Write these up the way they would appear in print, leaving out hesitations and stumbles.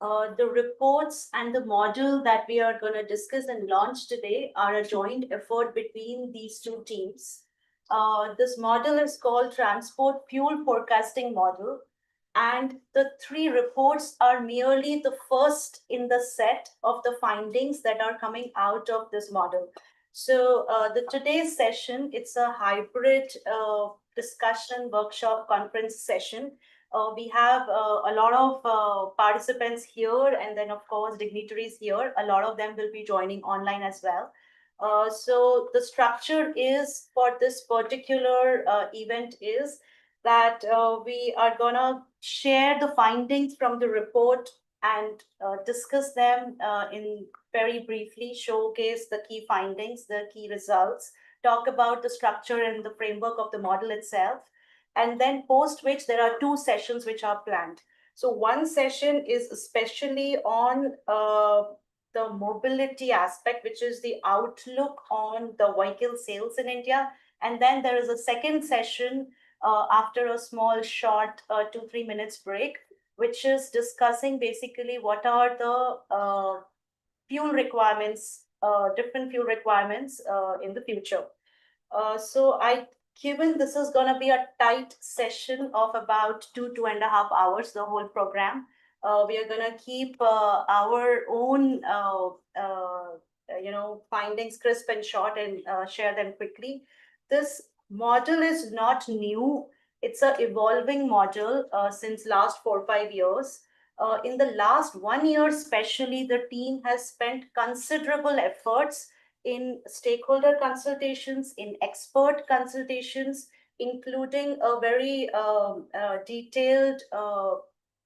The reports and the model that we are going to discuss and launch today are a joint effort between these two teams. This model is called Transport Fuel Forecasting Model, and the three reports are merely the first in the set of the findings that are coming out of this model. So the today's session, it's a hybrid discussion workshop conference session. We have a lot of participants here, and then of course dignitaries here. A lot of them will be joining online as well. So the structure is for this particular event is that we are gonna share the findings from the report and discuss them in very briefly, showcase the key findings, the key results, talk about the structure and the framework of the model itself, and then post which there are two sessions which are planned. So one session is especially on the mobility aspect, which is the outlook on the vehicle sales in India. And then there is a second session after a small short 2-3 minutes break, which is discussing basically what are the fuel requirements, different fuel requirements in the future. Given this is going to be a tight session of about 2.5 hours, the whole program, we are going to keep our own, findings crisp and short and share them quickly. This model is not new. It's an evolving model since last 4 or 5 years. In the last 1 year, especially, the team has spent considerable efforts in stakeholder consultations, in expert consultations, including a very detailed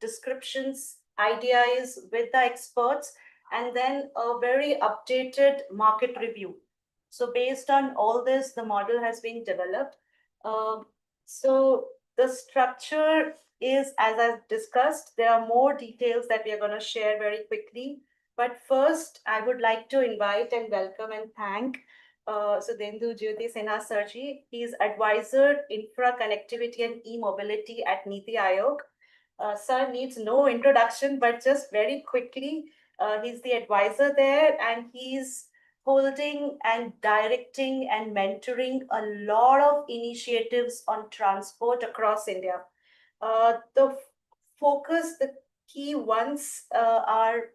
descriptions, ideas with the experts, and then a very updated market review. So based on all this, the model has been developed. So the structure is, as I've discussed, there are more details that we are going to share very quickly. But first, I would like to invite and welcome and thank Sudhendu Jyoti Sinha Sarji. He is Advisor Infra Connectivity and E-Mobility at Niti Aayog. Sir needs no introduction, but just very quickly, he's the advisor there, and he's holding and directing and mentoring a lot of initiatives on transport across India. The focus, the key ones are,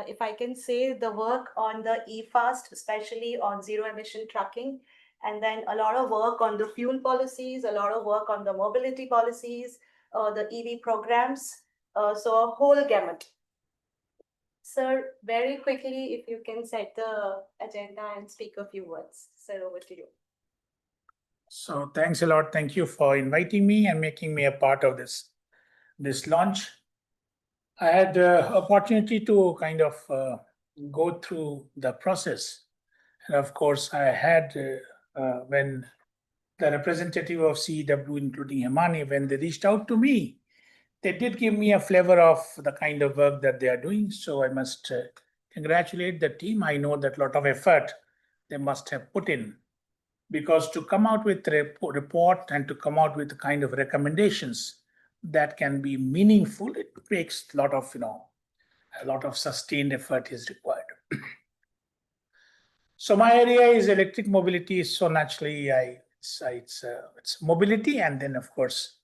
if I can say, the work on the e-fast, especially on zero emission trucking, and then a lot of work on the fuel policies, a lot of work on the mobility policies, the EV programs, so a whole gamut. Sir, very quickly, if you can set the agenda and speak a few words. Sir, over to you. So thanks a lot. Thank you for inviting me and making me a part of this launch. I had the opportunity to kind of go through the process. And of course, I had, when the representative of CEW, including Hemani, when they reached out to me, they did give me a flavor of the kind of work that they are doing. So I must congratulate the team. I know that a lot of effort they must have put in, because to come out with a report and to come out with the kind of recommendations that can be meaningful, it takes a lot of sustained effort is required. So my area is electric mobility. So naturally, it's mobility, and then of course,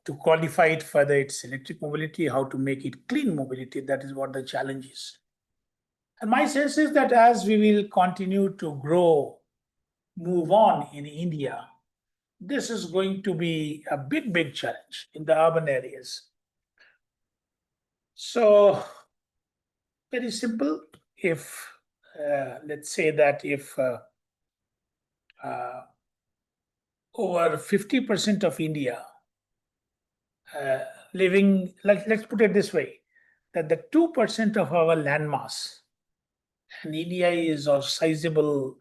to qualify it further, it's electric mobility, how to make it clean mobility. That is what the challenge is. And my sense is that as we will continue to grow, move on in India, this is going to be a big challenge in the urban areas. So very simple. If let's say that if over 50% of India living, let's put it this way, that the 2% of our landmass, and India is a sizable,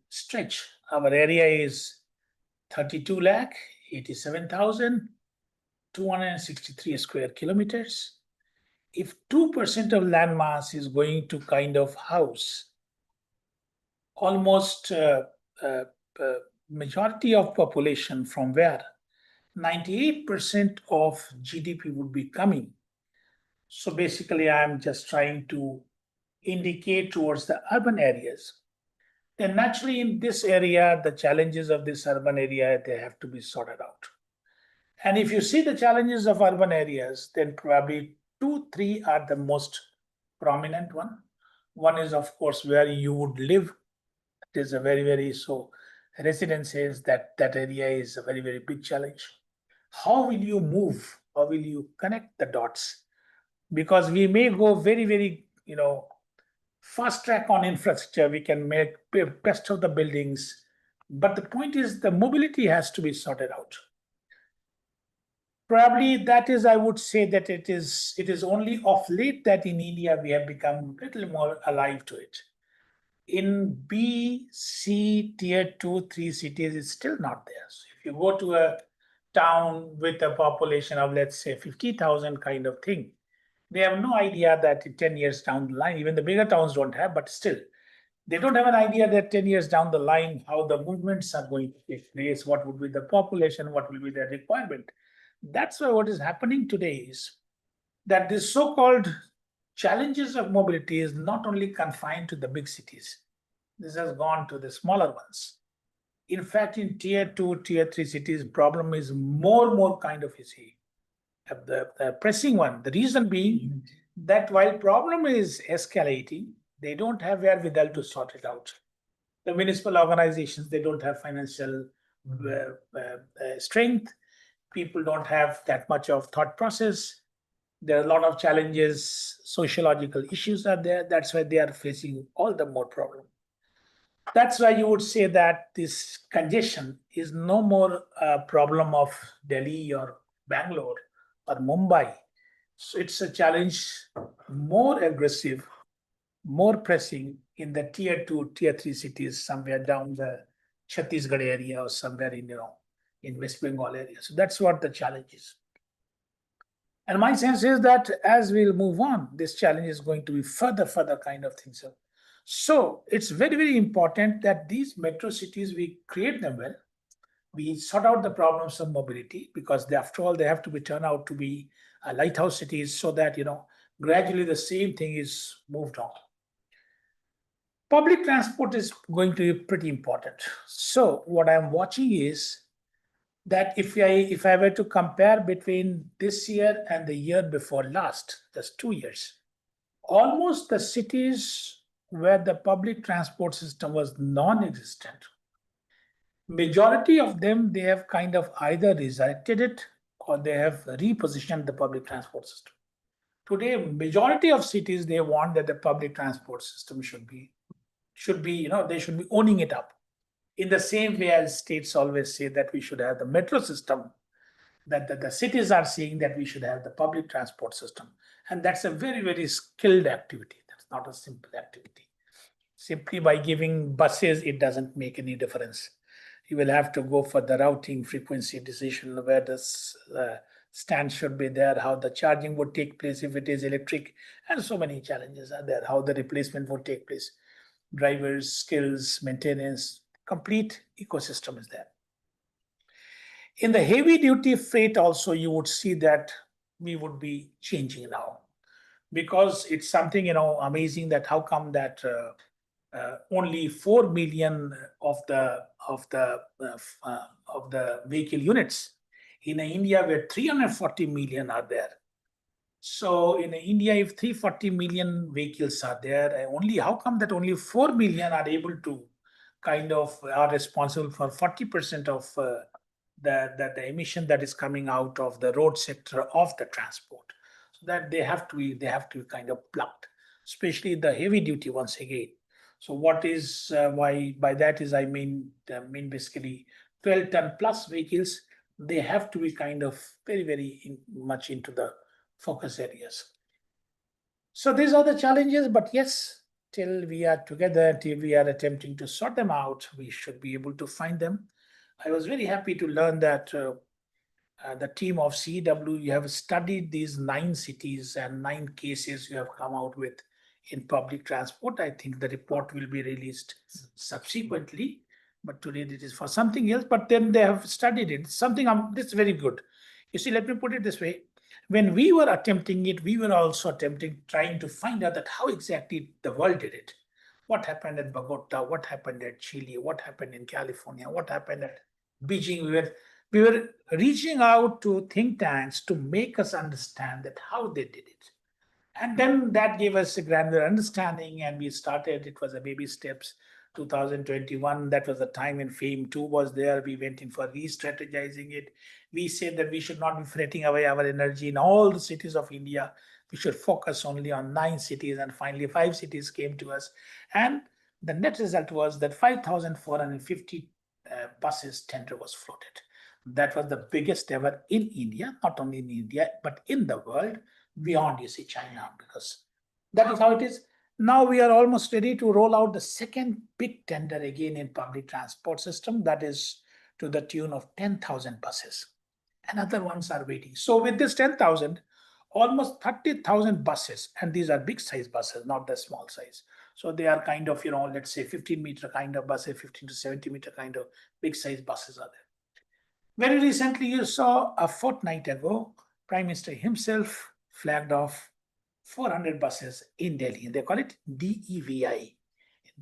stretch. Our area is 32,87,263 square kilometers. If 2% of landmass is going to kind of house almost majority of population from where 98% of GDP would be coming. So basically, I'm just trying to indicate towards the urban areas. And naturally, in this area, the challenges of this urban area, they have to be sorted out. And if you see the challenges of urban areas, then probably two, three are the most prominent one. One is, of course, where you would live. It is a very, very so residences that area is a very, very big challenge. How will you move? How will you connect the dots? Because we may go very, very, fast track on infrastructure. We can make best of the buildings. But the point is the mobility has to be sorted out. Probably that is, I would say that it is only of late that in India we have become a little more alive to it. In B, C, tier 2, 3 cities, it's still not there. So if you go to a town with a population of, let's say, 50,000 kind of thing, they have no idea that in 10 years down the line, even the bigger towns don't have, but still, they don't have an idea that 10 years down the line, how the movements are going to take place, what would be the population, what will be the requirement. That's why what is happening today is that this so-called challenges of mobility is not only confined to the big cities. This has gone to the smaller ones. In fact, in tier 2, tier 3 cities, problem is more kind of, you see, the pressing one. The reason being that while problem is escalating, they don't have wherewithal to sort it out. The municipal organizations, they don't have financial strength. People don't have that much of thought process. There are a lot of challenges, sociological issues are there. That's why they are facing all the more problem. That's why you would say that this congestion is no more a problem of Delhi or Bangalore or Mumbai. So it's a challenge more aggressive, more pressing in the tier 2, tier 3 cities, somewhere down the Chhattisgarh area or somewhere in West Bengal area. So that's what the challenge is. And my sense is that as we'll move on, this challenge is going to be further kind of things. So it's very, very important that these metro cities, we create them well. We sort out the problems of mobility because after all, they have to be turned out to be lighthouse cities so that, gradually the same thing is moved on. Public transport is going to be pretty important. So what I'm watching is that if I were to compare between this year and the year before last, that's 2 years, almost the cities where the public transport system was non-existent, majority of them, they have kind of either resurrected it or they have repositioned the public transport system. Today, majority of cities, they want that the public transport system should be, they should be owning it up. In the same way as states always say that we should have the metro system, that the cities are saying that we should have the public transport system. And that's a very, very skilled activity. That's not a simple activity. Simply by giving buses, it doesn't make any difference. You will have to go for the routing frequency decision, where the stand should be there, how the charging would take place if it is electric, and so many challenges are there, how the replacement would take place. Drivers, skills, maintenance, complete ecosystem is there. In the heavy duty freight also, you would see that we would be changing now, because it's something, amazing that how come that only 4 million of the vehicle units in India, where 340 million are there. So in India, if 340 million vehicles are there, only how come that only 4 million are able to are responsible for 40% of the emission that is coming out of the road sector of the transport. So that they have to be kind of plugged, especially the heavy duty once again. So what is why by that is I mean basically 12-ton plus vehicles, they have to be kind of very, very much into the focus areas. So these are the challenges, but yes, till we are together, till we are attempting to sort them out, we should be able to find them. I was very happy to learn that the team of CW, you have studied these 9 cities and 9 cases you have come out with in public transport. I think the report will be released subsequently. but today it is for something else. But then they have studied it. Something this is very good. You see, let me put it this way. When we were attempting it, we were also attempting, trying to find out that how exactly the world did it. What happened at Bogota? What happened at Chile? What happened in California? What happened at Beijing? We were reaching out to think tanks to make us understand that how they did it. And then that gave us a granular understanding, and we started. It was a baby steps. 2021, that was the time when FAME 2 was there. We went in for re-strategizing it. We said that we should not be fretting away our energy in all the cities of India. We should focus only on 9 cities, and finally 5 cities came to us. And the net result was that 5,450 buses tender was floated. That was the biggest ever in India, not only in India, but in the world, beyond, you see, China, because that is how it is. Now we are almost ready to roll out the second big tender again in public transport system, that is to the tune of 10,000 buses, and other ones are waiting. So with this 10,000, almost 30,000 buses, and these are big size buses, not the small size. So they are kind of, let's say 15-meter kind of buses, 15 to 70-meter kind of big size buses are there. Very recently, you saw a fortnight ago, Prime Minister himself flagged off 400 buses in Delhi. They call it DEVI,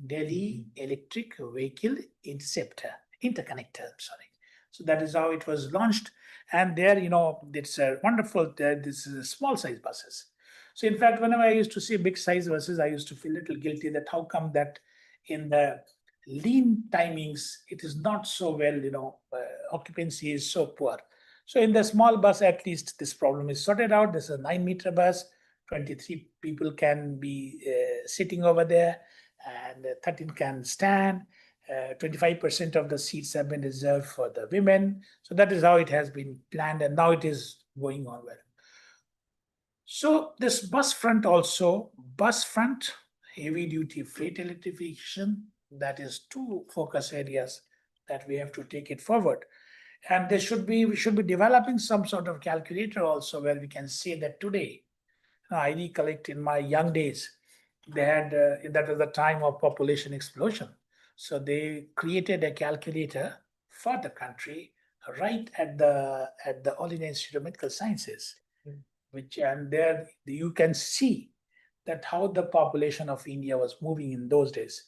Delhi Electric Vehicle Interconnector. I'm sorry. So that is how it was launched. And there, it's a wonderful. This is small size buses. So in fact, whenever I used to see big size buses, I used to feel a little guilty that how come that in the lean timings it is not so well. Occupancy is so poor. So in the small bus, at least this problem is sorted out. This is a 9-meter bus. 23 people can be sitting over there, and 13 can stand. 25% of the seats have been reserved for the women. So that is how it has been planned, and now it is going on well. So this bus front, heavy duty freight electrification, that is two focus areas that we have to take it forward. And we should be developing some sort of calculator also, where we can say that today, I recollect in my young days, they had that was the time of population explosion. So they created a calculator for the country right at the All India Institute of Medical Sciences, which, and there you can see that how the population of India was moving in those days.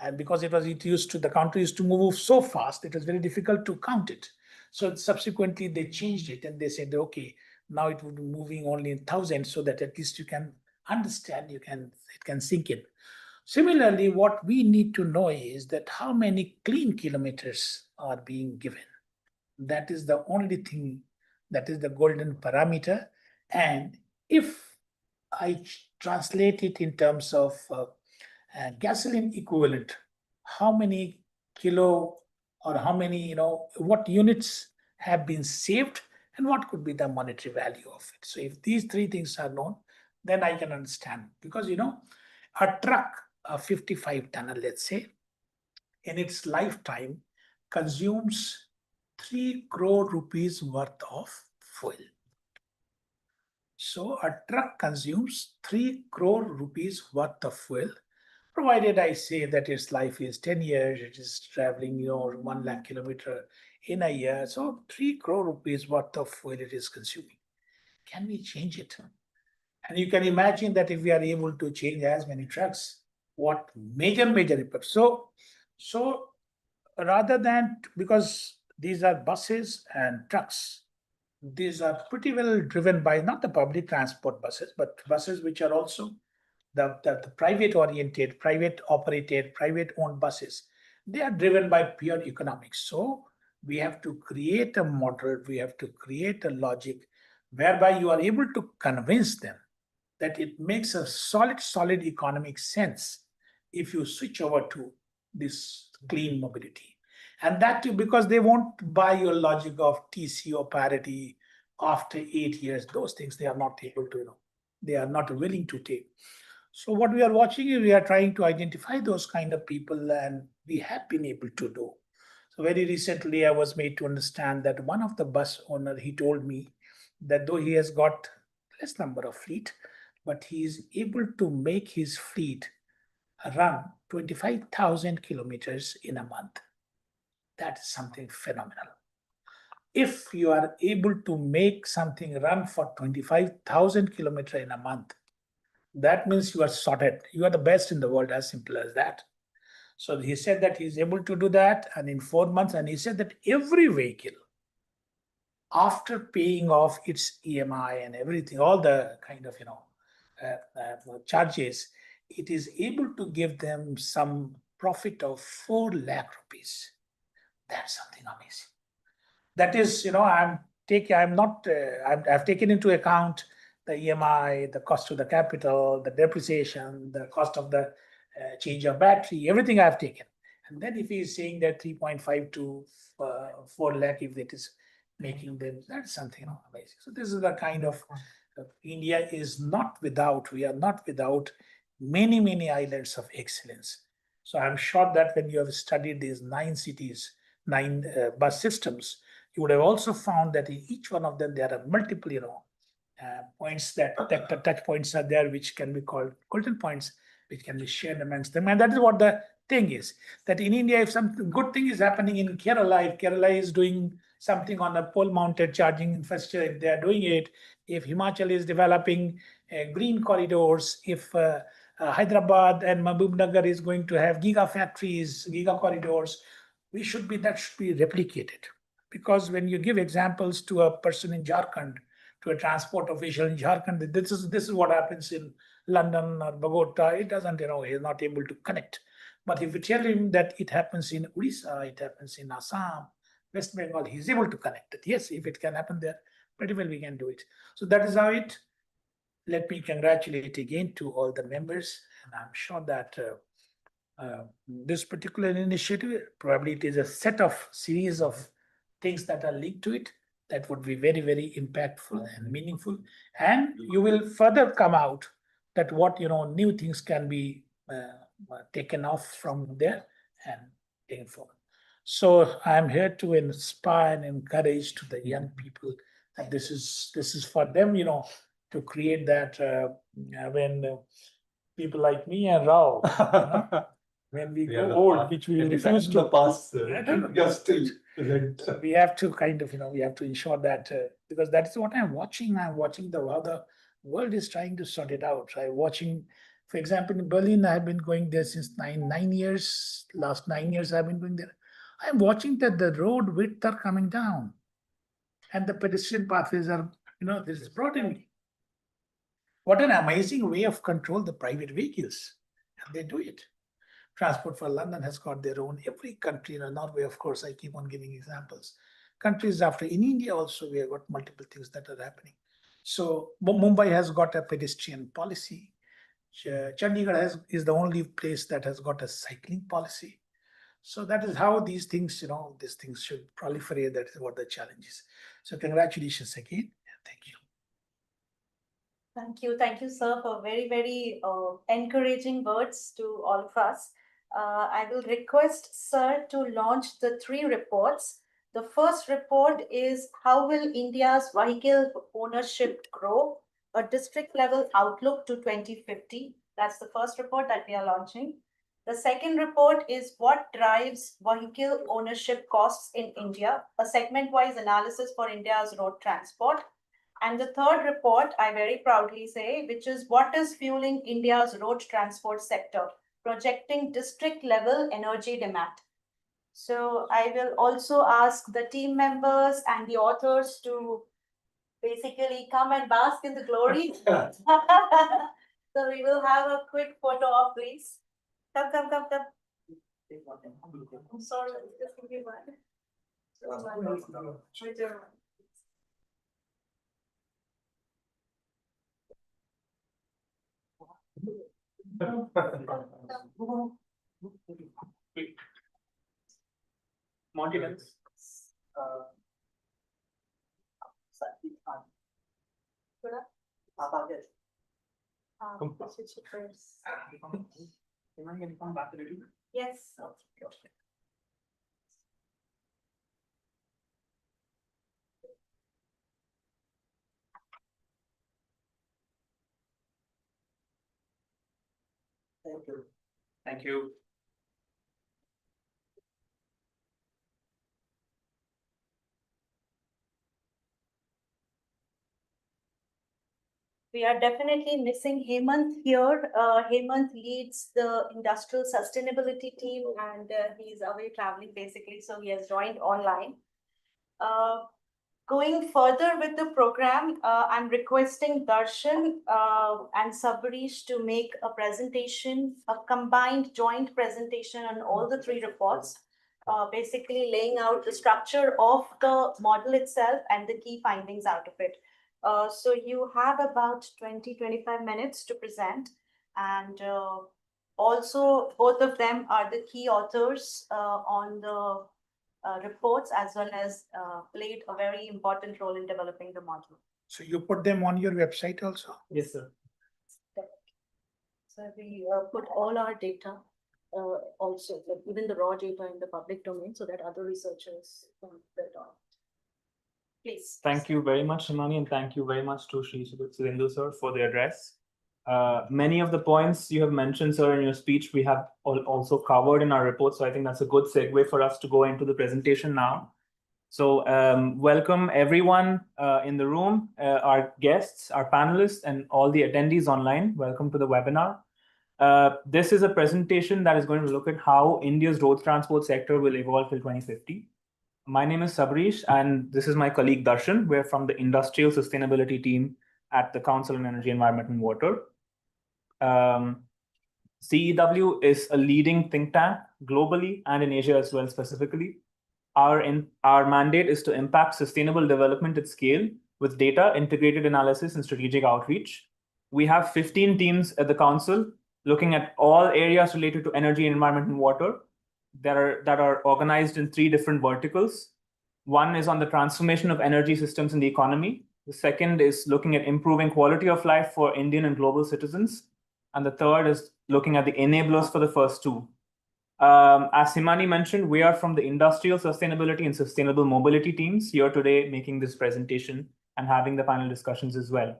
And because the country used to move so fast, it was very difficult to count it. So subsequently they changed it, and they said, okay, now it would be moving only in thousands, so that at least you can understand, it can sink in. Similarly, what we need to know is that how many clean kilometers are being given. That is the only thing, that is the golden parameter. And if I translate it in terms of gasoline equivalent, how many kilo, or how many, what units have been saved, and what could be the monetary value of it. So if these three things are known, then I can understand. Because, a truck, a 55 tonner, let's say, in its lifetime consumes 3 crore rupees worth of fuel. So a truck consumes 3 crore rupees worth of fuel, provided I say that its life is 10 years, it is traveling 1 lakh kilometer in a year. So 3 crore rupees worth of fuel it is consuming. Can we change it? And you can imagine that if we are able to change as many trucks, what major impact. So rather than, because these are buses and trucks, these are pretty well driven by not the public transport buses, but buses which are also the private oriented, private operated, private owned buses. They are driven by pure economics. So we have to create a model, we have to create a logic whereby you are able to convince them that it makes a solid economic sense if you switch over to this clean mobility. And that too, because they won't buy your logic of TCO parity after 8 years. Those things they are not able to, they are not willing to take. So what we are watching is we are trying to identify those kind of people, and we have been able to do. So very recently, I was made to understand that one of the bus owner, he told me that though he has got less number of fleet, but he is able to make his fleet run 25,000 kilometers in a month. That is something phenomenal. If you are able to make something run for 25,000 kilometers in a month, that means you are sorted. You are the best in the world, as simple as that. So he said that he's able to do that, and in 4 months, and he said that every vehicle, after paying off its EMI and everything, all the kind of charges, it is able to give them some profit of 4 lakh rupees. That's something amazing. That is, I've taken into account the EMI, the cost of the capital, the depreciation, the cost of the change of battery, everything I've taken. And then if he's saying that 3.5 to 4 lakh, if it is making them, that's something amazing. So this is the kind of India is not without, we are not without many, many islands of excellence. So I'm sure that when you have studied these 9 cities, 9 bus systems, you would have also found that in each one of them, there are multiple, points that touch points are there, which can be called golden points, which can be shared amongst them. And that is what the thing is, that in India, if some good thing is happening in Kerala, if Kerala is doing something on a pole-mounted charging infrastructure, if they are doing it, if Himachal is developing green corridors, if Hyderabad and Mahbubnagar is going to have gigafactories, giga corridors, that should be replicated. Because when you give examples to a person in Jharkhand, to a transport official in Jharkhand, this is what happens in London or Bogota. It doesn't, he's not able to connect. But if you tell him that it happens in Odisha, it happens in Assam, West Bengal, he's able to connect it. Yes, if it can happen there, pretty well we can do it. So that is how it. Let me congratulate again to all the members, and I'm sure that this particular initiative, probably it is a set of series of things that are linked to it that would be very, very impactful and meaningful. And you will further come out that what, new things can be taken off from there and taken forward. So I'm here to inspire and encourage to the young people that this is for them, to create that when people like me and Rao, when we go old, which we refuse to. The past, I don't know. you're still So we have to kind of, we have to ensure that because that is what I'm watching. I'm watching how the world is trying to sort it out. I'm watching, for example, in Berlin, I've been going there since nine years. Last 9 years, I've been going there. I'm watching that the road width are coming down, and the pedestrian pathways are, this is broadening. What an amazing way of control the private vehicles, and they do it. Transport for London has got their own. Every country, Norway, of course, I keep on giving examples. Countries after, in India also, we have got multiple things that are happening. So Mumbai has got a pedestrian policy. Chandigarh is the only place that has got a cycling policy. So that is how these things, these things should proliferate. That is what the challenge is. So congratulations again. Thank you. Thank you, sir, for very, very encouraging words to all of us. I will request sir to launch the 3 reports. The first report is how will India's vehicle ownership grow? A district level outlook to 2050. That's the first report that we are launching. The second report is what drives vehicle ownership costs in India, a segment-wise analysis for India's road transport. And the third report, I very proudly say, which is what is fueling India's road transport sector, projecting district level energy demand. So I will also ask the team members and the authors to basically come and bask in the glory. So we will have a quick photo op, please. Come. I'm sorry, just give me one. Monuments. Yes. Thank you. Thank you. We are definitely missing Hemant here. Hemant leads the industrial sustainability team, and he's away traveling basically, so he has joined online. Uh, Going further with the program, I'm requesting Darshan and Sabarish to make a presentation, a combined joint presentation on all the three reports, basically laying out the structure of the model itself and the key findings out of it. So you have about 20-25 minutes to present, and also both of them are the key authors on the reports, as well as played a very important role in developing the model. So you put them on your website also? Yes, sir. So we put all our data, also, like even the raw data in the public domain, so that other researchers can build on. Please. Thank you very much, Shimani, and thank you very much to Sri Sudhendu, sir, for the address. Many of the points you have mentioned, sir, in your speech, we have also covered in our report. So I think that's a good segue for us to go into the presentation now. So welcome everyone in the room, our guests, our panelists, and all the attendees online. Welcome to the webinar. This is a presentation that is going to look at how India's road transport sector will evolve till 2050. My name is Sabarish, and this is my colleague Darshan. We're from the Industrial Sustainability team at the Council on Energy, Environment and Water. CEW is a leading think tank globally and in Asia as well specifically. Our mandate is to impact sustainable development at scale with data, integrated analysis, and strategic outreach. We have 15 teams at the council looking at all areas related to energy, environment, and water that are organized in 3 different verticals. One is on the transformation of energy systems in the economy. The second is looking at improving quality of life for Indian and global citizens. And the third is looking at the enablers for the first 2. As Simani mentioned, we are from the Industrial Sustainability and Sustainable Mobility teams here today making this presentation and having the panel discussions as well.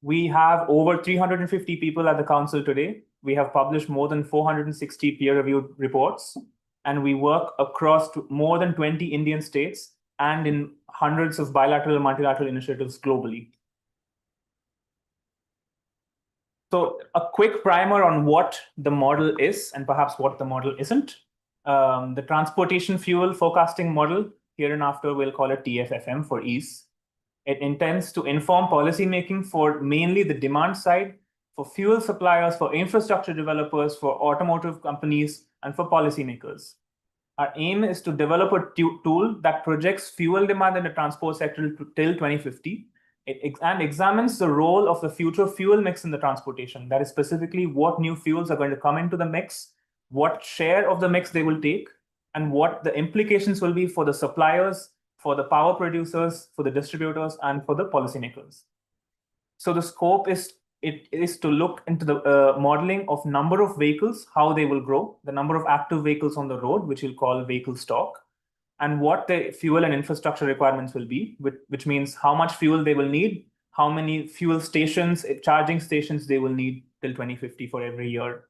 We have over 350 people at the council today. We have published more than 460 peer-reviewed reports, and we work across more than 20 Indian states and in hundreds of bilateral and multilateral initiatives globally. So a quick primer on what the model is and perhaps what the model isn't. The transportation fuel forecasting model, hereinafter we'll call it TFFM for ease. It intends to inform policymaking for mainly the demand side, for fuel suppliers, for infrastructure developers, for automotive companies, and for policymakers. Our aim is to develop a tool that projects fuel demand in the transport sector till 2050 and examines the role of the future fuel mix in the transportation. That is specifically what new fuels are going to come into the mix, what share of the mix they will take, and what the implications will be for the suppliers, for the power producers, for the distributors, and for the policymakers. So the scope is to look into the modeling of number of vehicles, how they will grow, the number of active vehicles on the road, which we'll call vehicle stock, and what the fuel and infrastructure requirements will be, which means how much fuel they will need, how many fuel stations, charging stations they will need till 2050 for every year.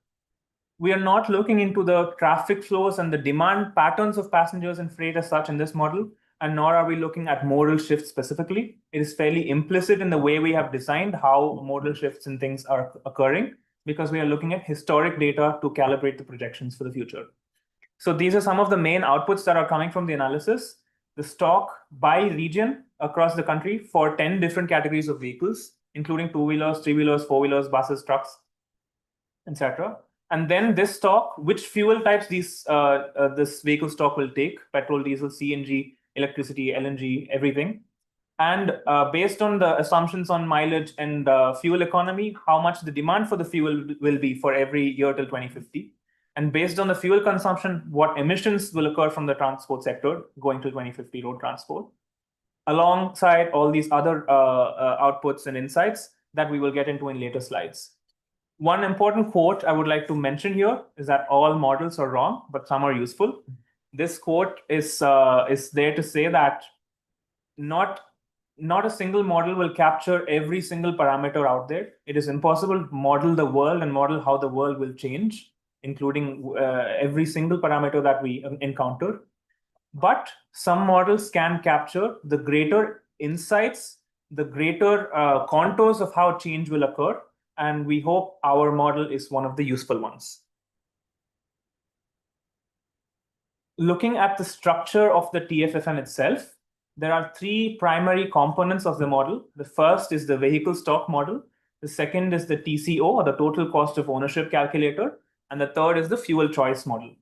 We are not looking into the traffic flows and the demand patterns of passengers and freight as such in this model, and nor are we looking at modal shifts specifically. It is fairly implicit in the way we have designed how modal shifts and things are occurring, because we are looking at historic data to calibrate the projections for the future. So these are some of the main outputs that are coming from the analysis. The stock by region across the country for 10 different categories of vehicles, including 2-wheelers, 3-wheelers, 4-wheelers, buses, trucks, etc. And then this stock, which fuel types this vehicle stock will take: petrol, diesel, CNG, electricity, LNG, everything. And based on the assumptions on mileage and fuel economy, how much the demand for the fuel will be for every year till 2050. And based on the fuel consumption, what emissions will occur from the transport sector going to 2050 road transport, alongside all these other outputs and insights that we will get into in later slides. One important quote I would like to mention here is that all models are wrong, but some are useful. This quote is there to say that not a single model will capture every single parameter out there. It is impossible to model the world and model how the world will change, including every single parameter that we encounter. But some models can capture the greater insights the greater contours of how change will occur. And we hope our model is one of the useful ones. Looking at the structure of the TFFM itself, there are three primary components of the model. The first is the vehicle stock model. The second is the TCO, or the total cost of ownership calculator. And the third is the fuel choice model.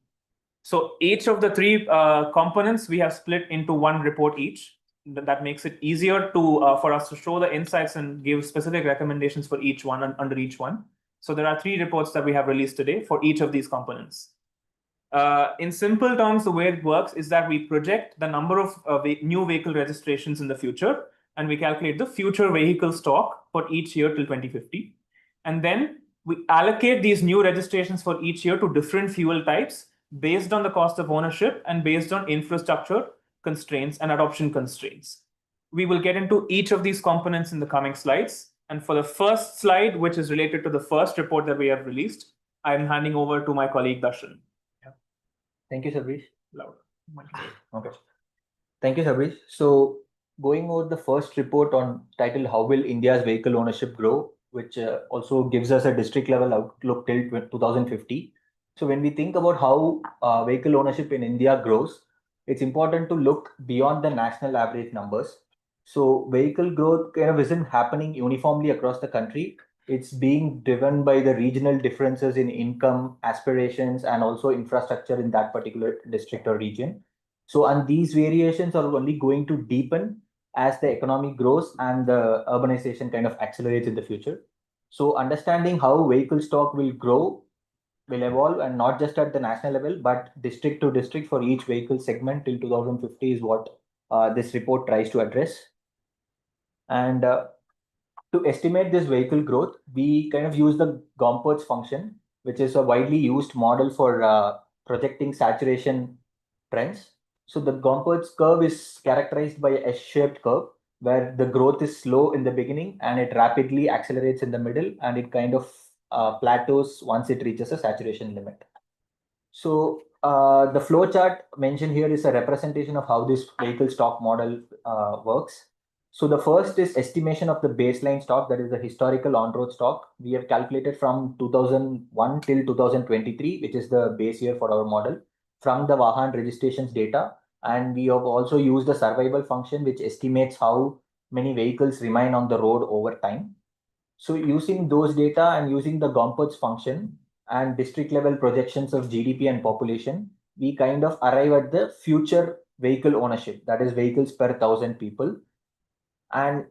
So each of the three components we have split into one report each. That makes it easier to for us to show the insights and give specific recommendations for each one and under each one. So there are three reports that we have released today for each of these components. In simple terms, the way it works is that we project the number of new vehicle registrations in the future, and we calculate the future vehicle stock for each year till 2050. And then we allocate these new registrations for each year to different fuel types based on the cost of ownership and based on infrastructure constraints and adoption constraints. We will get into each of these components in the coming slides. And for the first slide, which is related to the first report that we have released, I'm handing over to my colleague Darshan. Thank you, Sabrish. Loud. Okay. Thank you, Sabrish. So going over the first report on titled How Will India's Vehicle Ownership Grow, which also gives us a district level outlook till 2050. So when we think about how vehicle ownership in India grows, it's important to look beyond the national average numbers. So vehicle growth kind of isn't happening uniformly across the country. It's being driven by the regional differences in income, aspirations, and also infrastructure in that particular district or region. So, and these variations are only going to deepen as the economy grows and the urbanization kind of accelerates in the future. So, understanding how vehicle stock will grow, will evolve, and not just at the national level, but district to district for each vehicle segment till 2050 is what this report tries to address. And to estimate this vehicle growth, we kind of use the Gompertz function, which is a widely used model for projecting saturation trends. So the Gompertz curve is characterized by a S-shaped curve where the growth is slow in the beginning and it rapidly accelerates in the middle, and it kind of plateaus once it reaches a saturation limit. So the flow chart mentioned here is a representation of how this vehicle stock model works. So the first is estimation of the baseline stock, that is the historical on-road stock. We have calculated from 2001 till 2023, which is the base year for our model, from the Vahan registrations data. And we have also used the survival function, which estimates how many vehicles remain on the road over time. So using those data and using the Gompertz function and district level projections of GDP and population, we kind of arrive at the future vehicle ownership, that is vehicles per 1,000 people. And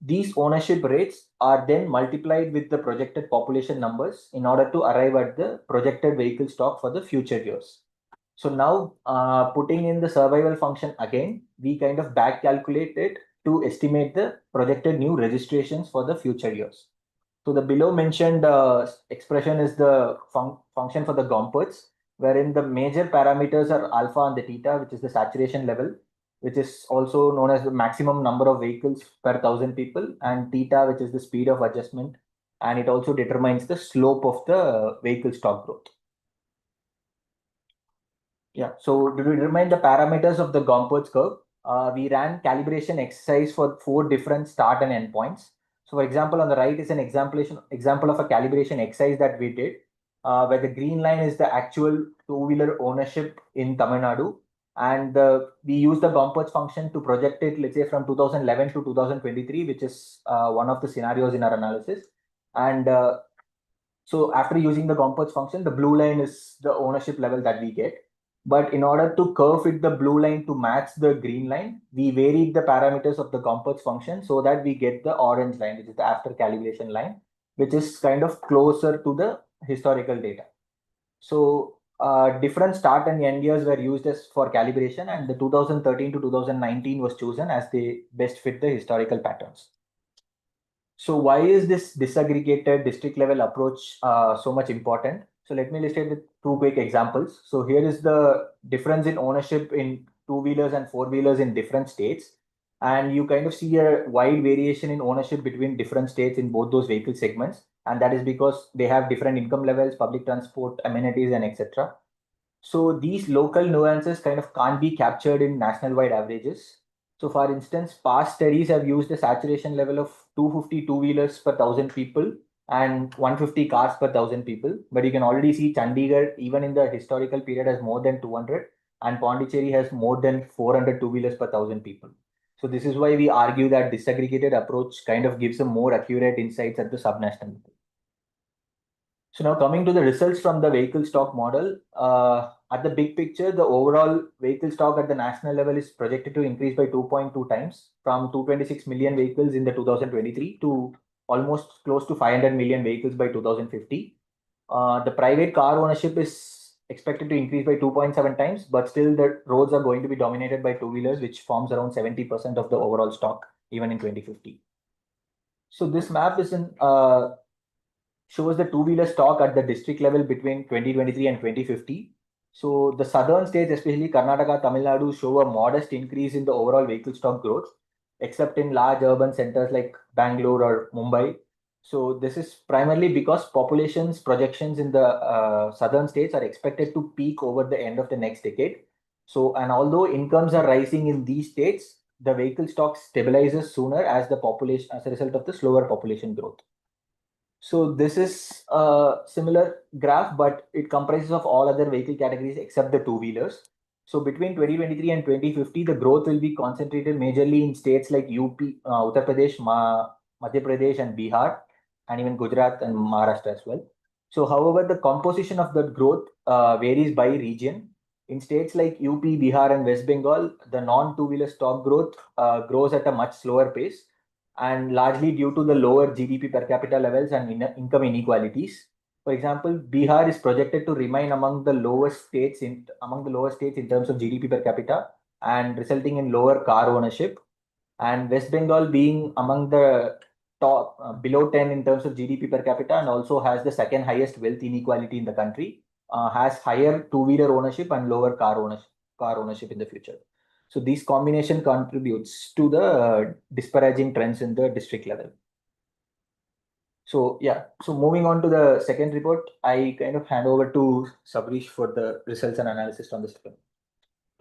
these ownership rates are then multiplied with the projected population numbers in order to arrive at the projected vehicle stock for the future years. So now putting in the survival function again, we kind of back calculate it to estimate the projected new registrations for the future years. So the below mentioned expression is the function for the Gompertz, wherein the major parameters are alpha and the theta, which is the saturation level, which is also known as the maximum number of vehicles per 1,000 people, and theta, which is the speed of adjustment, and it also determines the slope of the vehicle stock growth. Yeah, so to determine the parameters of the Gompertz curve, we ran calibration exercise for 4 different start and end points. So for example, on the right is an example of a calibration exercise that we did, where the green line is the actual two-wheeler ownership in Tamil Nadu. And we use the Gompertz function to project it, let's say, from 2011 to 2023, which is one of the scenarios in our analysis. And so after using the Gompertz function, the blue line is the ownership level that we get. But in order to curve fit the blue line to match the green line, we varied the parameters of the Gompertz function so that we get the orange line, which is the after calibration line, which is kind of closer to the historical data. So different start and end years were used as for calibration, and the 2013 to 2019 was chosen as they best fit the historical patterns. So why is this disaggregated district level approach so much important? So let me illustrate with 2 quick examples. So here is the difference in ownership in 2-wheelers and 4-wheelers in different states. And you kind of see a wide variation in ownership between different states in both those vehicle segments. And that is because they have different income levels, public transport, amenities, and etc. So these local nuances kind of can't be captured in national wide averages. So for instance, past studies have used a saturation level of 250 two-wheelers per 1,000 people and 150 cars per 1,000 people. But you can already see Chandigarh, even in the historical period, has more than 200, and Pondicherry has more than 400 two-wheelers per 1,000 people. So this is why we argue that disaggregated approach kind of gives a more accurate insights at the subnational level. So now coming to the results from the vehicle stock model, at the big picture, the overall vehicle stock at the national level is projected to increase by 2.2 times from 226 million vehicles in the 2023 to almost close to 500 million vehicles by 2050. The private car ownership is expected to increase by 2.7 times, but still the roads are going to be dominated by two-wheelers, which forms around 70% of the overall stock, even in 2050. So this map is in shows the two-wheeler stock at the district level between 2023 and 2050. So the southern states, especially Karnataka, Tamil Nadu, show a modest increase in the overall vehicle stock growth, except in large urban centers like Bangalore or Mumbai. So this is primarily because population's projections in the southern states are expected to peak over the end of the next decade. So, and although incomes are rising in these states, the vehicle stock stabilizes sooner as the population, as a result of the slower population growth. So this is a similar graph, but it comprises of all other vehicle categories except the two-wheelers. So between 2023 and 2050, the growth will be concentrated majorly in states like UP, Uttar Pradesh, Madhya Pradesh, and Bihar, and even Gujarat and Maharashtra as well. So however, the composition of the growth varies by region. In states like UP, Bihar, and West Bengal, the non-two-wheeler stock growth grows at a much slower pace, and largely due to the lower GDP per capita levels and income inequalities. For example, Bihar is projected to remain among the lowest states in terms of GDP per capita, and resulting in lower car ownership. And West Bengal being among the top below 10 in terms of GDP per capita, and also has the second highest wealth inequality in the country, has higher two-wheeler ownership and lower car ownership in the future. So this combination contributes to the disparaging trends in the district level. So yeah, so moving on to the second report, I kind of hand over to Sabrish for the results and analysis on this one.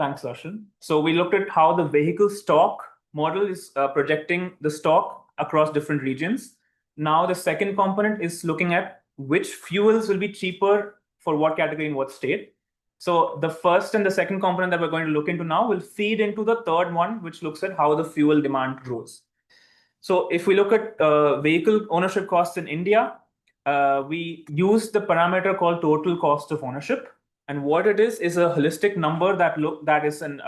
Thanks, Darshan. So we looked at how the vehicle stock model is projecting the stock across different regions. Now the second component is looking at which fuels will be cheaper for what category in what state. So the first and the second component that we're going to look into now will feed into the third one, which looks at how the fuel demand grows. So if we look at vehicle ownership costs in India, we use the parameter called total cost of ownership. And what it is a holistic number that is an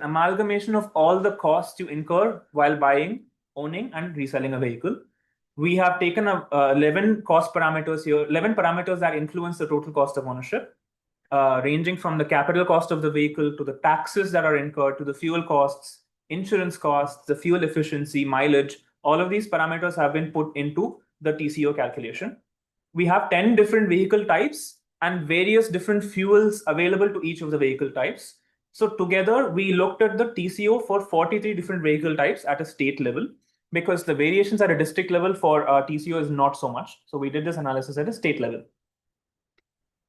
amalgamation of all the costs you incur while buying, owning, and reselling a vehicle. We have taken 11 cost parameters here, 11 parameters that influence the total cost of ownership, ranging from the capital cost of the vehicle to the taxes that are incurred to the fuel costs, insurance costs, the fuel efficiency, mileage. All of these parameters have been put into the TCO calculation. We have 10 different vehicle types and various different fuels available to each of the vehicle types. So together, we looked at the TCO for 43 different vehicle types at a state level, because the variations at a district level for TCO is not so much. So we did this analysis at a state level.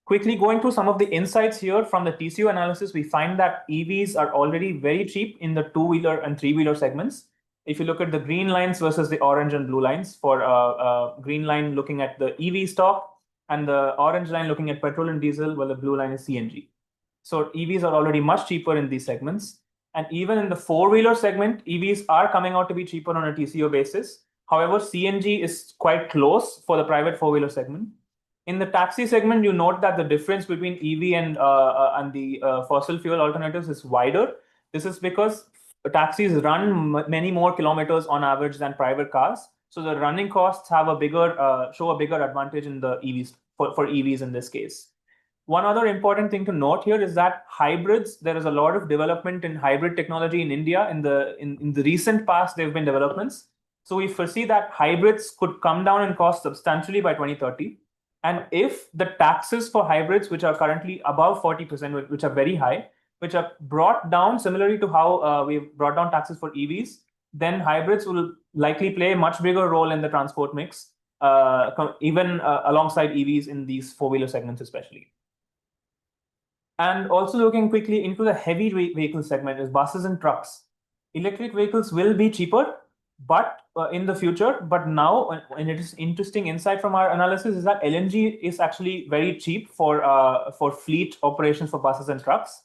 Quickly going through some of the insights here from the TCO analysis, we find that EVs are already very cheap in the two-wheeler and three-wheeler segments. If you look at the green lines versus the orange and blue lines, for green line looking at the EV stock, and the orange line looking at petrol and diesel, while the blue line is CNG. So EVs are already much cheaper in these segments. And even in the four-wheeler segment, EVs are coming out to be cheaper on a TCO basis. However, CNG is quite close for the private four-wheeler segment. In the taxi segment, you note that the difference between EV and the fossil fuel alternatives is wider. This is because taxis run many more kilometers on average than private cars. So the running costs have show a bigger advantage in the EVs for EVs in this case. One other important thing to note here is that hybrids, there is a lot of development in hybrid technology in India. In the recent past, there have been developments. So we foresee that hybrids could come down in cost substantially by 2030. And if the taxes for hybrids, which are currently above 40%, which are very high, which are brought down similarly to how we've brought down taxes for EVs, then hybrids will likely play a much bigger role in the transport mix, even alongside EVs in these four-wheeler segments especially. And also looking quickly into the heavy vehicle segment is buses and trucks. electric vehicles will be cheaper, but in the future. But now, and it is interesting insight from our analysis is that LNG is actually very cheap for fleet operations for buses and trucks.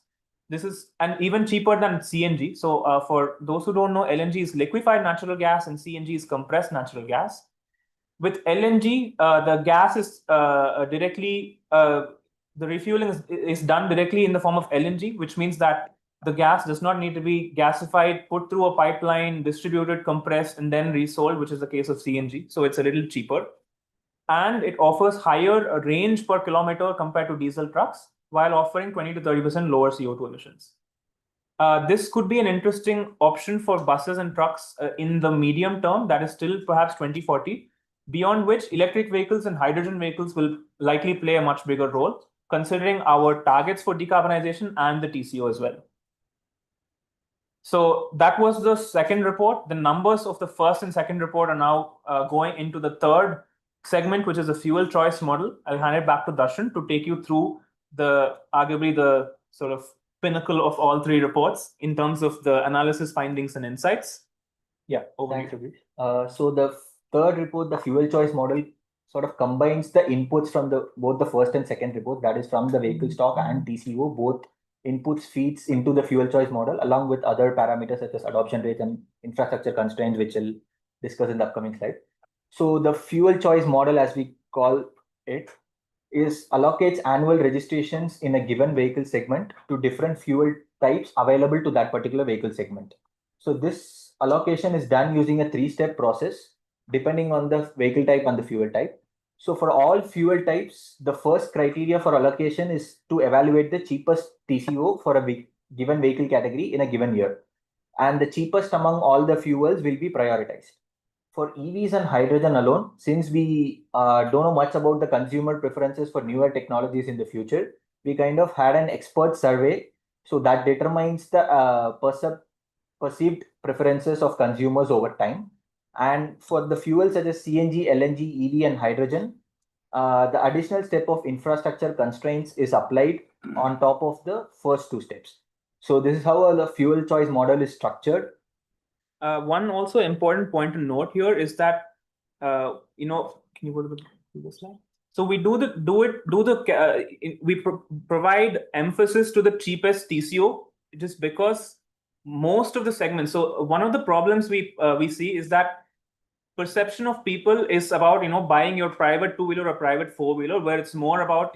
This is and even cheaper than CNG. So for those who don't know, LNG is liquefied natural gas and CNG is compressed natural gas. With LNG, the gas is directly the refueling is done directly in the form of LNG, which means that the gas does not need to be gasified, put through a pipeline, distributed, compressed, and then resold, which is the case of CNG. So it's a little cheaper. And it offers higher range per kilometer compared to diesel trucks, while offering 20 to 30% lower CO2 emissions. This could be an interesting option for buses and trucks in the medium term, that is still perhaps 2040, beyond which electric vehicles and hydrogen vehicles will likely play a much bigger role, considering our targets for decarbonization and the TCO as well. So that was the second report. The numbers of the first and second report are now going into the third segment, which is the fuel choice model. I'll hand it back to Darshan to take you through arguably the sort of pinnacle of all three reports in terms of the analysis, findings, and insights. Yeah, over thanks, to you. Abhi. So the third report, the fuel choice model, sort of combines the inputs from both the first and second report, that is from the vehicle stock and TCO. Both inputs feeds into the fuel choice model along with other parameters such as adoption rates and infrastructure constraints, which we'll discuss in the upcoming slide. So the fuel choice model, as we call it, allocates annual registrations in a given vehicle segment to different fuel types available to that particular vehicle segment. So this allocation is done using a 3-step process depending on the vehicle type and the fuel type. So for all fuel types, the first criteria for allocation is to evaluate the cheapest TCO for a given vehicle category in a given year. And the cheapest among all the fuels will be prioritized. For EVs and hydrogen alone, since we don't know much about the consumer preferences for newer technologies in the future, we kind of had an expert survey. So that determines the perceived preferences of consumers over time. And for the fuels such as CNG, LNG, EV, and hydrogen, the additional step of infrastructure constraints is applied on top of the first 2 steps. So this is how the fuel choice model is structured. One also important point to note here is that can you go to the previous slide? So we provide emphasis to the cheapest TCO just because most of the segments. So one of the problems we see is that perception of people is about buying your private 2-wheeler or private 4-wheeler, where it's more about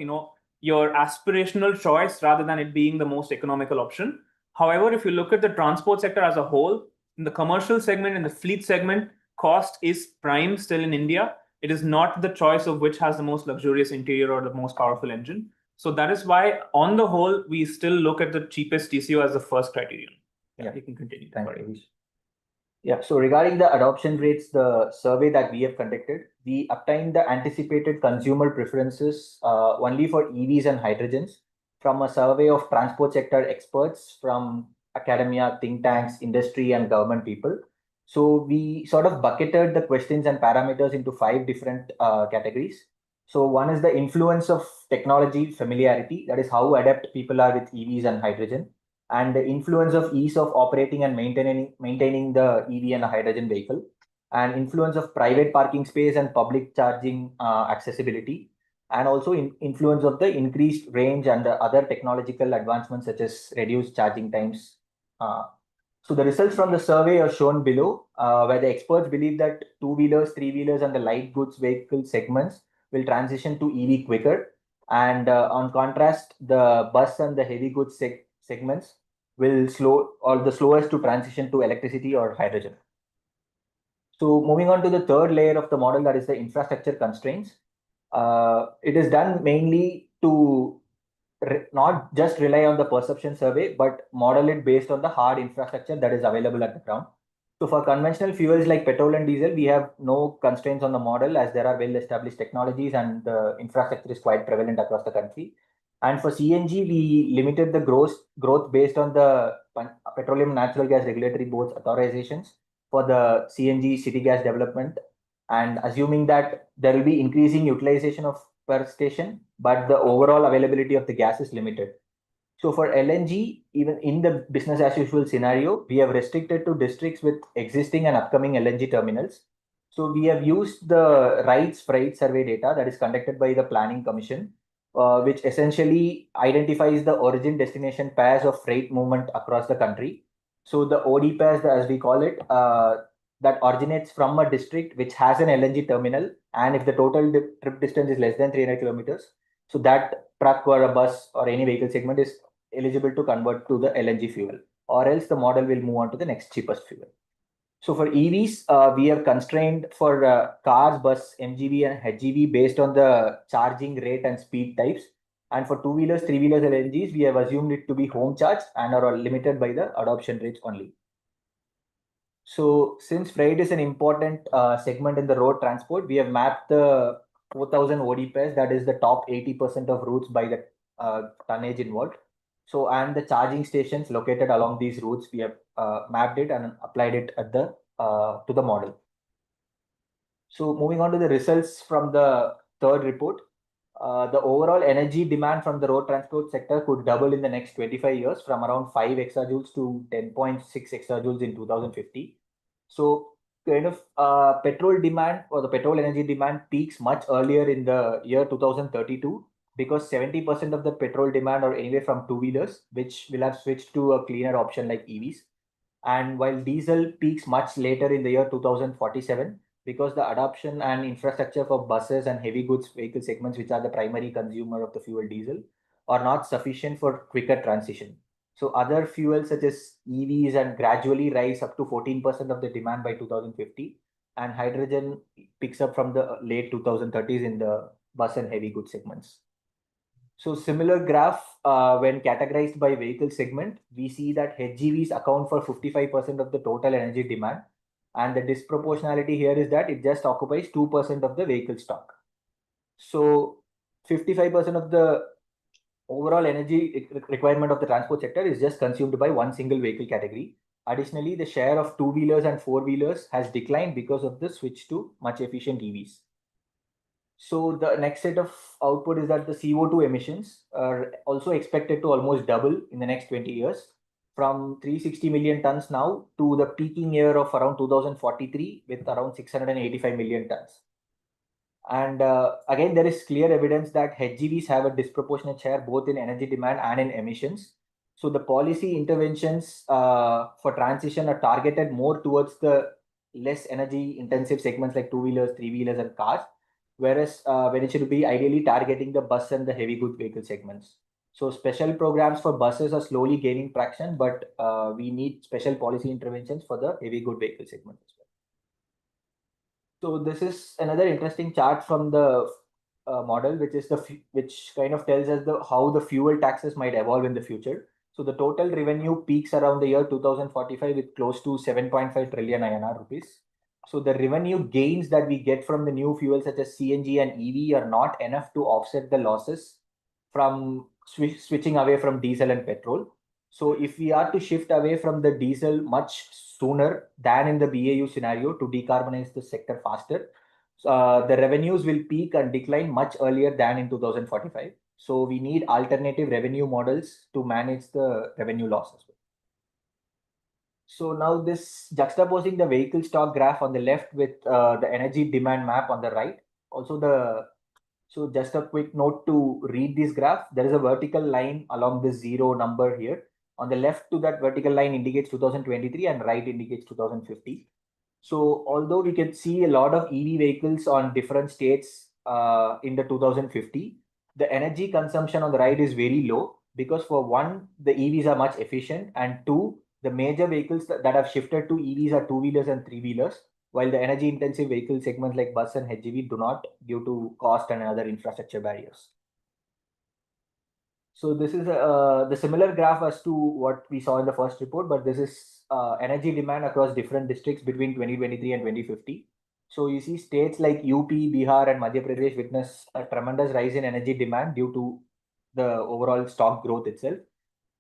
your aspirational choice rather than it being the most economical option. However, if you look at the transport sector as a whole, in the commercial segment, in the fleet segment, cost is prime still in India. It is not the choice of which has the most luxurious interior or the most powerful engine. So that is why, on the whole, we still look at the cheapest TCO as the first criterion. Yeah, you can continue. Thank you. Yeah, so regarding the adoption rates, the survey that we have conducted, we obtained the anticipated consumer preferences only for EVs and hydrogens from a survey of transport sector experts from academia, think tanks, industry, and government people. So we sort of bucketed the questions and parameters into 5 different categories. So one is the influence of technology familiarity, that is how adept people are with EVs and hydrogen, and the influence of ease of operating and maintaining the EV and a hydrogen vehicle, and influence of private parking space and public charging accessibility, and also influence of the increased range and the other technological advancements such as reduced charging times. So the results from the survey are shown below, where the experts believe that 2-wheelers, 3-wheelers, and the light goods vehicle segments will transition to EV quicker. And on contrast, the bus and the heavy goods segments will the slowest to transition to electricity or hydrogen. So moving on to the third layer of the model, that is the infrastructure constraints. It is done mainly to not just rely on the perception survey, but model it based on the hard infrastructure that is available at the ground. So for conventional fuels like petrol and diesel, we have no constraints on the model as there are well-established technologies and the infrastructure is quite prevalent across the country. And for CNG, we limited the growth based on the Petroleum Natural Gas Regulatory Board's authorizations for the CNG city gas development, and assuming that there will be increasing utilization of per station, but the overall availability of the gas is limited. So for LNG, even in the business as usual scenario, we have restricted to districts with existing and upcoming LNG terminals. So we have used the RITES freight survey data that is conducted by the Planning Commission, which essentially identifies the origin destination pairs of freight movement across the country. So the OD pairs, as we call it, that originates from a district which has an LNG terminal, and if the total trip distance is less than 300 kilometers, so that truck or a bus or any vehicle segment is eligible to convert to the LNG fuel, or else the model will move on to the next cheapest fuel. So for EVs, we have constrained for cars, bus, MGV and HGV based on the charging rate and speed types. And for two-wheelers, three-wheelers LNGs, we have assumed it to be home charge and are limited by the adoption rates only. So since freight is an important segment in the road transport, we have mapped the 4,000 OD pairs, that is the top 80% of routes by the tonnage involved. So, and the charging stations located along these routes, we have mapped it and applied it at the to the model. So moving on to the results from the third report, the overall energy demand from the road transport sector could double in the next 25 years from around 5 exajoules to 10.6 exajoules in 2050. So kind of petrol demand or the petrol energy demand peaks much earlier in the year 2032 because 70% of the petrol demand are anyway from two-wheelers, which will have switched to a cleaner option like EVs. And while diesel peaks much later in the year 2047, because the adoption and infrastructure for buses and heavy goods vehicle segments, which are the primary consumer of the fuel diesel, are not sufficient for quicker transition. So other fuels such as EVs and gradually rise up to 14% of the demand by 2050, and hydrogen picks up from the late 2030s in the bus and heavy goods segments. So similar graph, when categorized by vehicle segment, we see that HGVs account for 55% of the total energy demand. And the disproportionality here is that it just occupies 2% of the vehicle stock. So 55% of the overall energy requirement of the transport sector is just consumed by one single vehicle category. Additionally, the share of two-wheelers and four-wheelers has declined because of the switch to much efficient EVs. So the next set of output is that the CO2 emissions are also expected to almost double in the next 20 years from 360 million tons now to the peaking year of around 2043 with around 685 million tons. And again, there is clear evidence that HGVs have a disproportionate share both in energy demand and in emissions. So the policy interventions for transition are targeted more towards the less energy intensive segments like two-wheelers, three-wheelers and cars, whereas when it should be ideally targeting the bus and the heavy goods vehicle segments. So special programs for buses are slowly gaining traction, but we need special policy interventions for the heavy good vehicle segment as well. So this is another interesting chart from the model, which is which kind of tells us how the fuel taxes might evolve in the future. So the total revenue peaks around the year 2045 with close to 7.5 trillion INR rupees. So the revenue gains that we get from the new fuels such as CNG and EV are not enough to offset the losses from switching away from diesel and petrol. So if we are to shift away from the diesel much sooner than in the BAU scenario to decarbonize the sector faster, the revenues will peak and decline much earlier than in 2045. So we need alternative revenue models to manage the revenue losses. So now this juxtaposing the vehicle stock graph on the left with the energy demand map on the right. Also so just a quick note to read this graph. There is a vertical line along the zero number here. On the left to that vertical line indicates 2023 and right indicates 2050. So although we can see a lot of EV vehicles on different states in the 2050, the energy consumption on the right is very low because for one, the EVs are much efficient, and two, the major vehicles that have shifted to EVs are two-wheelers and three-wheelers, while the energy intensive vehicle segments like bus and HGV do not due to cost and other infrastructure barriers. So this is the similar graph as to what we saw in the first report, but this is energy demand across different districts between 2023 and 2050. So you see states like UP, Bihar and Madhya Pradesh witness a tremendous rise in energy demand due to the overall stock growth itself.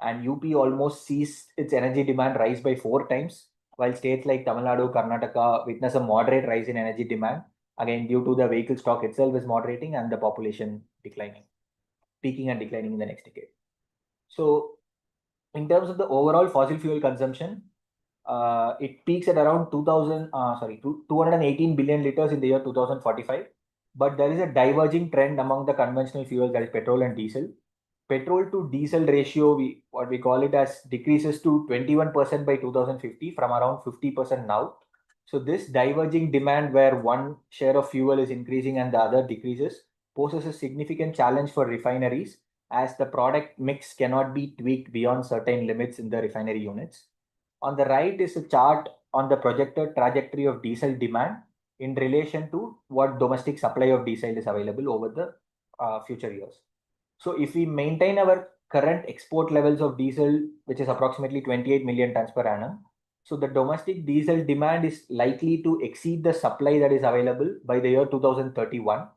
And UP almost sees its energy demand rise by 4 times, while states like Tamil Nadu, Karnataka witness a moderate rise in energy demand, again due to the vehicle stock itself is moderating and the population declining, peaking and declining in the next decade. So in terms of the overall fossil fuel consumption, it peaks at around 218 billion liters in the year 2045. But there is a diverging trend among the conventional fuels, that is petrol and diesel. Petrol to diesel ratio, what we call it as, decreases to 21% by 2050 from around 50% now. So this diverging demand, where one share of fuel is increasing and the other decreases, poses a significant challenge for refineries, as the product mix cannot be tweaked beyond certain limits in the refinery units. On the right is a chart on the projected trajectory of diesel demand in relation to what domestic supply of diesel is available over the future years. So if we maintain our current export levels of diesel, which is approximately 28 million tons per annum, so the domestic diesel demand is likely to exceed the supply that is available by the year 2031.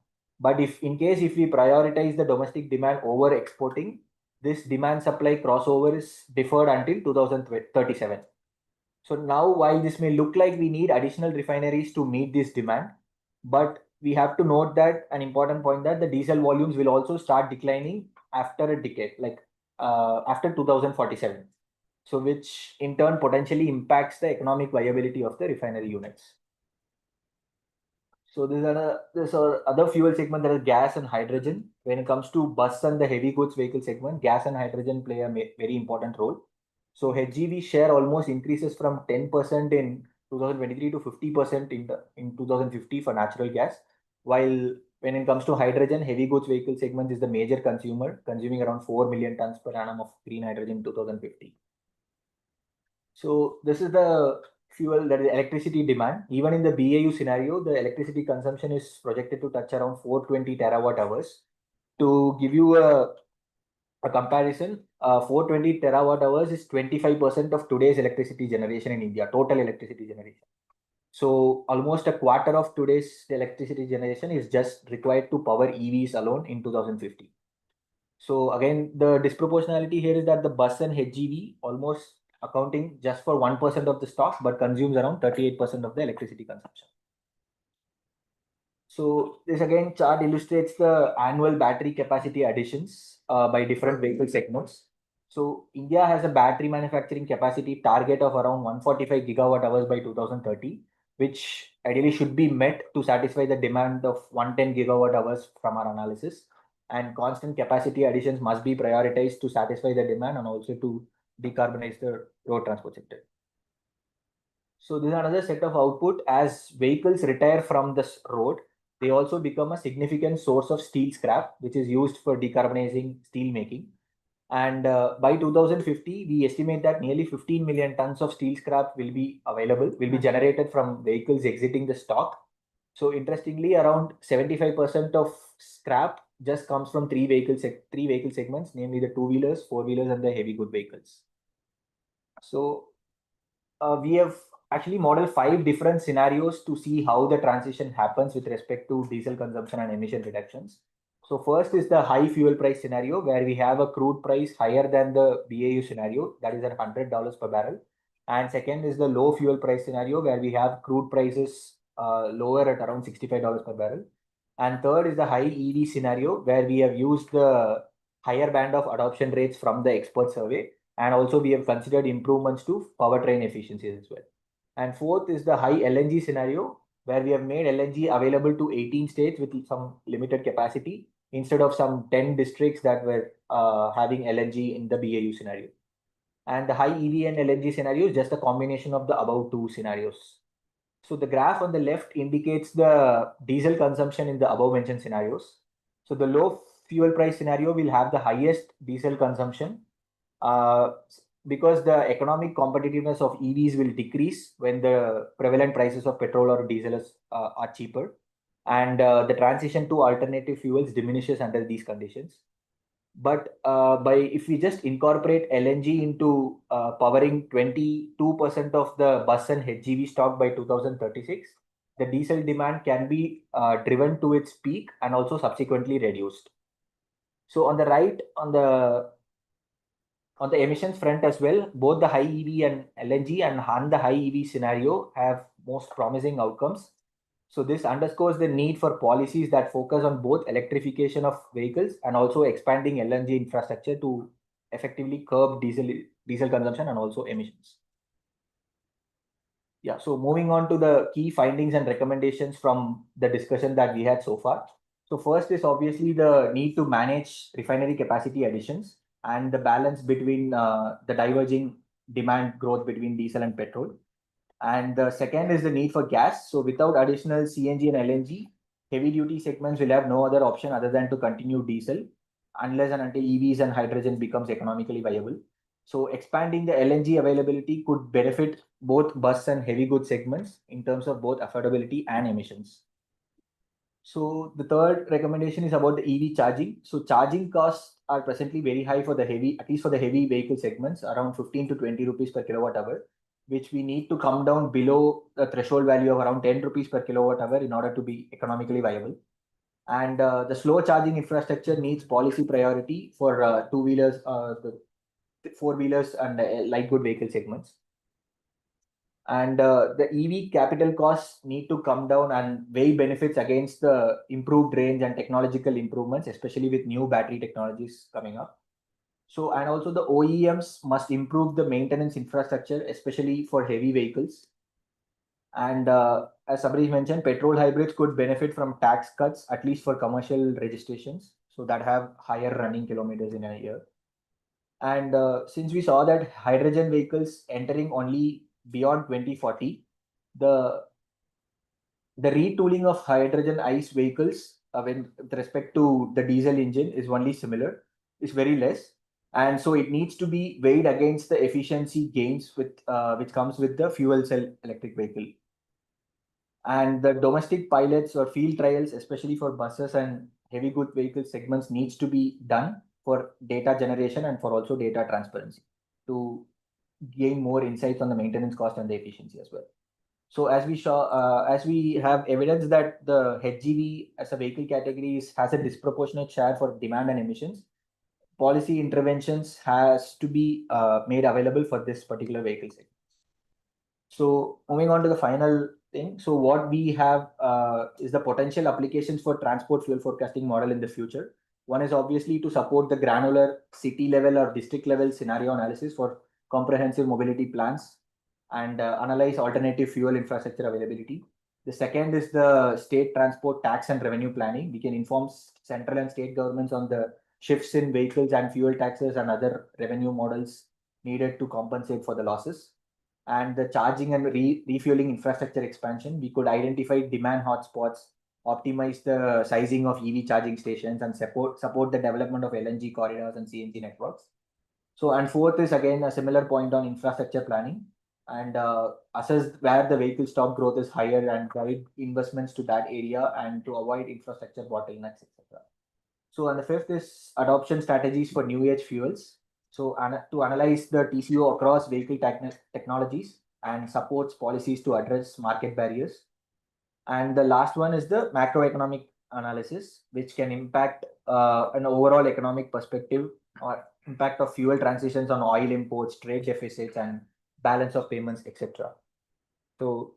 But if we prioritize the domestic demand over exporting, this demand supply crossover is deferred until 2037. So now, while this may look like we need additional refineries to meet this demand, but we have to note that an important point, that the diesel volumes will also start declining after a decade, like after 2047. So which in turn potentially impacts the economic viability of the refinery units. So there's other fuel segment, that is gas and hydrogen. When it comes to bus and the heavy goods vehicle segment, gas and hydrogen play a very important role. So HGV share almost increases from 10% in 2023 to 50% in 2050 for natural gas. While when it comes to hydrogen, heavy goods vehicle segment is the major consumer, consuming around 4 million tons per annum of green hydrogen in 2050. So this is the fuel, that is electricity demand. Even in the BAU scenario, the electricity consumption is projected to touch around 420 terawatt hours. To give you a comparison, 420 terawatt hours is 25% of today's electricity generation in India, total electricity generation. So almost a quarter of today's electricity generation is just required to power EVs alone in 2050. So again, the disproportionality here is that the bus and HGV almost accounting just for 1% of the stock, but consumes around 38% of the electricity consumption. So this again chart illustrates the annual battery capacity additions by different vehicle segments. So India has a battery manufacturing capacity target of around 145 gigawatt hours by 2030, which ideally should be met to satisfy the demand of 110 gigawatt hours from our analysis. And constant capacity additions must be prioritized to satisfy the demand and also to decarbonize the road transport sector. So this is another set of output. As vehicles retire from this road, they also become a significant source of steel scrap, which is used for decarbonizing steel making. And by 2050, we estimate that nearly 15 million tons of steel scrap will be generated from vehicles exiting the stock. So interestingly, around 75% of scrap just comes from three vehicle segments, namely the two-wheelers, four-wheelers, and the heavy good vehicles. So we have actually modeled 5 different scenarios to see how the transition happens with respect to diesel consumption and emission reductions. So first is the high fuel price scenario, where we have a crude price higher than the BAU scenario, that is at $100 per barrel. And second is the low fuel price scenario, where we have crude prices lower at around $65 per barrel. And third is the high EV scenario, where we have used the higher band of adoption rates from the expert survey. And also we have considered improvements to powertrain efficiencies as well. And fourth is the high LNG scenario, where we have made LNG available to 18 states with some limited capacity, instead of some 10 districts that were having LNG in the BAU scenario. And the high EV and LNG scenario is just a combination of the above two scenarios. So the graph on the left indicates the diesel consumption in the above mentioned scenarios. So the low fuel price scenario will have the highest diesel consumption, because the economic competitiveness of EVs will decrease when the prevalent prices of petrol or diesel are cheaper, and the transition to alternative fuels diminishes under these conditions. But if we just incorporate LNG into powering 22% of the bus and HGV stock by 2036, the diesel demand can be driven to its peak and also subsequently reduced. So on the right, on the emissions front as well, both the high EV and LNG and the high EV scenario have most promising outcomes. So this underscores the need for policies that focus on both electrification of vehicles and also expanding LNG infrastructure to effectively curb diesel consumption and also emissions. Yeah, so moving on to the key findings and recommendations from the discussion that we had so far. So first is obviously the need to manage refinery capacity additions and the balance between the diverging demand growth between diesel and petrol. And the second is the need for gas. So without additional CNG and LNG, heavy duty segments will have no other option other than to continue diesel unless and until EVs and hydrogen becomes economically viable. So expanding the LNG availability could benefit both bus and heavy goods segments in terms of both affordability and emissions. So the third recommendation is about the EV charging. So charging costs are presently very high for the heavy, at least for the heavy vehicle segments, around 15 to 20 rupees per kilowatt hour, which we need to come down below the threshold value of around 10 rupees per kilowatt hour in order to be economically viable. And the slow charging infrastructure needs policy priority for two-wheelers, the four-wheelers and light good vehicle segments. And the EV capital costs need to come down and weigh benefits against the improved range and technological improvements, especially with new battery technologies coming up. So, and also the OEMs must improve the maintenance infrastructure, especially for heavy vehicles. And as Sabrish mentioned, petrol hybrids could benefit from tax cuts, at least for commercial registrations, so that have higher running kilometers in a year. And since we saw that hydrogen vehicles entering only beyond 2040, the retooling of hydrogen ICE vehicles with respect to the diesel engine is only similar, is very less. And so it needs to be weighed against the efficiency gains with which comes with the fuel cell electric vehicle. And the domestic pilots or field trials, especially for buses and heavy goods vehicle segments, needs to be done for data generation and for also data transparency to gain more insights on the maintenance cost and the efficiency as well. So as we have evidence that the HGV as a vehicle category has a disproportionate share for demand and emissions, policy interventions has to be made available for this particular vehicle segment. So moving on to the final thing. So what we have is the potential applications for transport fuel forecasting model in the future. One is obviously to support the granular city level or district level scenario analysis for comprehensive mobility plans and analyze alternative fuel infrastructure availability. The second is the state transport tax and revenue planning. We can inform central and state governments on the shifts in vehicles and fuel taxes and other revenue models needed to compensate for the losses. And the charging and refueling infrastructure expansion, we could identify demand hotspots, optimize the sizing of EV charging stations, and support the development of LNG corridors and CNG networks. So, and fourth is again a similar point on infrastructure planning and assess where the vehicle stock growth is higher and guide investments to that area and to avoid infrastructure bottlenecks, etc. So, and the fifth is adoption strategies for new age fuels. So, to analyze the TCO across vehicle technologies and supports policies to address market barriers. And the last one is the macroeconomic analysis, which can impact an overall economic perspective or impact of fuel transitions on oil imports, trade deficits, and balance of payments, etc. So,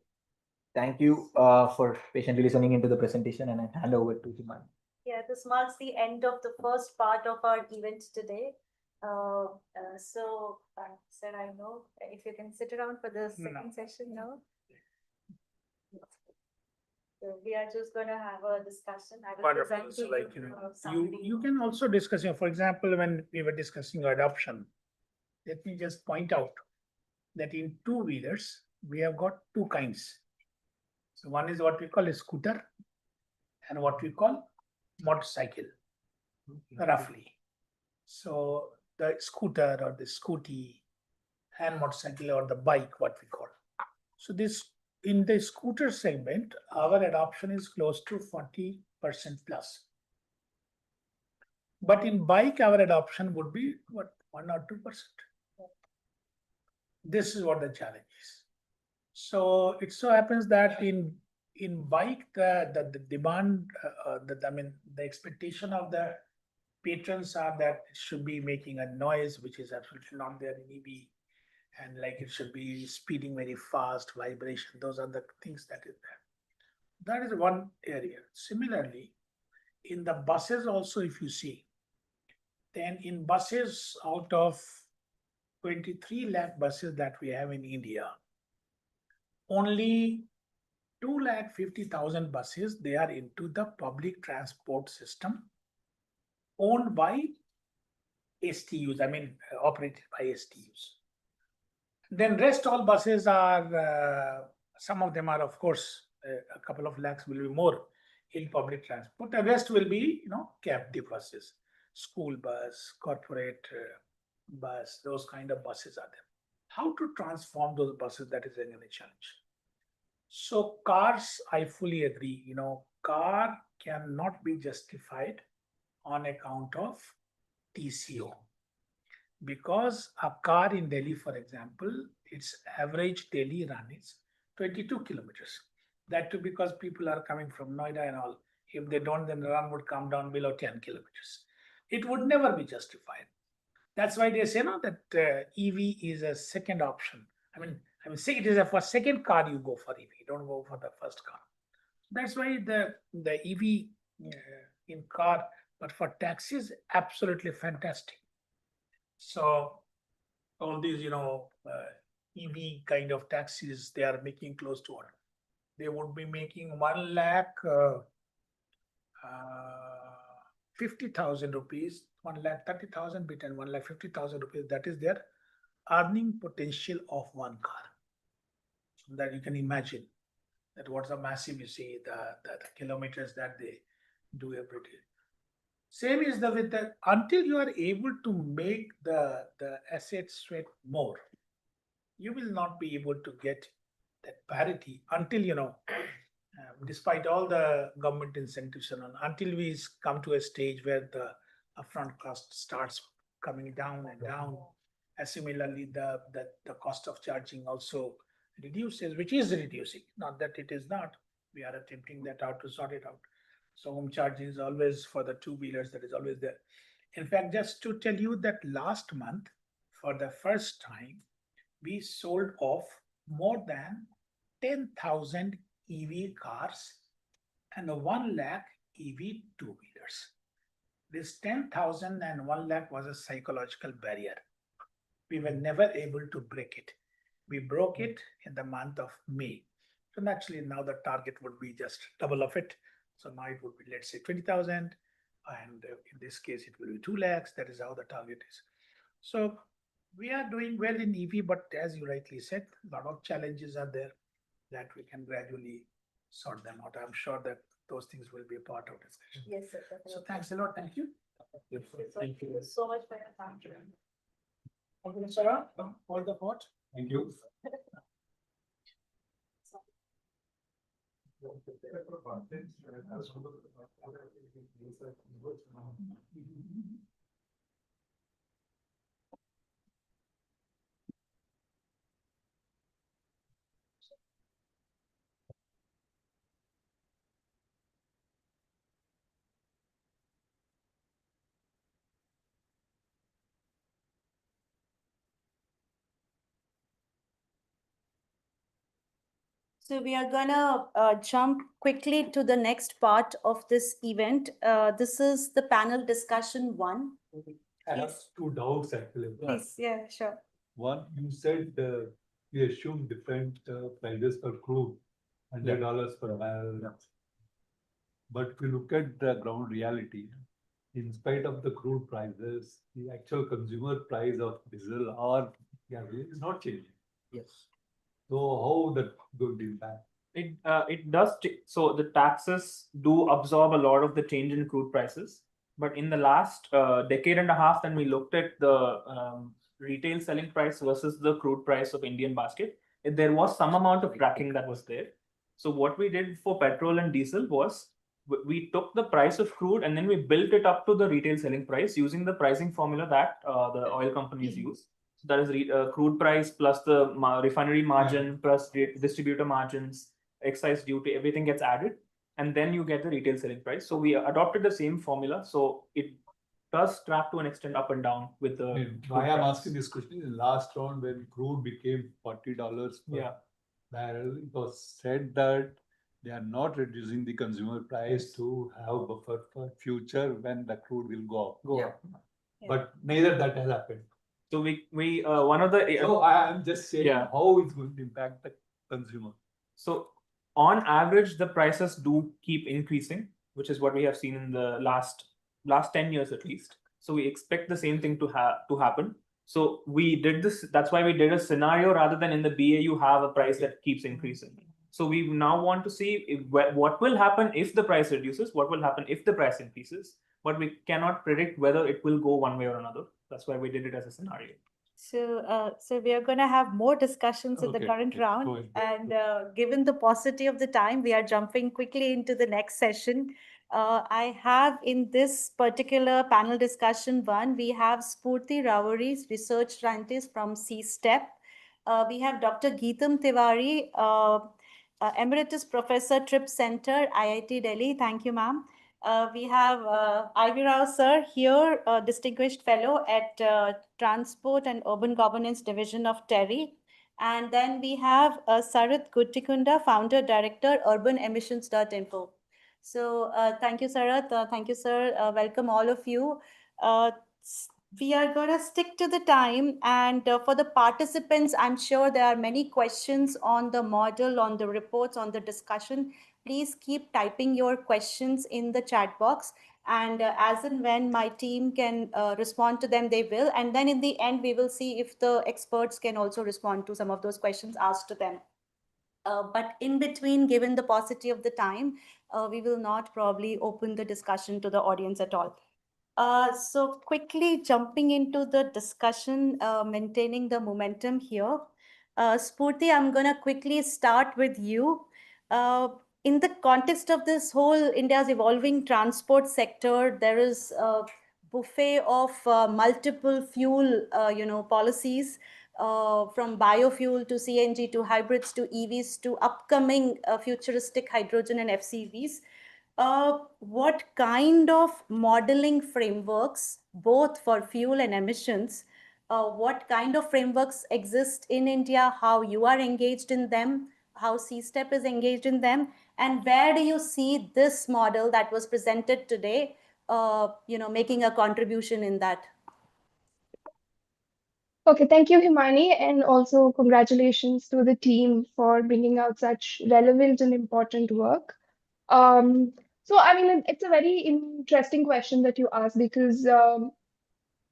thank you for patiently listening into the presentation, and I hand over to Himan. Yeah, this marks the end of the first part of our event today. Sir, I know if you can sit around for the second session now. So we are just going to have a discussion. I will Wonderful. present So, to like, summary. you can also discuss, for example, when we were discussing adoption, let me just point out that in two-wheelers, we have got two kinds. So one is what we call a scooter and what we call motorcycle, roughly. So the scooter or the scooty and motorcycle or the bike, what we call. So this in the scooter segment, our adoption is close to 40% plus. But in bike, our adoption would be what, 1 or 2%. This is what the challenge is. So it so happens that in bike, the demand, the expectation of the patrons are that it should be making a noise, which is absolutely not there in EV, and like it should be speeding very fast, vibration. Those are the things that is there. That is one area. Similarly, in the buses also, if you see, Then in buses, out of 23 lakh buses that we have in India, only 2,50,000 buses, they are into the public transport system owned by STUs, operated by STUs. Then rest all buses are, some of them are, of course, a couple of lakhs will be more in public transport. The rest will be, captive buses, school bus, corporate bus, those kind of buses are there. How to transform those buses, that is again a challenge. So cars, I fully agree, car cannot be justified on account of TCO. Because a car in Delhi, for example, its average daily run is 22 kilometers. That too because people are coming from Noida and all. If they don't, then the run would come down below 10 kilometers. It would never be justified. That's why they say that EV is a second option. Say it is a for second car you go for EV. Don't go for the first car. That's why the EV in car, but for taxis, absolutely fantastic. So all these, EV kind of taxis, they are making close to what? They would be making 1,50,000 rupees, 1,30,000 between 1,50,000 rupees. That is their earning potential of one car. So that you can imagine that what's a massive, you see, the kilometers that they do every day. Same is with the, until you are able to make the asset sweat more, you will not be able to get that parity until, despite all the government incentives and all, until we come to a stage where the upfront cost starts coming down and down. Similarly, the cost of charging also reduces, which is reducing, not that it is not. We are attempting that out to sort it out. So home charging is always for the two-wheelers, that is always there. In fact, just to tell you that last month, for the first time, we sold off more than 10,000 EV cars and 1 lakh EV two-wheelers. This 10,000 and 1 lakh was a psychological barrier. We were never able to break it. We broke it in the month of May. So naturally, now the target would be just double of it. So now it would be, let's say, 20,000. And in this case, it will be 2 lakhs. That is how the target is. So we are doing well in EV, but as you rightly said, a lot of challenges are there that we can gradually sort them out. I'm sure that those things will be a part of discussion. Yes, sir. So thanks a lot. Thank you. Thank you so much for your time. Thank you, Sarah, for the vote. Thank you. So we are gonna jump quickly to the next part of this event. This is the panel discussion 1. I have two doubts actually. Please, yeah, sure. One, you said we assume different prices for crude, $100 per barrel. But if you look at the ground reality, in spite of the crude prices, the actual consumer price of diesel or gasoline is not changing. Yes. So how that going to impact? It does. So the taxes do absorb a lot of the change in crude prices. But in the last decade and a half, when we looked at the retail selling price versus the crude price of Indian basket, there was some amount of tracking that was there. So what we did for petrol and diesel was we took the price of crude and then we built it up to the retail selling price using the pricing formula that the oil companies use. So that is crude price plus the refinery margin plus distributor margins, excise duty, everything gets added. And then you get the retail selling price. So we adopted the same formula. So it does track to an extent up and down with the. Why I'm asking this question is last round when crude became $40 per barrel, it was said that they are not reducing the consumer price to have buffer for future when the crude will go up. but neither that has happened. So we one of the So I am just saying Yeah. how it's going to impact the consumer. So on average, the prices do keep increasing, which is what we have seen in the last 10 years at least. So we expect the same thing to happen. So we did this. That's why we did a scenario rather than in the BA you have a price that keeps increasing. So we now want to see what will happen if the price reduces, what will happen if the price increases, but we cannot predict whether it will go one way or another. That's why we did it as a scenario. So we are going to have more discussions in the Okay, current okay, round, go ahead. and given the paucity of the time, we are jumping quickly into the next session. I have in this particular panel discussion one, we have Spurti Rawari, research scientist from C-STEP. We have Dr. Geetam Tiwari, Emeritus Professor, TRIP Center, IIT Delhi. Thank you, ma'am. We have Ivy Rao sir here, a distinguished fellow at Transport and Urban Governance Division of TERI. And then we have Sarath Guttikunda, founder, director, urbanemissions.info. So thank you, Sarath. Thank you, sir. Welcome all of you. We are going to stick to the time, and for the participants, I'm sure there are many questions on the model, on the reports, on the discussion. Please keep typing your questions in the chat box, and as and when my team can respond to them, they will. And then in the end, we will see if the experts can also respond to some of those questions asked to them. But in between, given the paucity of the time, we will not probably open the discussion to the audience at all. So quickly jumping into the discussion, maintaining the momentum here. Spurti, I'm going to quickly start with you. In the context of this whole India's evolving transport sector, there is a buffet of multiple fuel, policies, from biofuel to CNG to hybrids to EVs to upcoming futuristic hydrogen and FCVs. What kind of modeling frameworks, both for fuel and emissions, what kind of frameworks exist in India, how you are engaged in them, how C-STEP is engaged in them, and where do you see this model that was presented today, making a contribution in that? Okay, thank you, Himani, and also congratulations to the team for bringing out such relevant and important work. So, I mean, it's a very interesting question that you asked because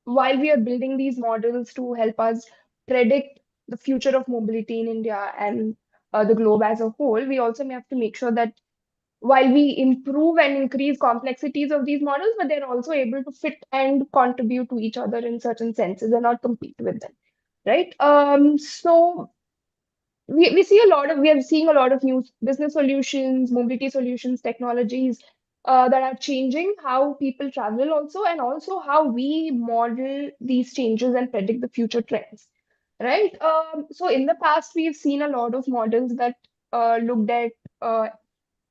while we are building these models to help us predict the future of mobility in India and the globe as a whole, we also may have to make sure that while we improve and increase complexities of these models, but they're also able to fit and contribute to each other in certain senses and not compete with them, right? So we are seeing a lot of new business solutions, mobility solutions, technologies that are changing how people travel also, and also how we model these changes and predict the future trends, right? So in the past, we've seen a lot of models that looked at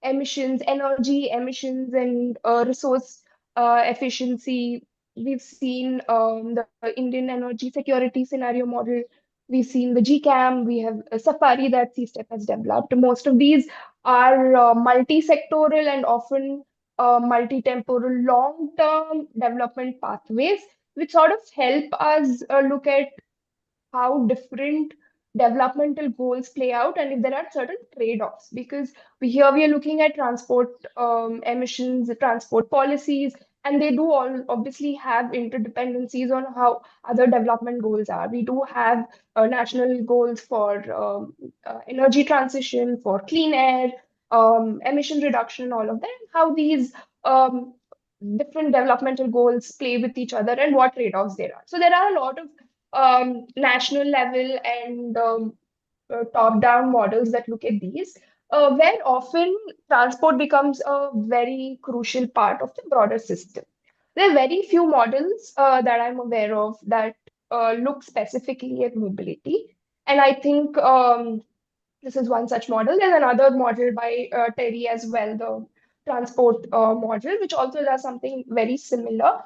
emissions, energy emissions, and resource efficiency. We've seen the Indian energy security scenario model. We've seen the GCAM. We have a Safari that C-STEP has developed. Most of these are multi-sectoral and often multi-temporal long-term development pathways, which sort of help us look at how different developmental goals play out and if there are certain trade-offs, because we are looking at transport emissions, transport policies, and they do all obviously have interdependencies on how other development goals are. We do have national goals for energy transition, for clean air, emission reduction, all of that, how these different developmental goals play with each other and what trade-offs there are. So there are a lot of national level and top-down models that look at these, where often transport becomes a very crucial part of the broader system. There are very few models that I'm aware of that look specifically at mobility. And I think this is one such model. There's another model by Terry as well, the transport model, which also does something very similar.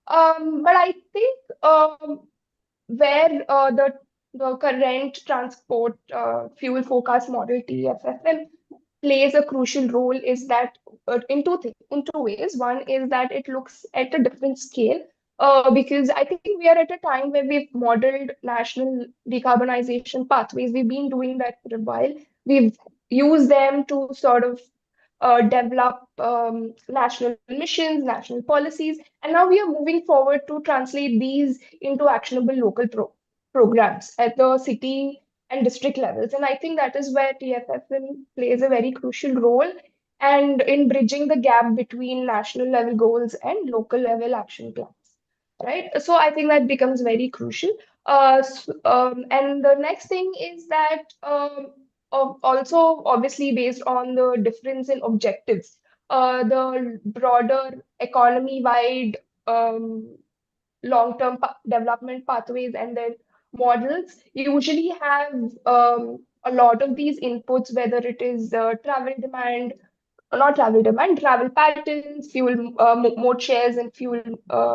But I think where the current transport fuel forecast model TFFM plays a crucial role is that in two ways. One is that it looks at a different scale Because I think we are at a time where we've modeled national decarbonization pathways. We've been doing that for a while. We've used them to sort of develop national missions, national policies, and now we are moving forward to translate these into actionable local programs at the city and district levels. And I think that is where TFFM plays a very crucial role and in bridging the gap between national level goals and local level action plans. Right. So I think that becomes very crucial. And the next thing is that also obviously based on the difference in objectives, the broader economy-wide long-term development pathways and then models usually have a lot of these inputs, whether it is travel demand, not travel demand, travel patterns, fuel mode shares, and fuel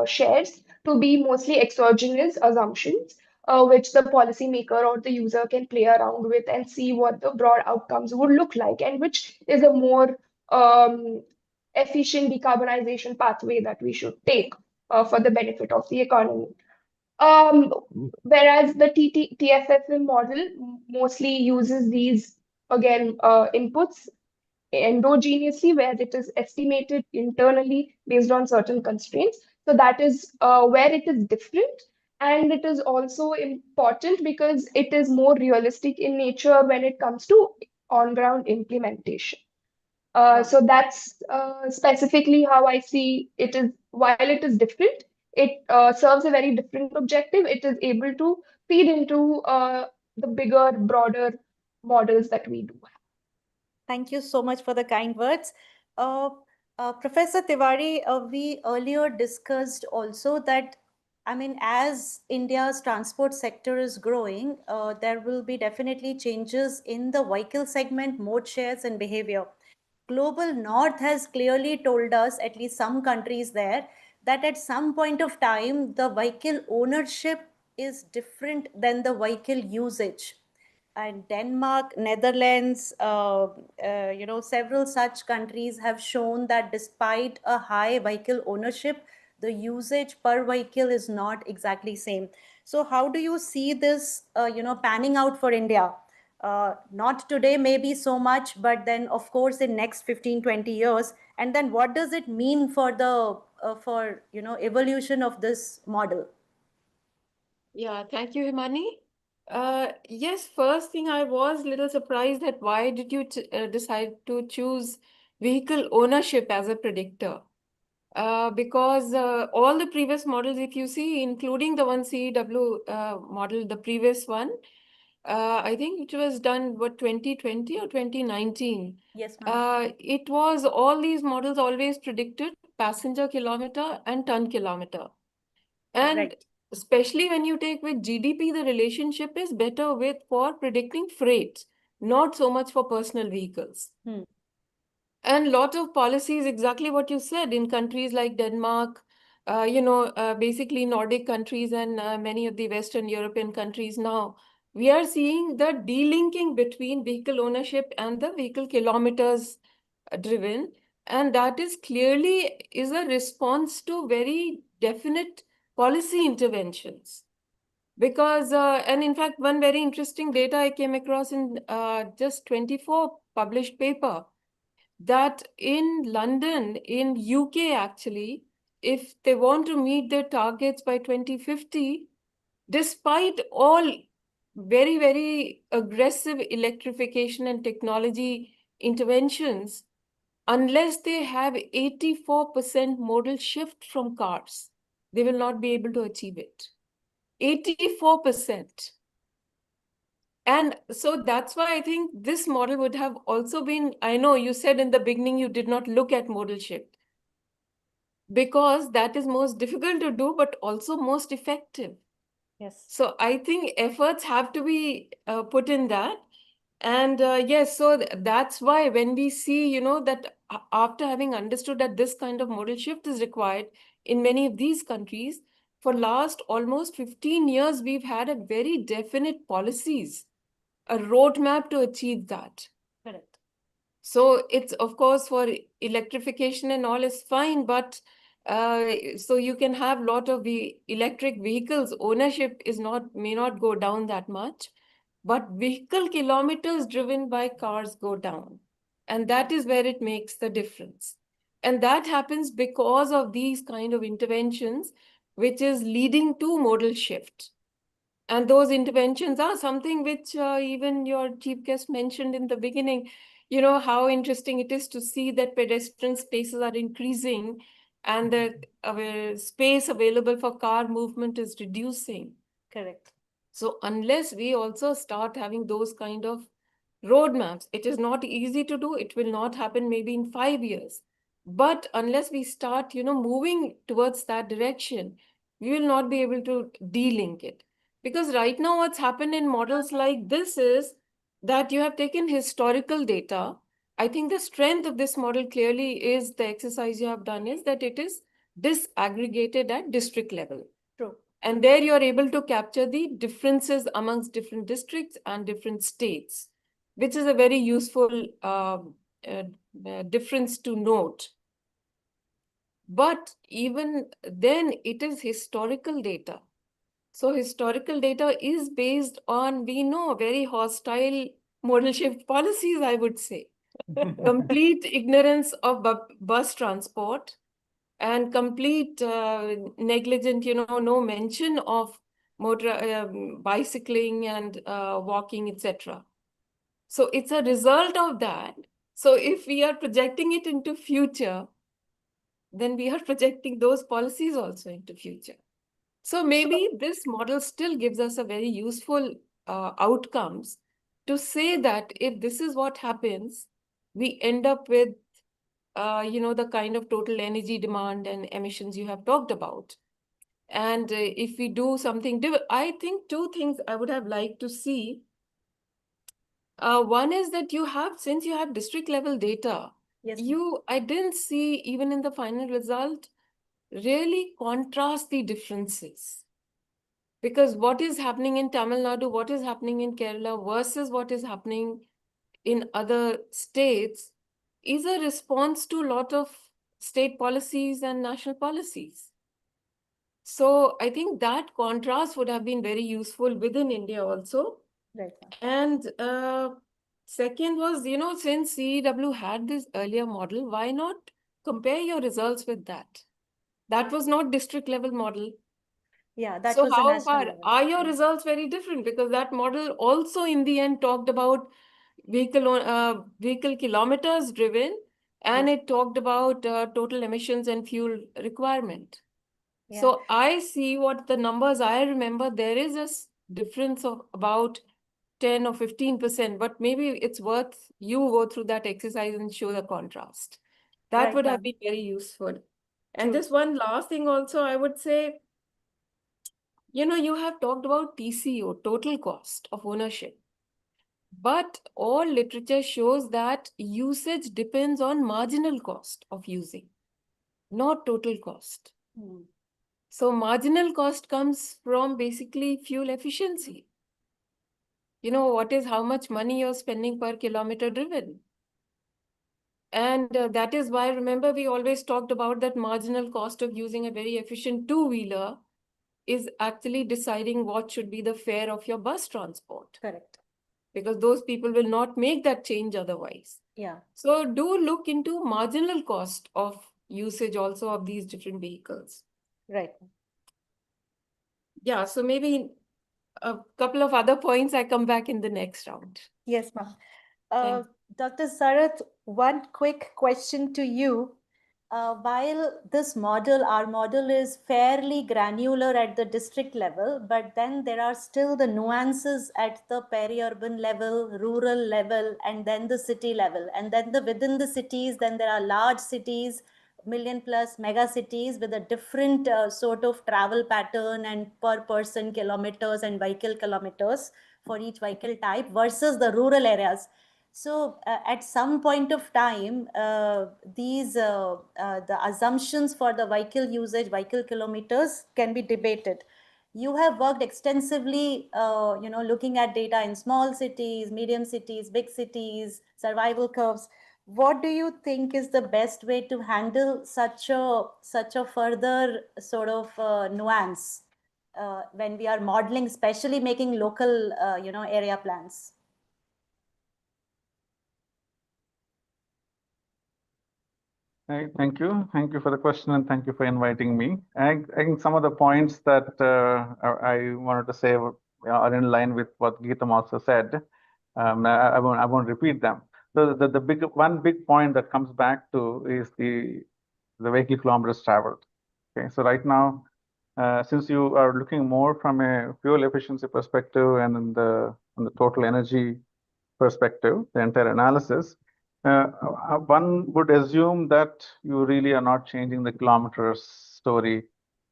shares to be mostly exogenous assumptions, which the policymaker or the user can play around with and see what the broad outcomes would look like, and which is a more efficient decarbonization pathway that we should take for the benefit of the economy. Um, Whereas the TFFM model mostly uses these, again, inputs endogenously, where it is estimated internally based on certain constraints. So that is where it is different. And it is also important because it is more realistic in nature when it comes to on-ground implementation. So that's specifically how I see it is. While it is different, it serves a very different objective. It is able to feed into the bigger, broader models that we do. Thank you so much for the kind words. Professor Tiwari, we earlier discussed also that, I mean, as India's transport sector is growing, there will be definitely changes in the vehicle segment, mode shares, and behavior. Global North has clearly told us, at least some countries there, that at some point of time, the vehicle ownership is different than the vehicle usage. And Denmark, Netherlands, several such countries have shown that despite a high vehicle ownership, the usage per vehicle is not exactly same. So how do you see this, panning out for India? Not today, maybe so much, but then of course in next 15, 20 years. And then what does it mean for the, evolution of this model? Yeah, thank you, Himani. Yes, first thing I was a little surprised that why did you decide to choose vehicle ownership as a predictor? Because all the previous models, if you see, including the one CEW model, the previous one, I think it was done, what, 2020 or 2019? Yes, ma'am. It was all these models always predicted passenger kilometer and ton kilometer. And Correct. especially when you take with GDP, the relationship is better with for predicting freight, not so much for personal vehicles. And lot of policies, exactly what you said, in countries like Denmark, basically Nordic countries and many of the Western European countries now, we are seeing the delinking between vehicle ownership and the vehicle kilometers driven. And that is clearly is a response to very definite policy interventions. Because, and in fact, one very interesting data I came across in just 24 published paper, that in London, in UK actually, if they want to meet their targets by 2050, despite all very, very aggressive electrification and technology interventions, unless they have 84% modal shift from cars, they will not be able to achieve it. 84%. And so that's why I think this model would have also been, I know you said in the beginning you did not look at modal shift, because that is most difficult to do, but also most effective. Yes. So I think efforts have to be put in that. And yes, so that's why when we see, that after having understood that this kind of modal shift is required in many of these countries, for last almost 15 years, we've had a very definite policies, a roadmap to achieve that. Correct. So it's, of course, for electrification and all is fine, but So you can have lot of the electric vehicles. Ownership may not go down that much, but vehicle kilometers driven by cars go down. And that is where it makes the difference. And that happens because of these kind of interventions, which is leading to modal shift. And those interventions are something which even your chief guest mentioned in the beginning. You know, how interesting it is to see that pedestrian spaces are increasing and the space available for car movement is reducing. Correct. So unless we also start having those kind of roadmaps, it is not easy to do. It will not happen maybe in 5 years. But unless we start, moving towards that direction, we will not be able to de-link it. Because right now what's happened in models like this is that you have taken historical data. I think the strength of this model clearly is the exercise you have done is that it is disaggregated at district level. True. And there you're able to capture the differences amongst different districts and different states, which is a very useful difference to note. But even then, it is historical data. So historical data is based on, we know, very hostile modal shift policies, I would say. Complete ignorance of bus transport and complete negligent, no mention of motor bicycling and walking, etc. So it's a result of that. So if we are projecting it into future, then we are projecting those policies also into future. So maybe this model still gives us a very useful outcomes to say that if this is what happens, we end up with the kind of total energy demand and emissions you have talked about. And if we do something different, I think two things I would have liked to see. One is that since you have district level data, Yes. I didn't see even in the final result really contrast the differences. Because what is happening in Tamil Nadu, what is happening in Kerala versus what is happening in other states is a response to a lot of state policies and national policies. So I think that contrast would have been very useful within India also. Right. And second was, since CEW had this earlier model, why not compare your results with that? That was not district level model. Yeah, that So was the how national far level. are your results very different? Because that model also in the end talked about vehicle kilometers driven, and it talked about total emissions and fuel requirement. Yeah. So I see what the numbers I remember, there is a difference of about 10 or 15%, but maybe it's worth you go through that exercise and show the contrast. That Right, would have ma'am. been very useful. And True. just one last thing also, I would say, you have talked about TCO, total cost of ownership. But all literature shows that usage depends on marginal cost of using, not total cost. So marginal cost comes from basically fuel efficiency. How much money you're spending per kilometer driven. And that is why, remember, we always talked about that marginal cost of using a very efficient two-wheeler is actually deciding what should be the fare of your bus transport. Correct. Because those people will not make that change otherwise. Yeah. So do look into marginal cost of usage also of these different vehicles. Right. Yeah, so maybe a couple of other points I come back in the next round. Yes, ma'am. Thanks. Dr. Sarath, one quick question to you. While our model is fairly granular at the district level, but then there are still the nuances at the peri-urban level, rural level, and then the city level. And then within the cities, then there are large cities, million plus mega cities with a different sort of travel pattern and per person kilometers and vehicle kilometers for each vehicle type versus the rural areas. So at some point of time, the assumptions for the vehicle usage, vehicle kilometers can be debated. You have worked extensively, looking at data in small cities, medium cities, big cities, survival curves. what do you think is the best way to handle such a further sort of nuance when we are modeling, especially making local area plans? Thank you. Thank you for the question and thank you for inviting me. I think some of the points that I wanted to say are in line with what Geetam also said. I won't repeat them. So the one big point that comes back to is the vehicle kilometers traveled. Okay, so right now, since you are looking more from a fuel efficiency perspective and in the total energy perspective, the entire analysis, one would assume that you really are not changing the kilometers story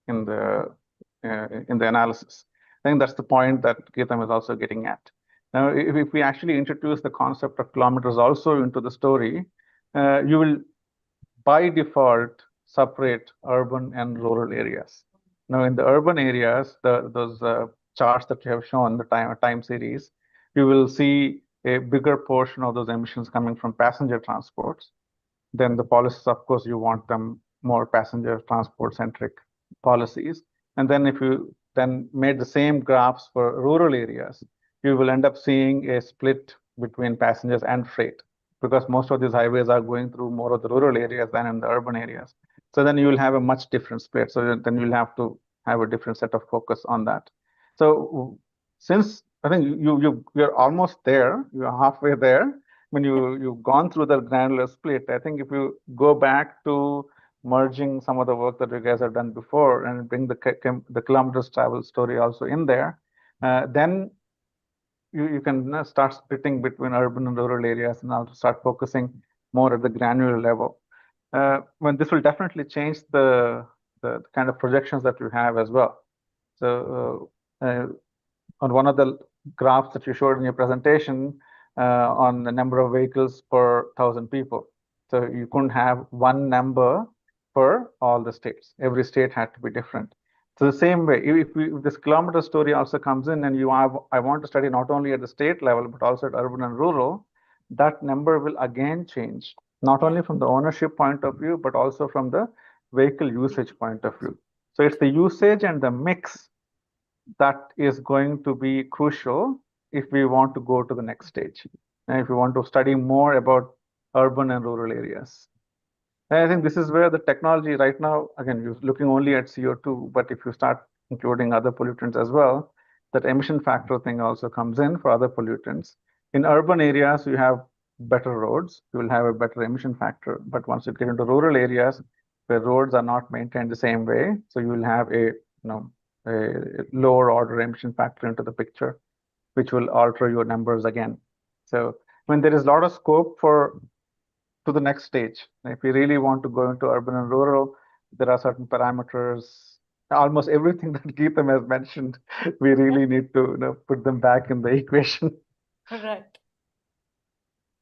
in the analysis. I think that's the point that Geetam is also getting at. Now, if we actually introduce the concept of kilometers also into the story, you will by default separate urban and rural areas. Now, in the urban areas, those charts that you have shown, the time series, you will see a bigger portion of those emissions coming from passenger transports. Then the policies, of course, you want them more passenger transport centric policies. And then if you then made the same graphs for rural areas, you will end up seeing a split between passengers and freight, because most of these highways are going through more of the rural areas than in the urban areas. So then you will have a much different split. So then you'll have to have a different set of focus on that. So since I think you're almost there, you're halfway there. When you've gone through the granular split, I think if you go back to merging some of the work that you guys have done before and bring the kilometers travel story also in there, then you can start splitting between urban and rural areas and also start focusing more at the granular level. When this will definitely change the kind of projections that you have as well. So on one of the graphs that you showed in your presentation on the number of vehicles per 1,000 people. So you couldn't have one number for all the states. Every state had to be different. So the same way, if this kilometer story also comes in and I want to study not only at the state level, but also at urban and rural, that number will again change, not only from the ownership point of view, but also from the vehicle usage point of view. So it's the usage and the mix that is going to be crucial if we want to go to the next stage, and if we want to study more about urban and rural areas. And I think this is where the technology right now, again, you're looking only at CO2, but if you start including other pollutants as well, that emission factor thing also comes in for other pollutants. In urban areas, you have better roads, you will have a better emission factor. But once you get into rural areas where roads are not maintained the same way, so you will have a lower order emission factor into the picture, which will alter your numbers again. So when there is a lot of scope to the next stage, if we really want to go into urban and rural, there are certain parameters, almost everything that Geetam has mentioned, we really need to put them back in the equation. Correct.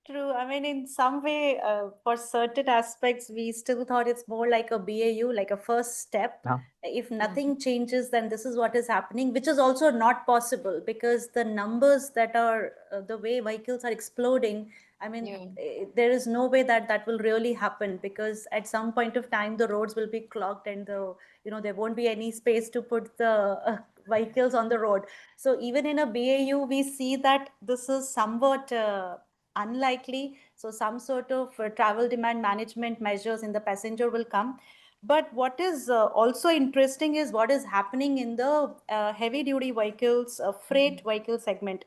True. I mean, in some way, for certain aspects, we still thought it's more like a BAU, like a first step. Yeah. If nothing changes, then this is what is happening, which is also not possible because the numbers that are the way vehicles are exploding. I mean, there is no way that that will really happen because at some point of time, the roads will be clogged and there won't be any space to put the vehicles on the road. So even in a BAU, we see that this is somewhat unlikely. So some sort of travel demand management measures in the passenger will come. But what is also interesting is what is happening in the heavy duty vehicles, freight vehicle segment.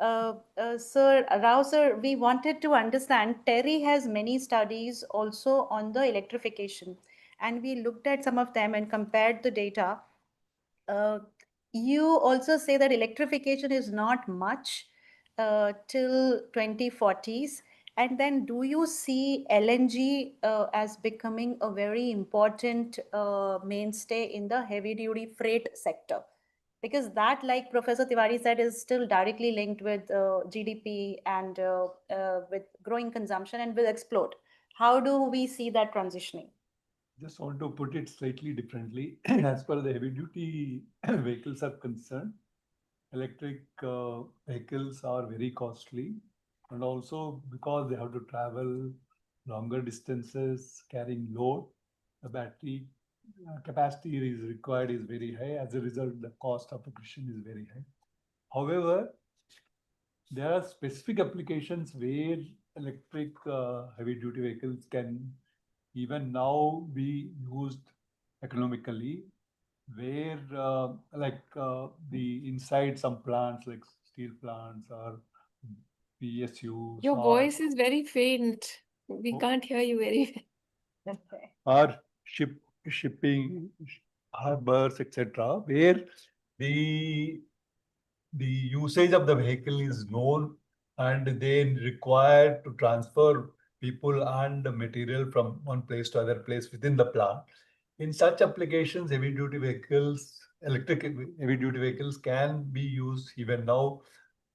Sir Rao, sir, we wanted to understand, Terry has many studies also on the electrification, and we looked at some of them and compared the data. You also say that electrification is not much till 2040s. And then do you see LNG as becoming a very important mainstay in the heavy duty freight sector? Because that, like Professor Tiwari said, is still directly linked with GDP and with growing consumption and will explode. How do we see that transitioning? Just want to put it slightly differently. As far as the heavy duty vehicles are concerned, electric vehicles are very costly, and also because they have to travel longer distances, carrying load, the battery capacity is required is very high. As a result, the cost of acquisition is very high. However, there are specific applications where electric heavy-duty vehicles can even now be used economically, where the inside some plants like steel plants or PSUs Your voice is very faint. We can't hear you very well. Okay. or shipping harbors, etc., where the the usage of the vehicle is known and they require to transfer people and material from one place to other place within the plant. In such applications, heavy duty vehicles, electric heavy duty vehicles can be used even now,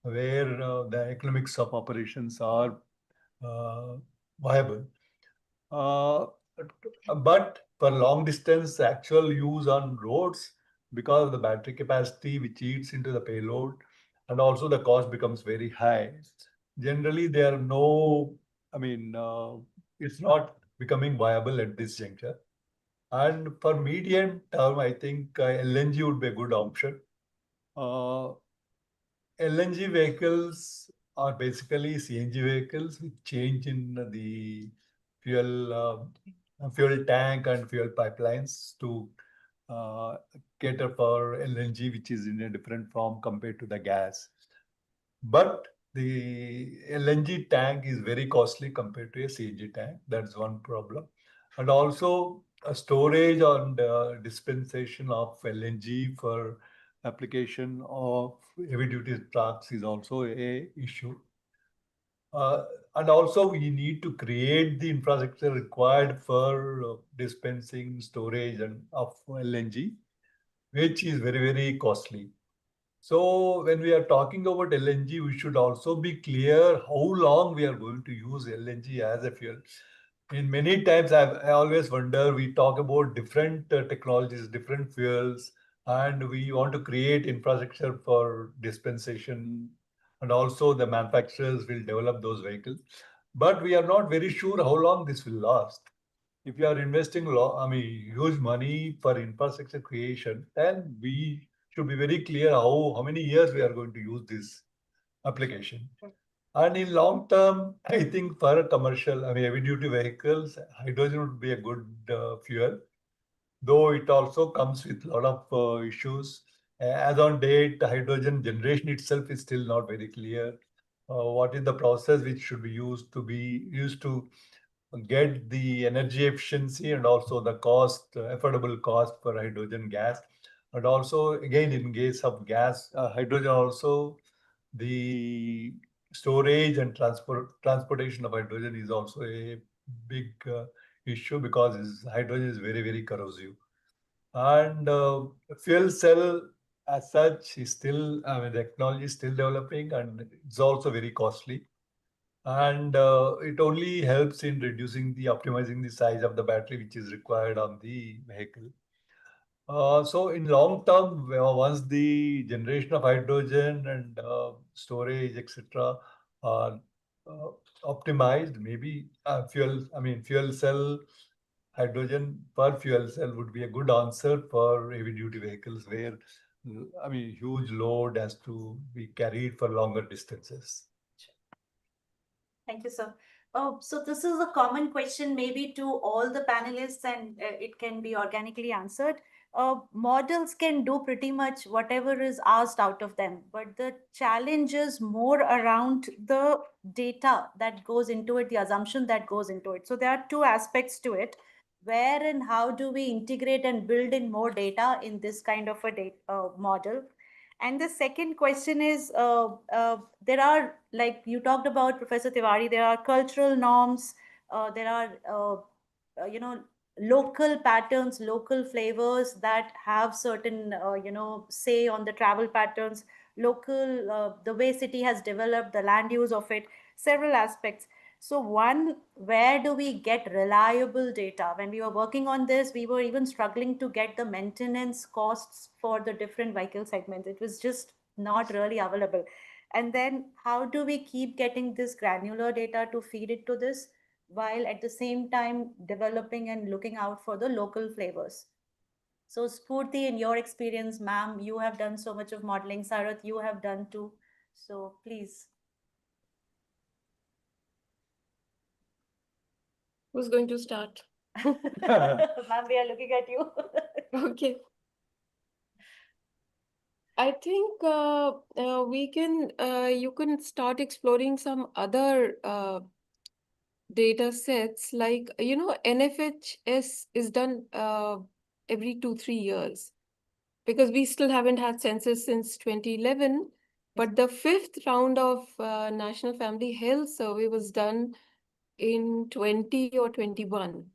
where the economics of operations are viable. Uh, but for long distance actual use on roads, because of the battery capacity which eats into the payload, and also the cost becomes very high. Generally, there are no, it's not becoming viable at this juncture. And for medium term, I think LNG would be a good option. LNG vehicles are basically CNG vehicles with change in the fuel tank and fuel pipelines to cater for LNG, which is in a different form compared to the gas. But the LNG tank is very costly compared to a CNG tank. That's one problem. And also a storage and dispensation of LNG for application of heavy duty trucks is also a issue. And also we need to create the infrastructure required for dispensing, storage and of LNG, which is very, very costly. So when we are talking about LNG, we should also be clear how long we are going to use LNG as a fuel. In many times, I always wonder, we talk about different technologies, different fuels, and we want to create infrastructure for dispensation, and also the manufacturers will develop those vehicles. But we are not very sure how long this will last. If you are investing huge money for infrastructure creation, then we should be very clear how many years we are going to use this application. And in long term, I think for commercial, heavy duty vehicles, hydrogen would be a good fuel, though it also comes with a lot of issues. As on date, hydrogen generation itself is still not very clear. What is the process which should be used to get the energy efficiency and also the cost, affordable cost for hydrogen gas. And also, again, in case of gas, hydrogen also, the storage and transportation of hydrogen is also a big issue, because hydrogen is very, very corrosive. And fuel cell as such is still, the technology is still developing, and it's also very costly. And it only helps in optimizing the size of the battery which is required on the vehicle. So in long term, once the generation of hydrogen and storage, etc., are optimized, maybe fuel cell, hydrogen per fuel cell would be a good answer for heavy duty vehicles where, huge load has to be carried for longer distances. Thank you, sir. So this is a common question maybe to all the panelists, and it can be organically answered. Models can do pretty much whatever is asked out of them, but the challenge is more around the data that goes into it, the assumption that goes into it. So there are two aspects to it. Where and how do we integrate and build in more data in this kind of a model? And the second question is, there are, like you talked about, Professor Tiwari, there are cultural norms, there are, local patterns, local flavors that have certain, say on the travel patterns, local, the way city has developed, the land use of it, several aspects. So one, where do we get reliable data? When we were working on this, we were even struggling to get the maintenance costs for the different vehicle segments. It was just not really available. And then how do we keep getting this granular data to feed it to this? while at the same time developing and looking out for the local flavors. So Spurti, in your experience, ma'am, you have done so much of modeling. Sarath, you have done too. So please. Who's going to start? Ma'am, we are looking at you. Okay. I think you can start exploring some other data sets like, NFHS is done every 2-3 years because we still haven't had census since 2011. But the 5th round of National Family Health Survey was done in 20 or 21.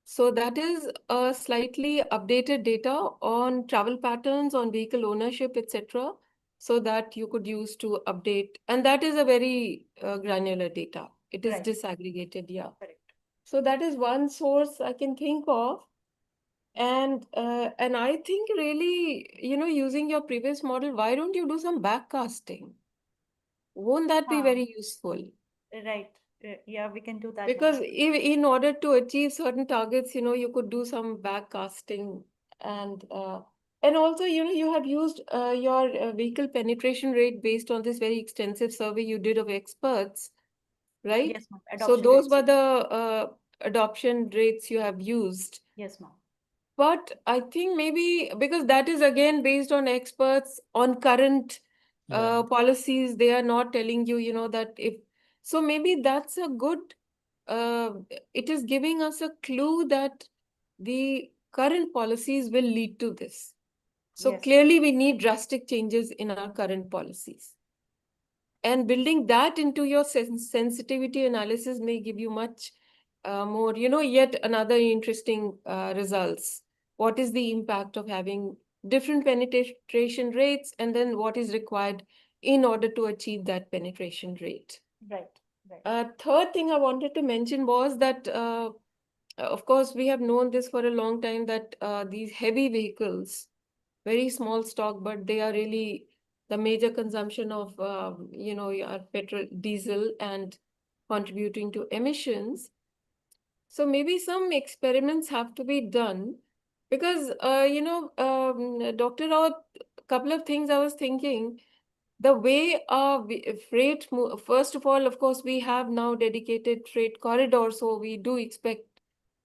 So that is a slightly updated data on travel patterns, on vehicle ownership, etc., so that you could use to update. And that is a very granular data. It is Right. disaggregated, yeah. Correct. So that is one source I can think of. And I think really, using your previous model, why don't you do some backcasting? Won't that be very useful? Right. Yeah, we can do that. Because ma'am. in order to achieve certain targets, you could do some backcasting and also, you have used your vehicle penetration rate based on this very extensive survey you did of experts, right? Yes, ma'am. So Adoption those rates. were the adoption rates you have used. Yes, ma'am. But I think maybe because that is again based on experts on current policies, they are not telling you, that if so, maybe that's a good. It is giving us a clue that the current policies will lead to this. So Yes. clearly, we need drastic changes in our current policies. And building that into your sensitivity analysis may give you much more, yet another interesting results. What is the impact of having different penetration rates, and then what is required in order to achieve that penetration rate? Right. Right. Third thing I wanted to mention was that, of course, we have known this for a long time that these heavy vehicles, very small stock, but they are really the major consumption of, your petrol, diesel, and contributing to emissions. So maybe some experiments have to be done because, Dr. Rao, a couple of things I was thinking. The way freight, first of all, of course, we have now dedicated freight corridors, so we do expect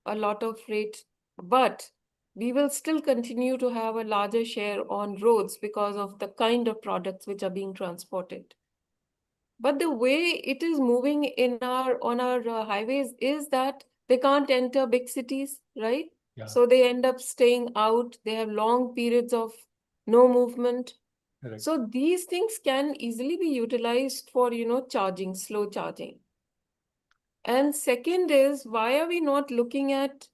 a lot of freight, but we will still continue to have a larger share on roads because of the kind of products which are being transported. But the way it is moving on our highways is that they can't enter big cities, right? Yeah. So they end up staying out. They have long periods of no movement. Correct. So these things can easily be utilized for, charging, slow charging. And second is, why are we not looking at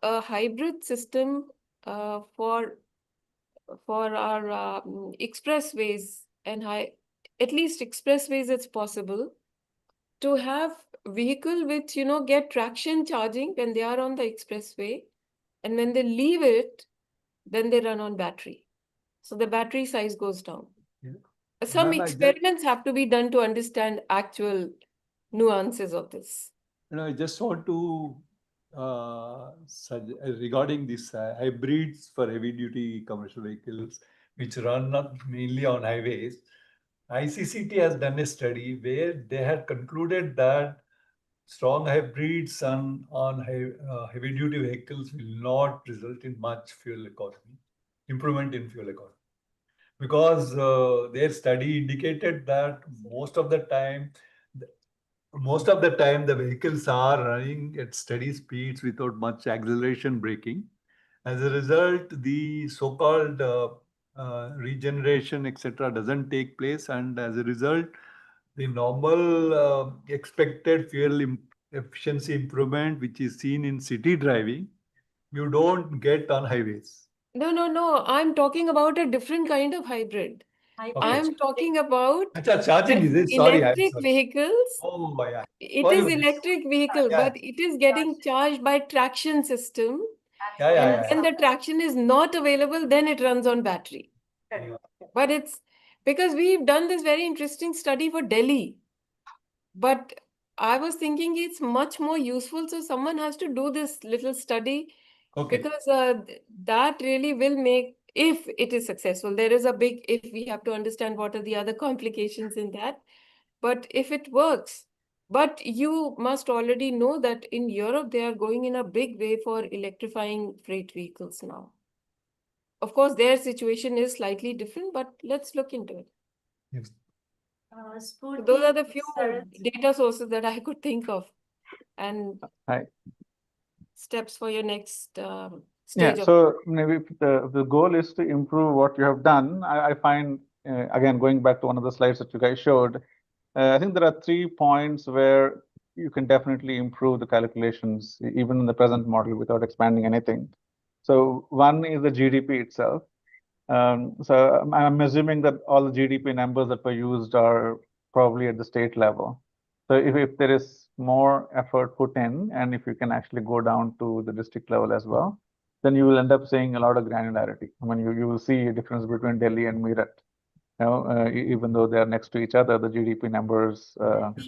a hybrid system for our expressways and at least expressways it's possible to have vehicle which, get traction charging when they are on the expressway, and when they leave it, then they run on battery. So the battery size goes down. Yeah. Some Ma'am, experiments have to be done to understand actual nuances of this. I just want to regarding these hybrids for heavy duty commercial vehicles which run mainly on highways. ICCT has done a study where they had concluded that strong hybrids on heavy duty vehicles will not result in much fuel economy, improvement in fuel economy. Because their study indicated that most of the time the vehicles are running at steady speeds without much acceleration braking. As a result, the so-called regeneration, etc., doesn't take place, and as a result, the normal expected efficiency improvement, which is seen in city driving, you don't get on highways. No. I'm talking about a different kind of hybrid. I'm talking about Charging is it? Sorry, I'm electric sorry. vehicles. Oh, yeah. It is electric vehicle, Yeah. but it is getting charged by traction system. Yeah. And when the traction is not available, then it runs on battery. But it's because we've done this very interesting study for Delhi. But I was thinking it's much more useful. So someone has to do this little study Okay. because that really will make, if it is successful, there is a big if. We have to understand what are the other complications in that. But if it works, but you must already know that in Europe, they are going in a big way for electrifying freight vehicles now. Of course, their situation is slightly different, but let's look into it. Yes. So those are the few Sarat. data sources that I could think of, and Right. steps for your next Yeah, stage of. so maybe if the goal is to improve what you have done. I find, again, going back to one of the slides that you guys showed, I think there are 3 points where you can definitely improve the calculations, even in the present model, without expanding anything. So one is the GDP itself. So I'm assuming that all the GDP numbers that were used are probably at the state level. So if there is more effort put in, and if you can actually go down to the district level as well, then you will end up seeing a lot of granularity. I mean, you will see a difference between Delhi and Meerut. You know, even though they are next to each other, the GDP numbers,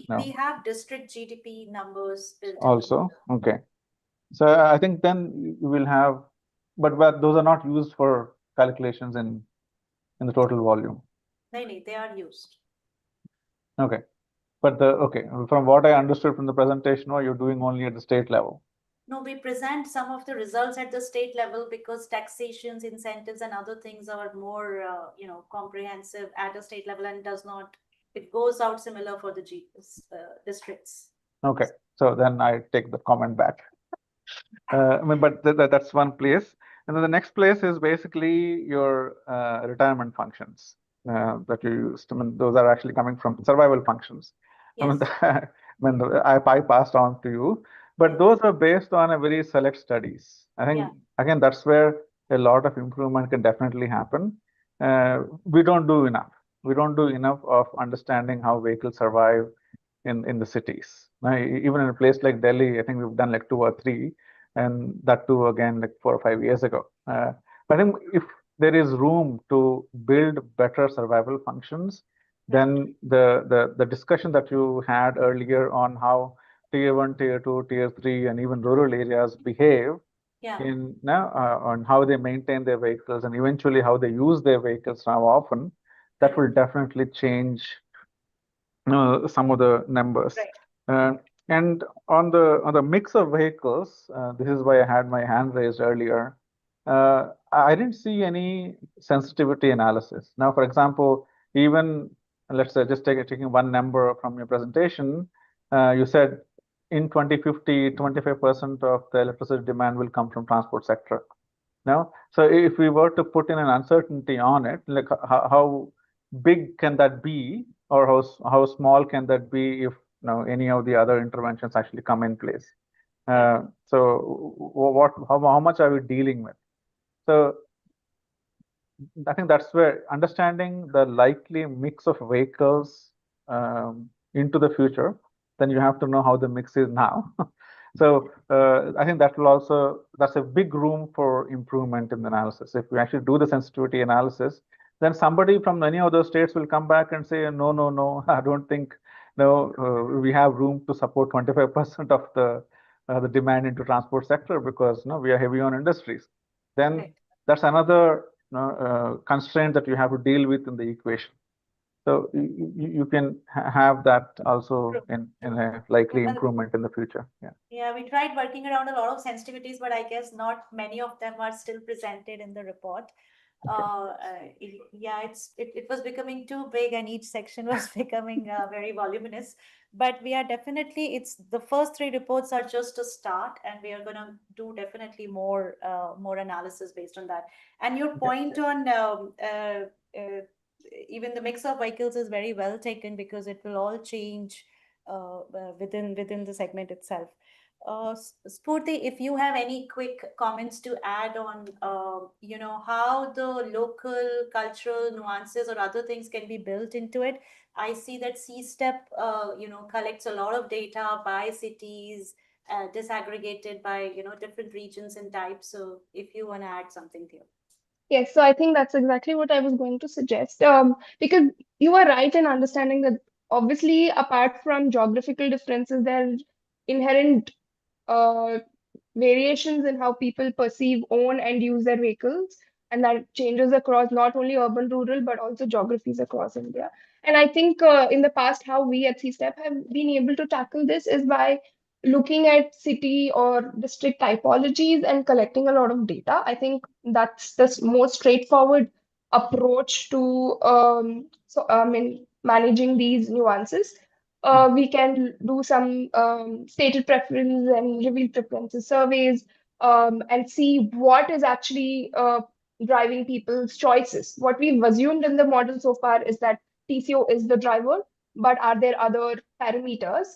We have district GDP numbers built in the also, model. okay. So I think then you will have, but those are not used for calculations in the total volume. No, they are used. Okay. But okay, from what I understood from the presentation, you're doing only at the state level. No, we present some of the results at the state level because taxations, incentives, and other things are more, comprehensive at a state level and does not. It goes out similar for the districts. Okay, so then I take the comment back. I mean, but that's one place, and then the next place is basically your retirement functions that you used. I mean, those are actually coming from survival functions. Yes. I mean, I passed on to you, but Yes. those are based on a very select studies. I think, Yeah. again, that's where a lot of improvement can definitely happen. We don't do enough. We don't do enough of understanding how vehicles survive in the cities. Now, even in a place like Delhi, I think we've done like 2 or 3, and that too again like 4 or 5 years ago. But I think if there is room to build better survival functions, then the discussion that you had earlier on how tier 1, tier 2, tier 3, and even rural areas behave in now on how they maintain their vehicles and eventually how they use their vehicles now often, that will definitely change some of the numbers. Right. And on the mix of vehicles, this is why I had my hand raised earlier. I didn't see any sensitivity analysis. Now, for example, even let's say just taking one number from your presentation, you said in 2050, 25% of the electricity demand will come from transport sector. Now, so if we were to put in an uncertainty on it, like how big can that be, or how small can that be if any of the other interventions actually come in place? So how much are we dealing with? So I think that's where understanding the likely mix of vehicles into the future, then you have to know how the mix is now. So I think that's a big room for improvement in the analysis. If we actually do the sensitivity analysis, then somebody from any of those states will come back and say, no, I don't think, we have room to support 25% of the demand into transport sector because we are heavy on industries. Then that's another constraint that you have to deal with in the equation. So you can have that also in a likely improvement in the future. Yeah, we tried working around a lot of sensitivities, but I guess not many of them are still presented in the report. It was becoming too big and each section was becoming very voluminous. But we are definitely, it's the first 3 reports are just a start, and we are going to do definitely more analysis based on that. And your point on even the mix of vehicles is very well taken because it will all change within the segment itself. Spurti, if you have any quick comments to add on, how the local cultural nuances or other things can be built into it. I see that C-STEP, collects a lot of data by cities, disaggregated by, different regions and types. So if you want to add something here. Yes, so I think that's exactly what I was going to suggest. Because you are right in understanding that obviously, apart from geographical differences, there are inherent uh, variations in how people perceive, own, and use their vehicles. And that changes across not only urban, rural, but also geographies across India. And I think in the past, how we at C-STEP have been able to tackle this is by looking at city or district typologies and collecting a lot of data. I think that's the most straightforward approach to managing these nuances. We can do some stated preference and revealed preferences surveys and see what is actually driving people's choices. What we've assumed in the model so far is that TCO is the driver, but are there other parameters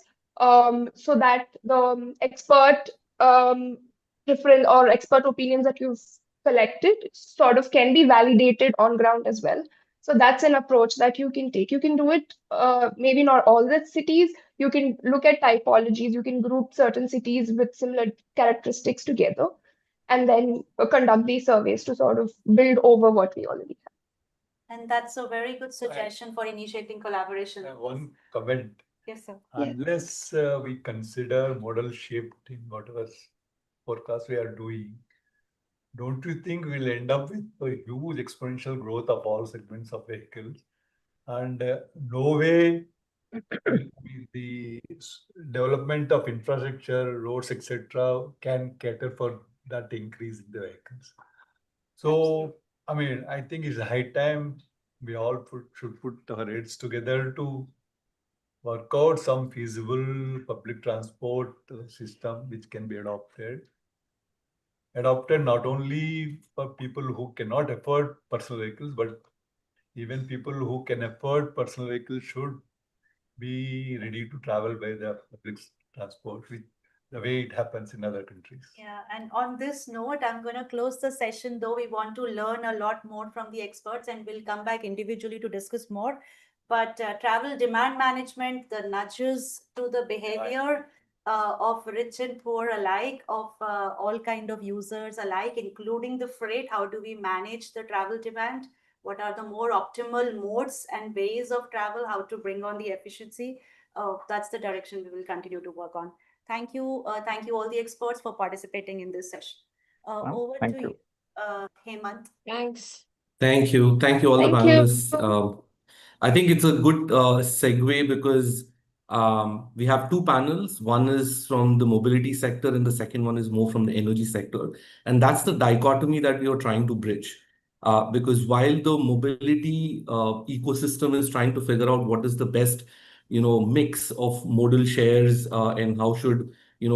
so that the expert preference or expert opinions that you've collected sort of can be validated on ground as well. So that's an approach that you can take. You can do it, maybe not all the cities. You can look at typologies. You can group certain cities with similar characteristics together and then conduct these surveys to sort of build over what we already have. And that's a very good suggestion for initiating collaboration. One comment. Yes, sir. Unless we consider model shift in whatever forecast we are doing, don't you think we'll end up with a huge exponential growth of all segments of vehicles? And no way the development of infrastructure, roads, etc., can cater for that increase in the vehicles. So, I mean, I think it's high time we all should put our heads together to work out some feasible public transport system which can be adopted not only for people who cannot afford personal vehicles, but even people who can afford personal vehicles should be ready to travel by the public transport, with the way it happens in other countries. Yeah, and on this note, I'm going to close the session, though we want to learn a lot more from the experts and we'll come back individually to discuss more. But travel demand management, the nudges to the behavior of rich and poor alike, of all kind of users alike, including the freight, how do we manage the travel demand? What are the more optimal modes and ways of travel, how to bring on the efficiency? That's the direction we will continue to work on. Thank you all the experts for participating in this session. Over to you, Hemant. Thanks. Thank you all the panelists. I think it's a good segue because we have two panels. One is from the mobility sector and the second one is more from the energy sector. And that's the dichotomy that we are trying to bridge. Because while the mobility ecosystem is trying to figure out what is the best, mix of modal shares and how should,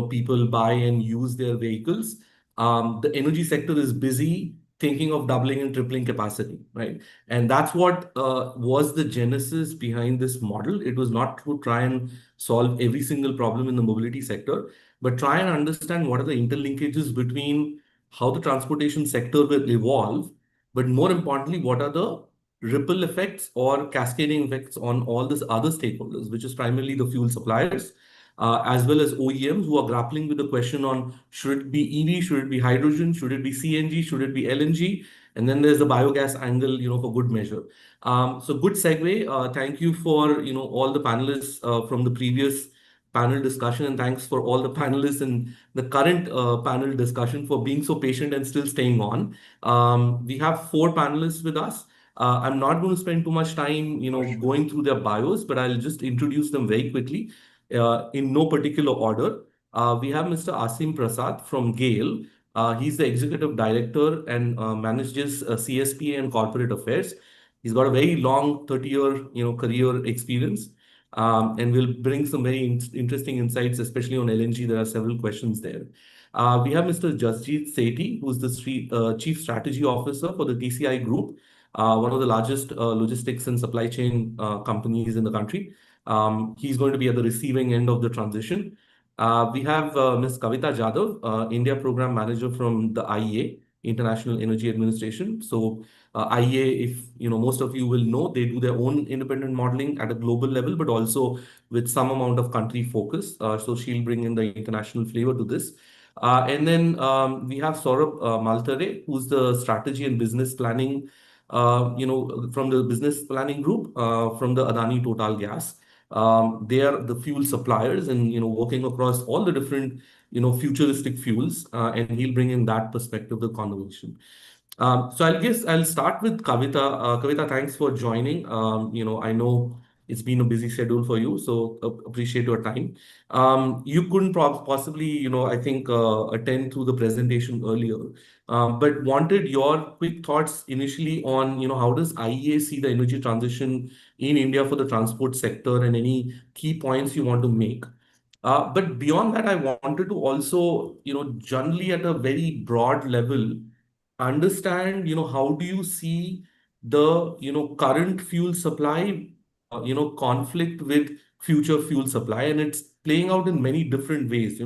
people buy and use their vehicles, the energy sector is busy thinking of doubling and tripling capacity, right? And that's what was the genesis behind this model. It was not to try and solve every single problem in the mobility sector, but try and understand what are the interlinkages between how the transportation sector will evolve, but more importantly, what are the ripple effects or cascading effects on all these other stakeholders, which is primarily the fuel suppliers, as well as OEMs who are grappling with the question on should it be EV, should it be hydrogen, should it be CNG, should it be LNG? And then there's the biogas angle, for good measure. So good segue. Thank you for, all the panelists from the previous panel discussion, and thanks for all the panelists in the current panel discussion for being so patient and still staying on. We have 4 panelists with us. I'm not going to spend too much time, going through their bios, but I'll just introduce them very quickly. In no particular order. We have Mr. Asim Prasad from GAIL. He's the executive director and manages CSPA and corporate affairs. He's got a very long 30-year career experience and will bring some very interesting insights, especially on LNG. There are several questions there. We have Mr. Jasjeet Sethi, who's the Chief Strategy Officer for the TCI Group, one of the largest logistics and supply chain companies in the country. He's going to be at the receiving end of the transition. We have Ms. Kavita Jadhav, India Program Manager from the IEA, International Energy Administration. So IEA, if most of you will know, they do their own independent modeling at a global level, but also with some amount of country focus. So she'll bring in the international flavor to this. And then we have Saurabh Maltare, who's the strategy and business planning, from the business planning group from the Adani Total Gas. They are the fuel suppliers and, working across all the different, futuristic fuels. And he'll bring in that perspective of the conversation. So I guess I'll start with Kavita. Kavita, thanks for joining. I know it's been a busy schedule for you, so appreciate your time. You couldn't possibly, I think, attend through the presentation earlier, but wanted your quick thoughts initially on, how does IEA see the energy transition in India for the transport sector and any key points you want to make. But beyond that, I wanted to also, generally at a very broad level, understand, how do you see the, current fuel supply, conflict with future fuel supply, and it's playing out in many different ways.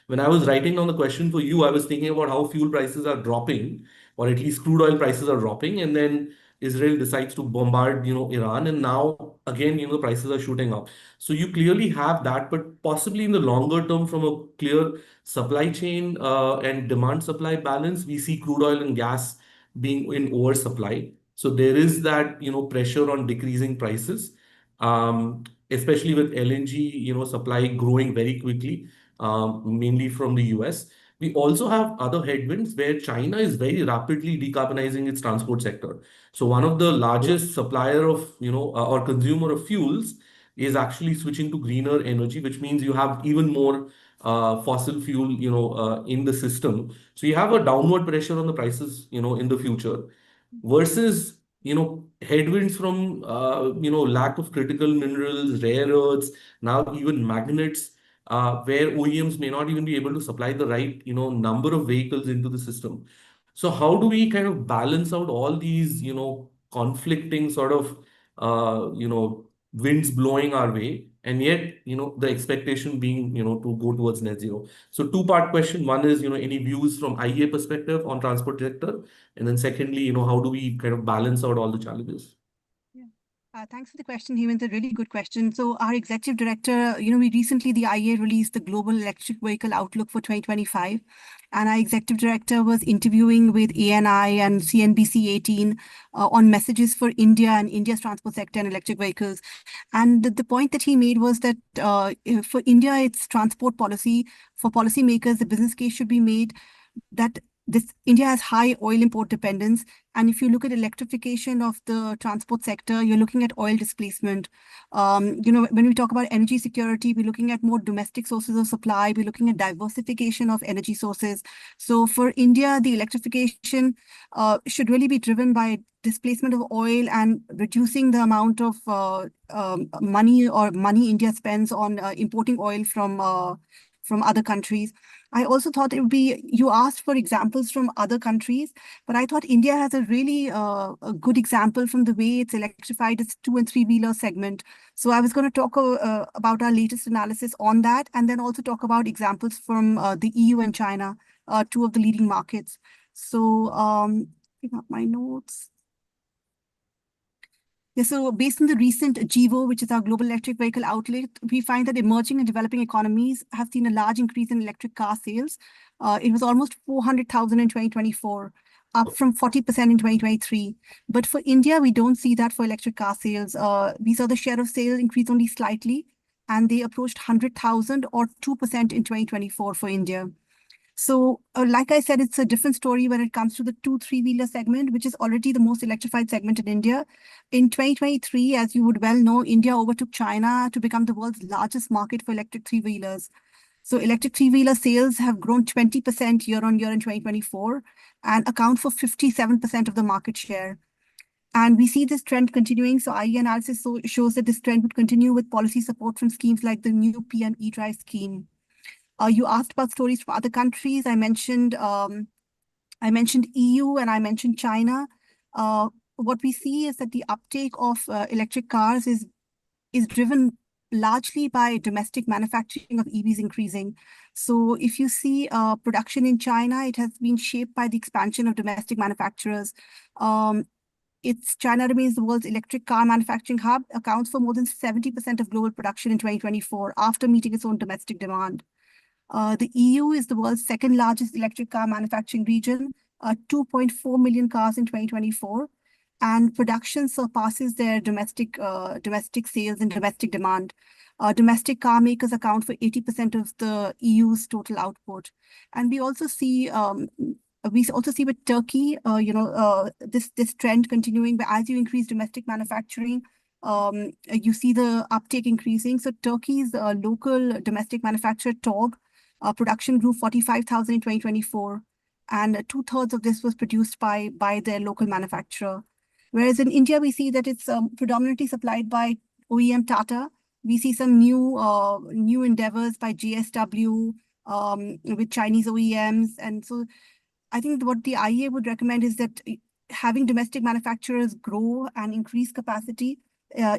When I was writing down the question for you, I was thinking about how fuel prices are dropping, or at least crude oil prices are dropping, and then Israel decides to bombard, Iran, and now again, the prices are shooting up. So you clearly have that, but possibly in the longer term, from a clear supply chain and demand supply balance, we see crude oil and gas being in oversupply. So there is that, pressure on decreasing prices, especially with LNG, supply growing very quickly, mainly from the US. We also have other headwinds where China is very rapidly decarbonizing its transport sector. So one of the largest supplier of, or consumer of fuels is actually switching to greener energy, which means you have even more fossil fuel, in the system. So you have a downward pressure on the prices, in the future, versus, headwinds from, lack of critical minerals, rare earths, now even magnets, where OEMs may not even be able to supply the right, number of vehicles into the system. So how do we kind of balance out all these, conflicting sort of, winds blowing our way, and yet, the expectation being, to go towards net zero? So two-part question. One is, any views from IEA perspective on transport sector, and then secondly, how do we kind of balance out all the challenges? Thanks for the question, Hemant. It's a really good question. So our executive director, we recently, the IEA released the Global Electric Vehicle Outlook for 2025. And our executive director was interviewing with ANI and CNBC 18 on messages for India and India's transport sector and electric vehicles. And the point that he made was that for India, its transport policy, for policymakers, the business case should be made that India has high oil import dependence. And if you look at electrification of the transport sector, you're looking at oil displacement. When we talk about energy security, we're looking at more domestic sources of supply. We're looking at diversification of energy sources. So for India, the electrification should really be driven by displacement of oil and reducing the amount of money India spends on importing oil from other countries. I also thought it would be, you asked for examples from other countries, but I thought India has a really a good example from the way it's electrified its 2- and 3-wheeler segment. So I was going to talk about our latest analysis on that, and then also talk about examples from the EU and China, two of the leading markets. So picking up my notes. Yeah, so based on the recent GEVO, which is our Global Electric Vehicle Outlook, we find that emerging and developing economies have seen a large increase in electric car sales. It was almost 400,000 in 2024, up from 40% in 2023. But for India, we don't see that for electric car sales. We saw the share of sales increase only slightly, and they approached 100,000 or 2% in 2024 for India. So like I said, it's a different story when it comes to the 2- and 3-wheeler segment, which is already the most electrified segment in India. In 2023, as you would well know, India overtook China to become the world's largest market for electric 3-wheelers. So electric 3-wheeler sales have grown 20% year on year in 2024 and account for 57% of the market share. And we see this trend continuing. So IE analysis shows that this trend would continue with policy support from schemes like the new PM e-Drive scheme. You asked about stories from other countries. I mentioned EU and I mentioned China. What we see is that the uptake of electric cars is driven largely by domestic manufacturing of EVs increasing. So if you see production in China, it has been shaped by the expansion of domestic manufacturers. China remains the world's electric car manufacturing hub, accounts for more than 70% of global production in 2024 after meeting its own domestic demand. The EU is the world's second largest electric car manufacturing region, 2.4 million cars in 2024. and production surpasses their domestic sales and domestic demand. Domestic car makers account for 80% of the EU's total output, and we also see with Turkey, this trend continuing. But as you increase domestic manufacturing, you see the uptake increasing. So Turkey's local domestic manufacturer TOG production grew 45,000 in 2024, and 2/3 of this was produced by their local manufacturer. Whereas in India, we see that it's predominantly supplied by OEM Tata. We see some new endeavors by GSW with Chinese OEMs, and so I think what the IEA would recommend is that having domestic manufacturers grow and increase capacity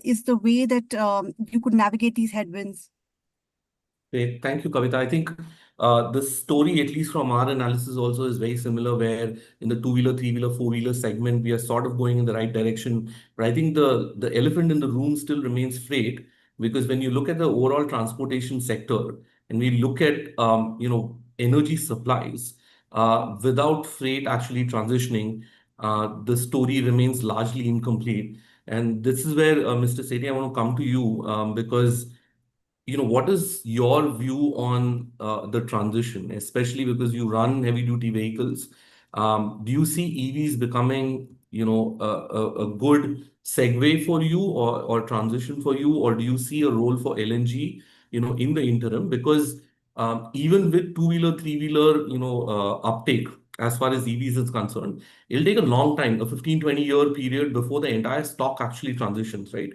is the way that you could navigate these headwinds. Great. Thank you, Kavita. I think the story, at least from our analysis, also is very similar, where in the two-wheeler, three-wheeler, four-wheeler segment, we are sort of going in the right direction. But I think the elephant in the room still remains freight, because when you look at the overall transportation sector and we look at energy supplies, without freight actually transitioning, the story remains largely incomplete. And this is where, Mr. Sethi, I want to come to you, because what is your view on the transition, especially because you run heavy duty vehicles? Do you see EVs becoming, a good segue for you, or transition for you, or do you see a role for LNG, in the interim? Because even with two-wheeler, three-wheeler, uptake, as far as EVs is concerned, it'll take a long time, a 15-20 year period before the entire stock actually transitions, right?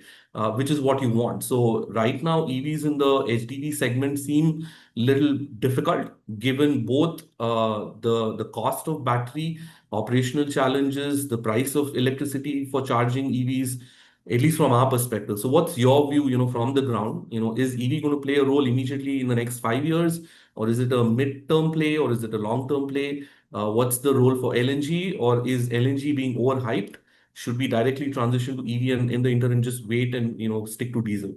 Which is what you want. So right now, EVs in the HDV segment seem little difficult, given both the cost of battery, operational challenges, the price of electricity for charging EVs, at least from our perspective. So what's your view, from the ground? Is EV going to play a role immediately in the next 5 years, or is it a mid-term play, or is it a long-term play? What's the role for LNG, or is LNG being overhyped? Should we directly transition to EV and in the interim just wait and stick to diesel?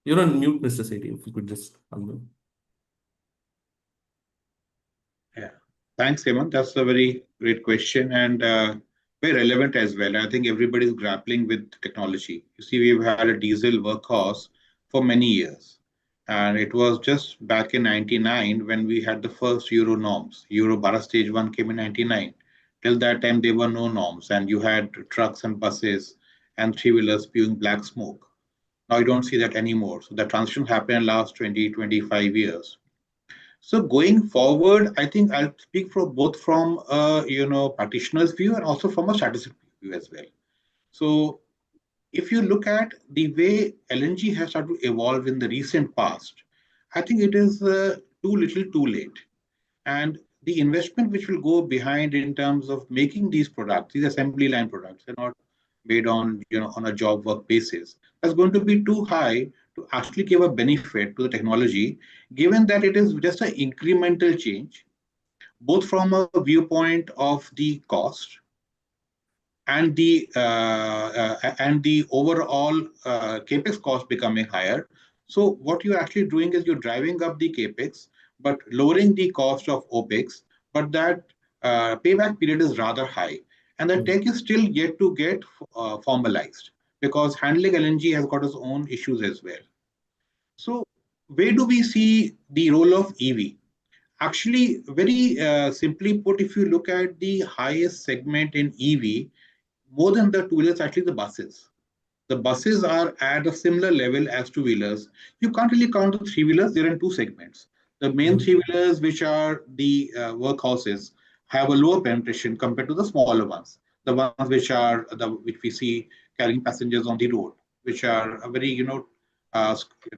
You're on mute, Mr. Sethi, if you could just unmute. Yeah, thanks, Hemant. That's a very great question, and very relevant as well. I think everybody's grappling with technology. You see, we've had a diesel workhorse for many years. And it was just back in 99 when we had the first Euro norms. Euro Bharat Stage 1 came in 99. Till that time, there were no norms, and you had trucks and buses and three-wheelers spewing black smoke. Now you don't see that anymore. So the transition happened in the last 20, 25 years. So going forward, I think I'll speak both from practitioner's view and also from a statistic view as well. So if you look at the way LNG has started to evolve in the recent past, I think it is too little too late. And the investment which will go behind in terms of making these products, these assembly line products, they're not made on a job work basis, that's going to be too high to actually give a benefit to the technology, given that it is just an incremental change, both from a viewpoint of the cost and the overall capex cost becoming higher. So what you're actually doing is you're driving up the capex, but lowering the cost of OPEX, but that payback period is rather high. And the tech is still yet to get formalized, because handling LNG has got its own issues as well. So where do we see the role of EV? Actually, very simply put, if you look at the highest segment in EV, more than the two-wheelers, actually the buses. The buses are at a similar level as two-wheelers. You can't really count the three-wheelers. They're in two segments. The main three-wheelers, which are the workhorses, have a lower penetration compared to the smaller ones. The ones which we see carrying passengers on the road, which are a very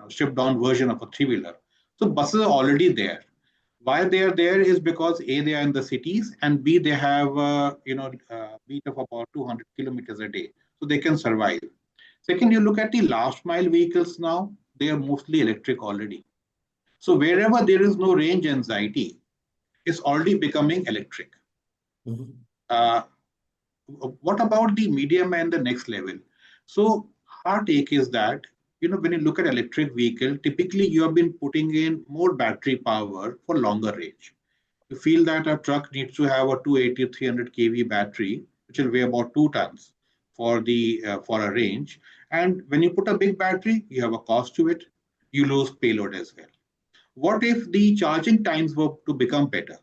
stripped down version of a three-wheeler. So buses are already there. Why they are there is because A, they are in the cities, and B, they have a beat of about 200 kilometers a day, so they can survive. Second, you look at the last mile vehicles now, they are mostly electric already. So wherever there is no range anxiety, it's already becoming electric. What about the medium and the next level? So our take is that when you look at electric vehicle, typically you have been putting in more battery power for longer range. you feel that a truck needs to have a 280 or 300 kV battery, which will weigh about 2 tons for a range. And when you put a big battery, you have a cost to it. You lose payload as well. What if the charging times were to become better?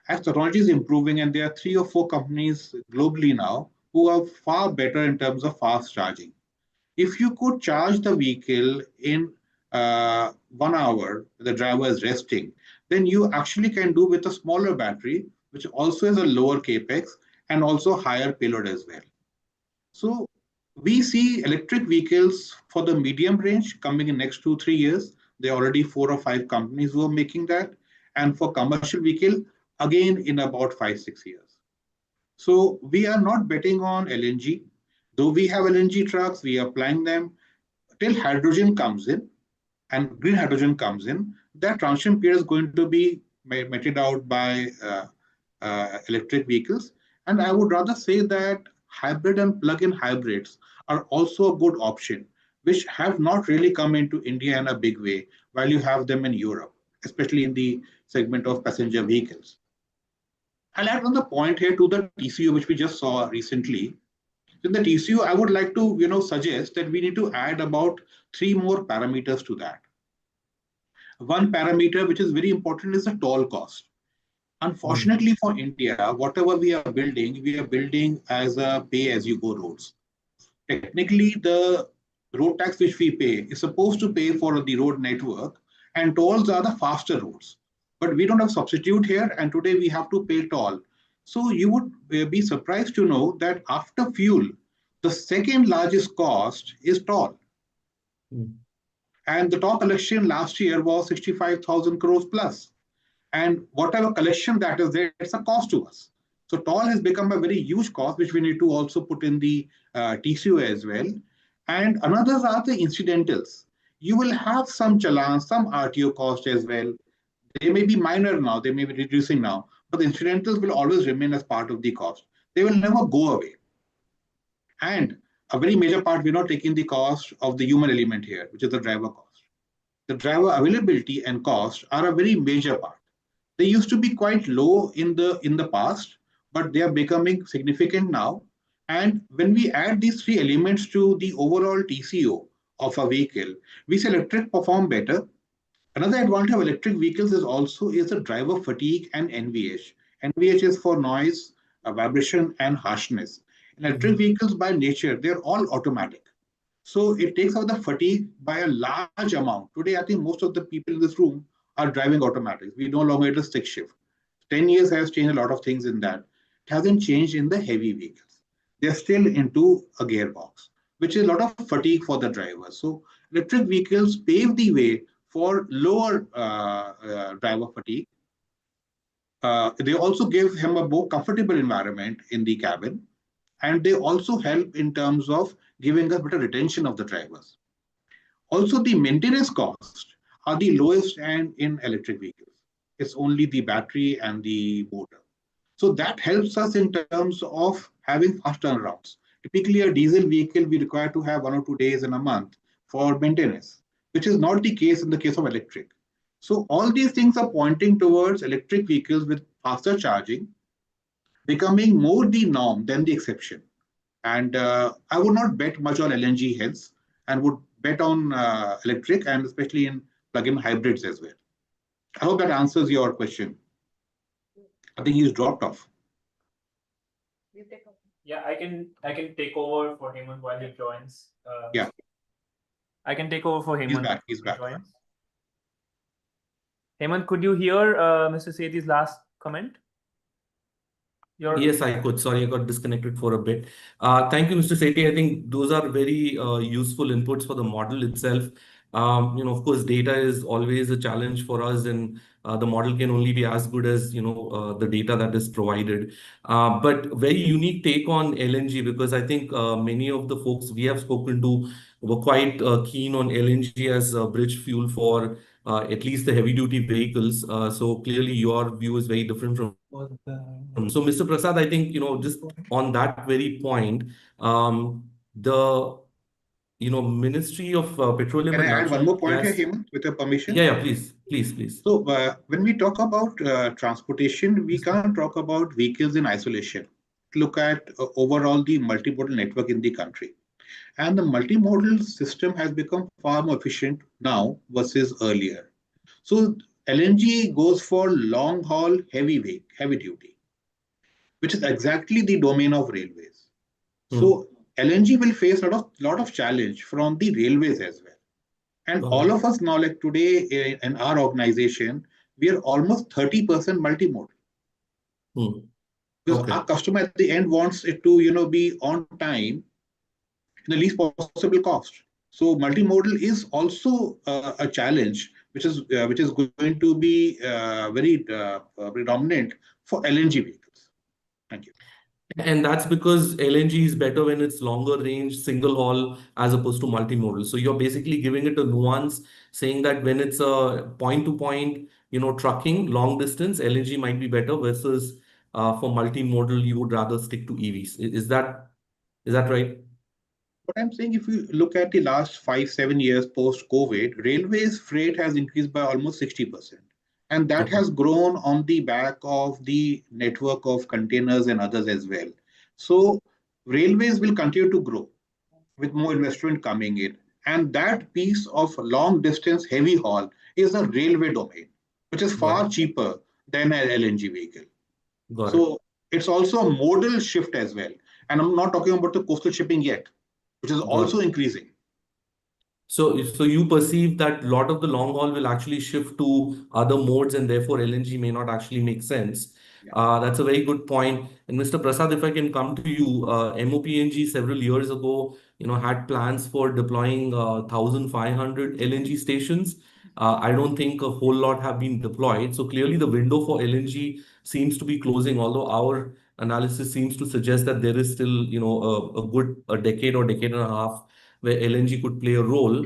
As technology is improving, and there are 3 or 4 companies globally now who are far better in terms of fast charging. If you could charge the vehicle in 1 hour, the driver is resting, then you actually can do with a smaller battery, which also has a lower capex and also higher payload as well. So we see electric vehicles for the medium range coming in next 2-3 years. There are already 4 or 5 companies who are making that. And for commercial vehicle, again in about 5-6 years. So we are not betting on LNG. Though we have LNG trucks, we are applying them till hydrogen comes in and green hydrogen comes in. That transition period is going to be meted out by electric vehicles. And I would rather say that hybrid and plug-in hybrids are also a good option, which have not really come into India in a big way, while you have them in Europe, especially in the segment of passenger vehicles. I'll add on the point here to the TCO, which we just saw recently. In the TCO, I would like to suggest that we need to add about 3 more parameters to that. One parameter which is very important is the toll cost. Unfortunately for India, whatever we are building as a pay-as-you-go roads. Technically, the road tax which we pay is supposed to pay for the road network, and tolls are the faster roads. But we don't have substitute here, and today we have to pay toll. So you would be surprised to know that after fuel, the second largest cost is toll. And the toll collection last year was 65,000 crores plus. And whatever collection that is there, it's a cost to us. So toll has become a very huge cost, which we need to also put in the TCO as well. And another are the incidentals. You will have some challans, some RTO cost as well. They may be minor now, they may be reducing now, but the incidentals will always remain as part of the cost. They will never go away. And a very major part, we're not taking the cost of the human element here, which is the driver cost. The driver availability and cost are a very major part. They used to be quite low in the past, but they are becoming significant now. And when we add these 3 elements to the overall TCO of a vehicle, we see electric perform better. Another advantage of electric vehicles is the driver fatigue and NVH. NVH is for noise, vibration, and harshness. In electric vehicles by nature, they're all automatic. So it takes out the fatigue by a large amount. Today, I think most of the people in this room are driving automatics. We no longer do stick shift. 10 years has changed a lot of things in that. It hasn't changed in the heavy vehicles. They're still into a gearbox, which is a lot of fatigue for the driver. So electric vehicles pave the way for lower driver fatigue. They also give him a more comfortable environment in the cabin. And they also help in terms of giving us better retention of the drivers. Also, the maintenance costs are the lowest and in electric vehicles. It's only the battery and the motor. So that helps us in terms of having fast turnarounds. Typically, a diesel vehicle, we require to have 1 or 2 days in a month for maintenance, which is not the case in the case of electric. So all these things are pointing towards electric vehicles with faster charging becoming more the norm than the exception. And I would not bet much on LNG hence, and would bet on electric, and especially in plug-in hybrids as well. I hope that answers your question. I think he's dropped off. Yeah, I can take over for Hemant while he joins. Yeah. I can take over for Hemant. He's back. Hemant, could you hear Mr. Sethi's last comment? Yes, I could. Sorry, I got disconnected for a bit. Thank you, Mr. Sethi. I think those are very useful inputs for the model itself. Of course, data is always a challenge for us, and the model can only be as good as the data that is provided. But very unique take on LNG, because I think many of the folks we have spoken to were quite keen on LNG as a bridge fuel for at least the heavy duty vehicles. So clearly, your view is very different from. So, Mr. Prasad, I think, just on that very point, the Ministry of Petroleum Can and I add one Natural more point here, Gas. Hemant, with your permission? Yeah, please. So when we talk about transportation, we can't talk about vehicles in isolation. Look at overall the multimodal network in the country. And the multimodal system has become far more efficient now versus earlier. So LNG goes for long haul heavy duty, which is exactly the domain of railways. So LNG will face a lot of challenge from the railways as well. And all of us now, like today in our organization, we are almost 30% multimodal. Because our customer at the end wants it to, be on time in the least possible cost. So multimodal is also a challenge, which is going to be very predominant for LNG vehicles. Thank you. And that's because LNG is better when it's longer range, single haul, as opposed to multimodal. So you're basically giving it a nuance, saying that when it's a point to point, trucking, long distance, LNG might be better versus for multimodal, you would rather stick to EVs. Is that right? What I'm saying, if you look at the last 5-7 years post-COVID, railways freight has increased by almost 60%. And that has grown on the back of the network of containers and others as well. So railways will continue to grow with more investment coming in. And that piece of long distance heavy haul is a railway domain, which is far cheaper than an LNG vehicle. So it's also a modal shift as well. And I'm not talking about the coastal shipping yet, which is also increasing. So you perceive that a lot of the long haul will actually shift to other modes, and therefore LNG may not actually make sense. That's a very good point. And Mr. Prasad, if I can come to you, MOPNG several years ago, had plans for deploying 1,500 LNG stations. I don't think a whole lot have been deployed. So clearly the window for LNG seems to be closing, although our analysis seems to suggest that there is still, a good decade or decade and a half where LNG could play a role.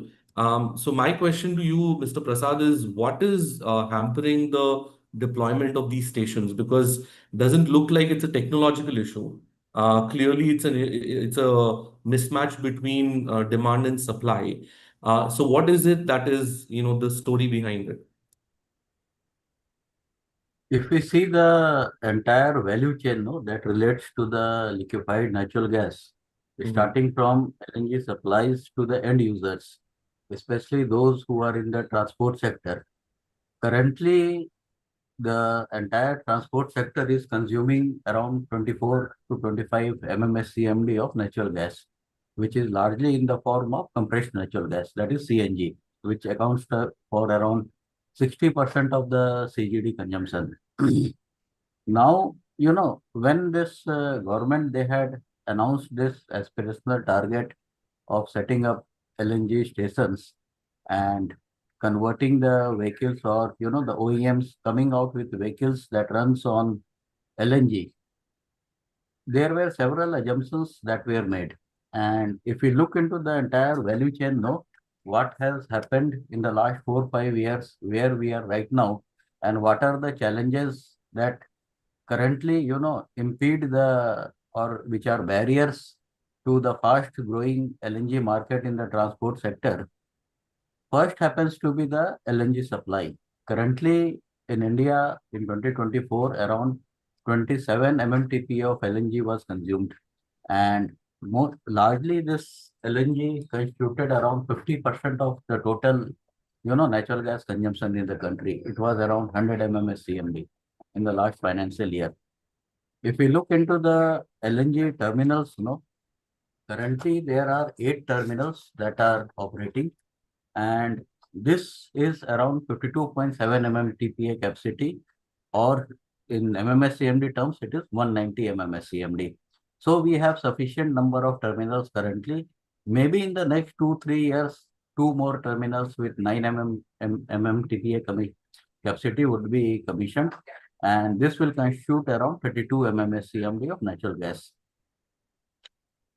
So my question to you, Mr. Prasad, is what is hampering the deployment of these stations? Because it doesn't look like it's a technological issue. Clearly, it's a mismatch between demand and supply. So what is it that is, the story behind it? If we see the entire value chain, that relates to the liquefied natural gas, starting from LNG supplies to the end users, especially those who are in the transport sector. Currently, the entire transport sector is consuming around 24 to 25 MMSCMD of natural gas, which is largely in the form of compressed natural gas, that is CNG, which accounts for around 60% of the CGD consumption. Now, when this government, they had announced this aspirational target of setting up LNG stations and converting the vehicles, or, the OEMs coming out with vehicles that runs on LNG, there were several assumptions that were made. And if we look into the entire value chain, what has happened in the last 4-5 years, where we are right now, and what are the challenges that currently, impede or which are barriers to the fast growing LNG market in the transport sector. First happens to be the LNG supply. Currently in India in 2024, around 27 MMTPA of LNG was consumed, and largely this LNG constituted around 50% of the total, natural gas consumption in the country. It was around 100 MMSCMD in the last financial year. If we look into the LNG terminals, currently there are 8 terminals that are operating, and this is around 52.7 MMTPA capacity, or in MMSCMD terms, it is 190 MMSCMD. So we have sufficient number of terminals currently. Maybe in the next 2-3 years, 2 more terminals with 9 MMTPA capacity would be commissioned, and this will constitute around 32 MMSCMD of natural gas.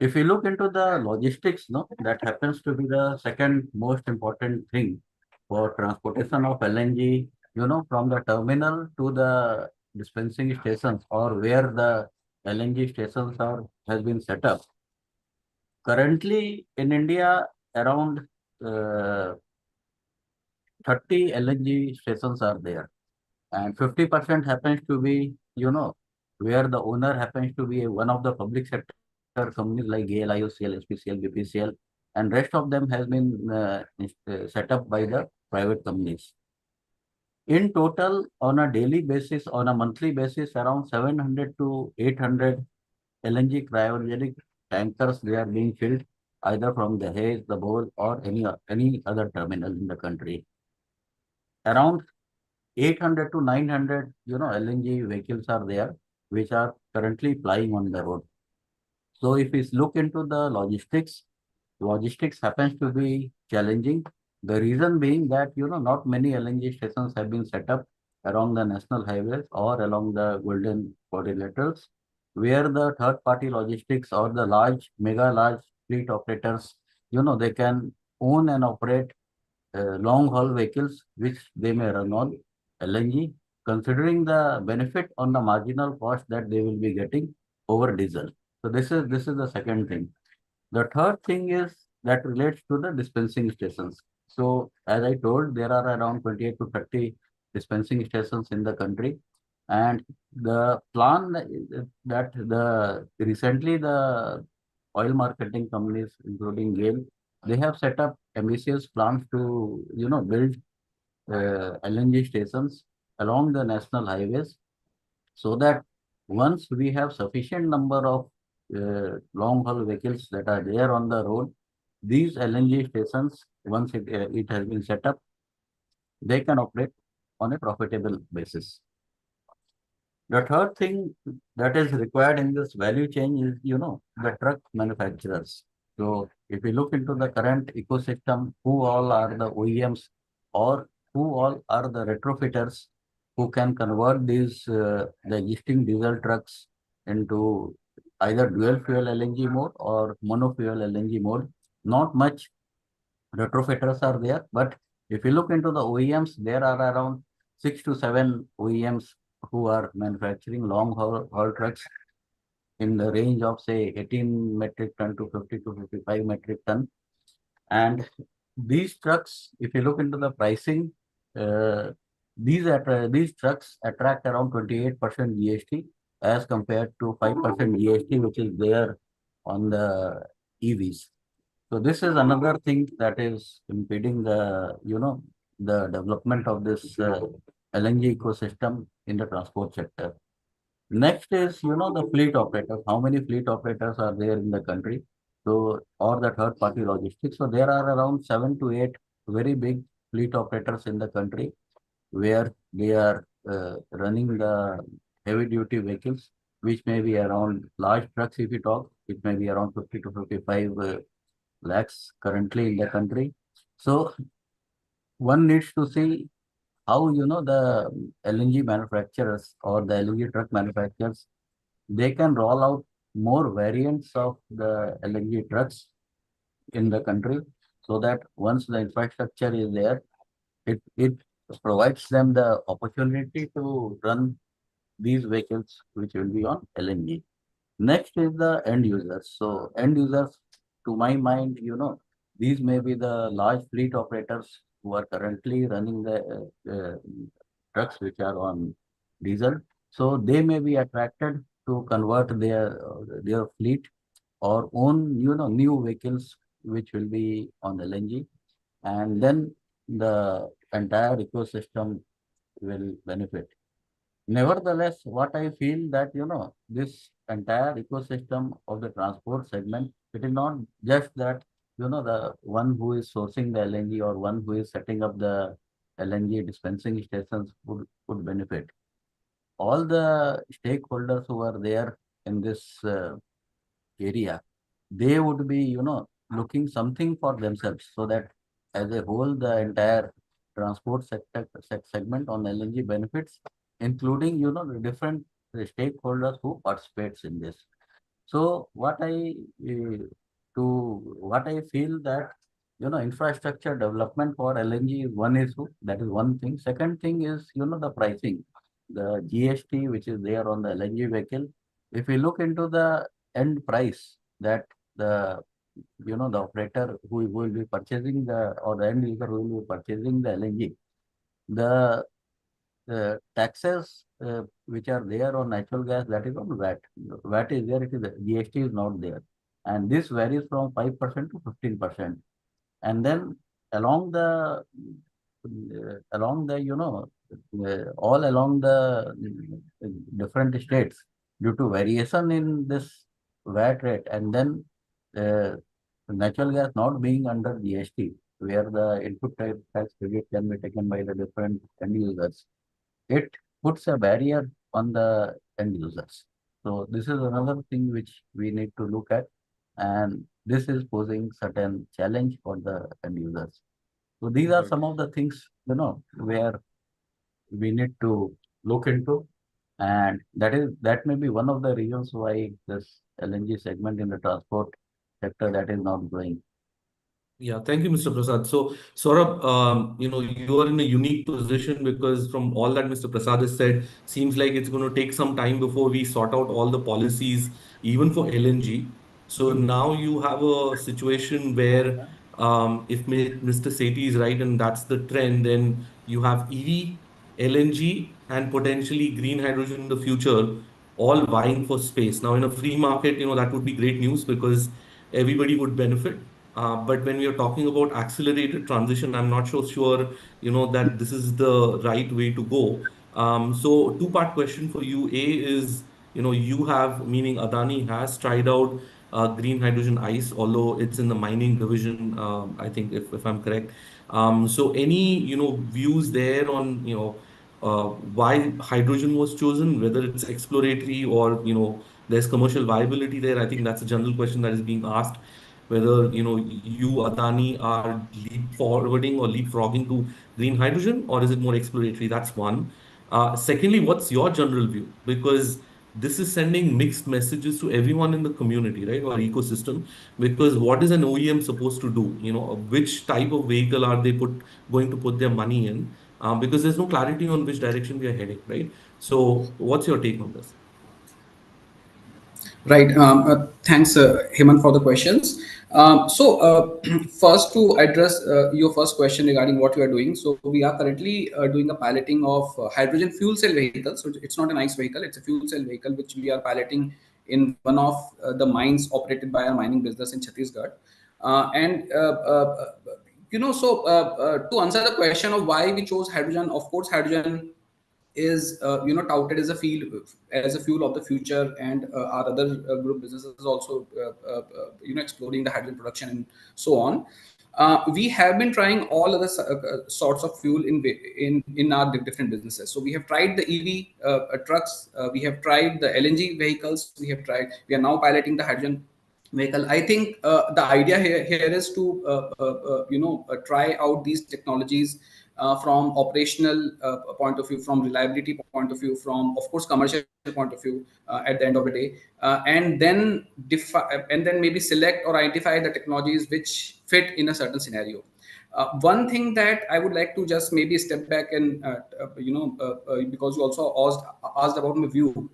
If we look into the logistics, that happens to be the second most important thing for transportation of LNG, from the terminal to the dispensing stations, or where the LNG stations has been set up. Currently in India, around 30 LNG stations are there, and 50% happens to be, where the owner happens to be one of the public sector companies like GAIL, IOCL, SPCL, BPCL, and rest of them has been set up by the private companies. In total, on a daily basis, on a monthly basis, around 700 to 800 LNG cryogenic tankers, they are being filled either from the Dahej, the Bhol, or any other terminal in the country. Around 800 to 900, LNG vehicles are there, which are currently plying on the road. So if we look into the logistics happens to be challenging. The reason being that, not many LNG stations have been set up along the national highways or along the golden quadrilaterals, where the third party logistics or the mega large fleet operators, they can own and operate long haul vehicles which they may run on LNG, considering the benefit on the marginal cost that they will be getting over diesel. So this is the second thing. The third thing is that relates to the dispensing stations. So as I told, there are around 28 to 30 dispensing stations in the country, and the plan that recently the oil marketing companies, including GAIL, they have set up ambitious plans to build LNG stations along the national highways, so that once we have sufficient number of long haul vehicles that are there on the road, these LNG stations, once it has been set up, they can operate on a profitable basis. The third thing that is required in this value chain is, the truck manufacturers. So if we look into the current ecosystem, who all are the OEMs or who all are the retrofitters who can convert the existing diesel trucks into either dual fuel LNG mode or mono fuel LNG mode. Not much retrofitters are there, but if you look into the OEMs, there are around 6 to 7 OEMs who are manufacturing long haul trucks in the range of say 18 metric ton to 50 to 55 metric ton. And these trucks, if you look into the pricing, these trucks attract around 28% GST as compared to 5% GST, which is there on the EVs. So this is another thing that is impeding the development of this LNG ecosystem in the transport sector. Next is, the fleet operators. How many fleet operators are there in the country? So, or the third party logistics. So there are around 7 to 8 very big fleet operators in the country where they are running the heavy duty vehicles, which may be around large trucks if you talk, it may be around 50 to 55 lakhs currently in the country. So one needs to see how the LNG manufacturers or the LNG truck manufacturers, they can roll out more variants of the LNG trucks in the country, so that once the infrastructure is there, it provides them the opportunity to run these vehicles which will be on LNG. Next is the end users. So end users, to my mind, these may be the large fleet operators who are currently running the trucks which are on diesel. So they may be attracted to convert their fleet or own new vehicles which will be on LNG, and then the entire ecosystem will benefit. Nevertheless, what I feel that, this entire ecosystem of the transport segment, it is not just that, the one who is sourcing the LNG or one who is setting up the LNG dispensing stations would benefit. All the stakeholders who are there in this area, they would be, looking something for themselves, so that as a whole, the entire transport sector segment on LNG benefits, including, the different stakeholders who participates in this. So what I feel that, infrastructure development for LNG is one issue. That is one thing. Second thing is, the pricing, the GST which is there on the LNG vehicle. If we look into the end price that the the operator who will be purchasing or the end user who will be purchasing the LNG, the taxes which are there on natural gas, that is on VAT. VAT is there, it is GST is not there, and this varies from 5% to 15%. And then along the all along the different states, due to variation in this VAT rate, and then natural gas not being under GST, where the input tax credit can be taken by the different end users, it puts a barrier on the end users. So this is another thing which we need to look at, and this is posing certain challenge for the end users. So these are some of the things, where we need to look into, and that may be one of the reasons why this LNG segment in the transport sector that is not growing. Yeah, thank you, Mr. Prasad. So, Saurabh, you are in a unique position because from all that Mr. Prasad has said, seems like it's going to take some time before we sort out all the policies, even for LNG. So now you have a situation where if Mr. Sethi is right and that's the trend, then you have EV, LNG, and potentially green hydrogen in the future, all vying for space. Now, in a free market, that would be great news because everybody would benefit. But when we are talking about accelerated transition, I'm not so sure, that this is the right way to go. So two-part question for you. A is, you have, meaning Adani has tried out green hydrogen ICE, although it's in the mining division, I think, if I'm correct. So any, views there on, why hydrogen was chosen, whether it's exploratory or, there's commercial viability there. I think that's a general question that is being asked, whether you Adani are leap forwarding or leapfrogging to green hydrogen, or is it more exploratory? That's one. Secondly, what's your general view? Because this is sending mixed messages to everyone in the community, right, or ecosystem. Because what is an OEM supposed to do? Which type of vehicle are they going to put their money in? Because there's no clarity on which direction we are heading, right? So, what's your take on this? Right. Thanks, Hemant, for the questions. First, to address your first question regarding what we are doing. So we are currently doing a piloting of hydrogen fuel cell vehicles. So it's not an ICE vehicle; it's a fuel cell vehicle which we are piloting in one of the mines operated by our mining business in Chhattisgarh. To answer the question of why we chose hydrogen, of course, hydrogen is touted as a fuel of the future, and our other group businesses also exploring the hydrogen production and so on. We have been trying all other sorts of fuel in our different businesses. So we have tried the EV trucks, we have tried the LNG vehicles, we are now piloting the hydrogen vehicle. I think the idea here is to try out these technologies from operational point of view, from reliability point of view, from, of course, commercial point of view at the end of the day, and then maybe select or identify the technologies which fit in a certain scenario. One thing that I would like to just maybe step back and because you also asked about my view.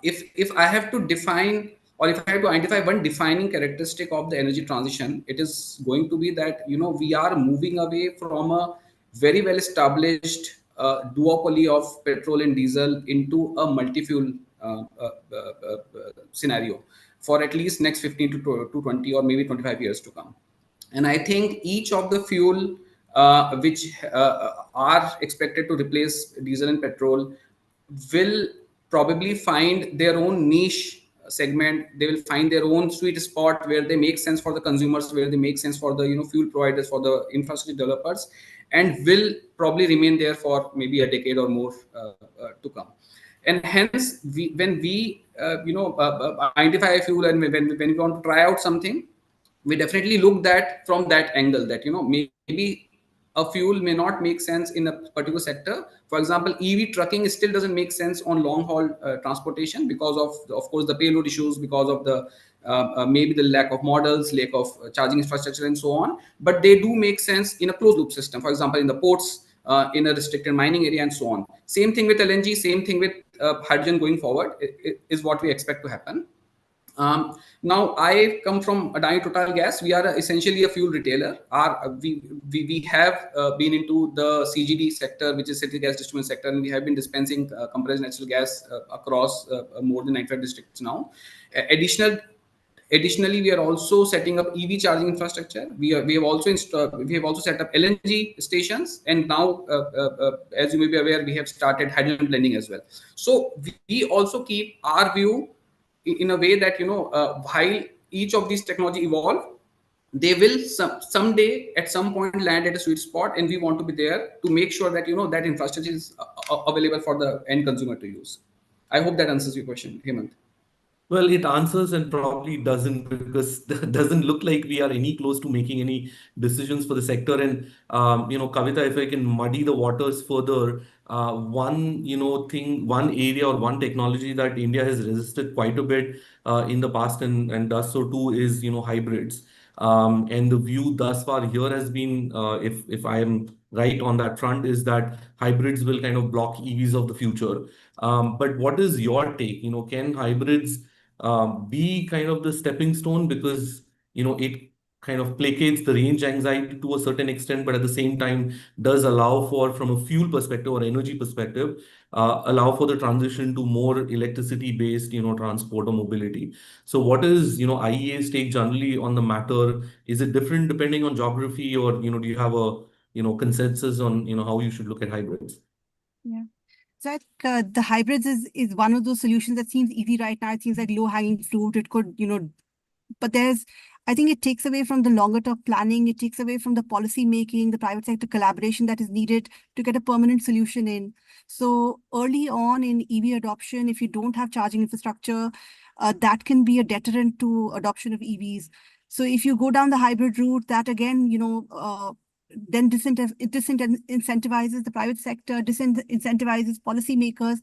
If I have to define, or if I have to identify one defining characteristic of the energy transition, it is going to be that we are moving away from a very well established duopoly of petrol and diesel into a multi-fuel scenario for at least next 15 to 20 or maybe 25 years to come. And I think each of the fuel which are expected to replace diesel and petrol will probably find their own niche segment. They will find their own sweet spot where they make sense for the consumers, where they make sense for the fuel providers, for the infrastructure developers, and will probably remain there for maybe a decade or more to come. And hence, when we identify a fuel, and when we want to try out something, we definitely looked at from that angle, that maybe a fuel may not make sense in a particular sector. For example, EV trucking still doesn't make sense on long haul transportation because of course the payload issues, because of the maybe the lack of models, lack of charging infrastructure and so on. But they do make sense in a closed loop system, for example in the ports, in a restricted mining area and so on. Same thing with LNG, same thing with hydrogen going forward is what we expect to happen. Now I come from Adani Total Gas. We are essentially a fuel retailer. We have been into the CGD sector, which is city gas distribution sector, and we have been dispensing compressed natural gas across more than 95 districts now. Additionally, we are also setting up EV charging infrastructure. We have also set up LNG stations, and now, as you may be aware, we have started hydrogen blending as well. So we also keep our view in a way that while each of these technology evolve, they will someday at some point land at a sweet spot, and we want to be there to make sure that that infrastructure is available for the end consumer to use. I hope that answers your question, Hemant. Well, it answers and probably doesn't, because it doesn't look like we are any close to making any decisions for the sector. And Kavita, if I can muddy the waters further, one one area or one technology that India has resisted quite a bit in the past and does so too is hybrids. And the view thus far here has been, if I am right on that front, is that hybrids will kind of block EVs of the future. But what is your take? Can hybrids be kind of the stepping stone, because it kind of placates the range anxiety to a certain extent, but at the same time does allow for, from a fuel perspective or energy perspective, allow for the transition to more electricity based transport or mobility. So what is IEA's take generally on the matter? Is it different depending on geography, or do you have a consensus on how you should look at hybrids? Yeah. So I think the hybrids is one of those solutions that seems easy right now. It seems like low hanging fruit. It could, but I think it takes away from the longer term planning. It takes away from the policy making, the private sector collaboration that is needed to get a permanent solution in. So early on in EV adoption, if you don't have charging infrastructure, that can be a deterrent to adoption of EVs. So if you go down the hybrid route, that again, then disincentivizes the private sector, disincentivizes policymakers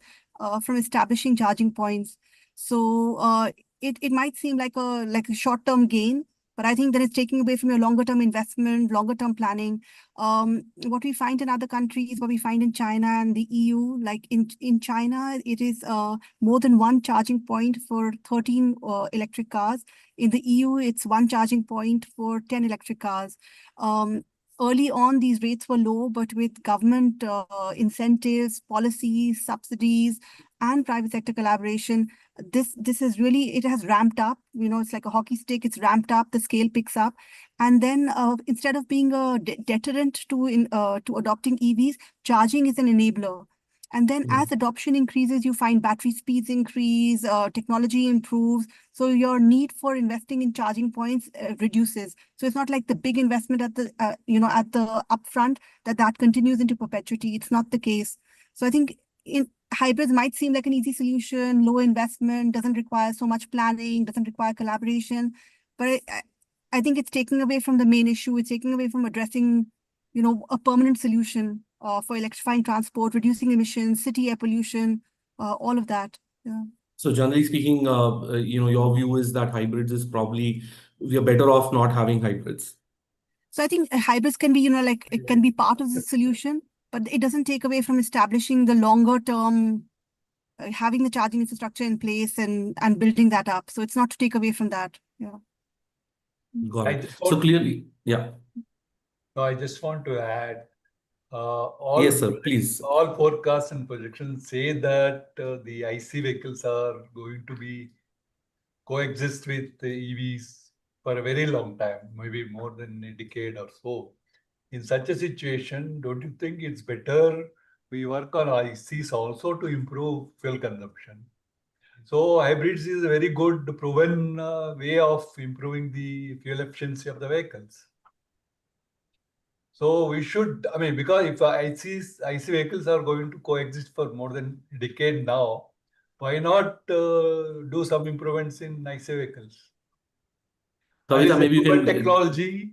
from establishing charging points. So it might seem like a short-term gain, but I think that it's taking away from your longer-term investment, longer-term planning. What we find in other countries, what we find in China and the EU, like in China, it is more than one charging point for 13 electric cars. In the EU, it's one charging point for 10 electric cars. Early on, these rates were low, but with government incentives, policies, subsidies, and private sector collaboration, this is really, it has ramped up. It's like a hockey stick. It's ramped up. The scale picks up, and then instead of being a deterrent to adopting EVs, charging is an enabler. And then as adoption increases, you find battery speeds increase, technology improves. So your need for investing in charging points reduces. So it's not like the big investment at the, at the upfront that continues into perpetuity. It's not the case. So I think hybrids might seem like an easy solution, low investment, doesn't require so much planning, doesn't require collaboration. But I think it's taking away from the main issue. It's taking away from addressing, a permanent solution for electrifying transport, reducing emissions, city air pollution, all of that. Yeah. So generally speaking, your view is that hybrids is probably, we are better off not having hybrids. So I think hybrids can be, it can be part of the solution, but it doesn't take away from establishing the longer term, having the charging infrastructure in place and building that up. So it's not to take away from that. Yeah. Got it. So clearly, yeah. No, I just want to add, yes, sir, please. All forecasts and projections say that the IC vehicles are going to coexist with the EVs for a very long time, maybe more than a decade or so. In such a situation, don't you think it's better we work on ICs also to improve fuel consumption? So hybrids is a very good proven way of improving the fuel efficiency of the vehicles. So we should, because if IC vehicles are going to coexist for more than a decade now, why not do some improvements in IC vehicles? Kavita, maybe you can. Technology.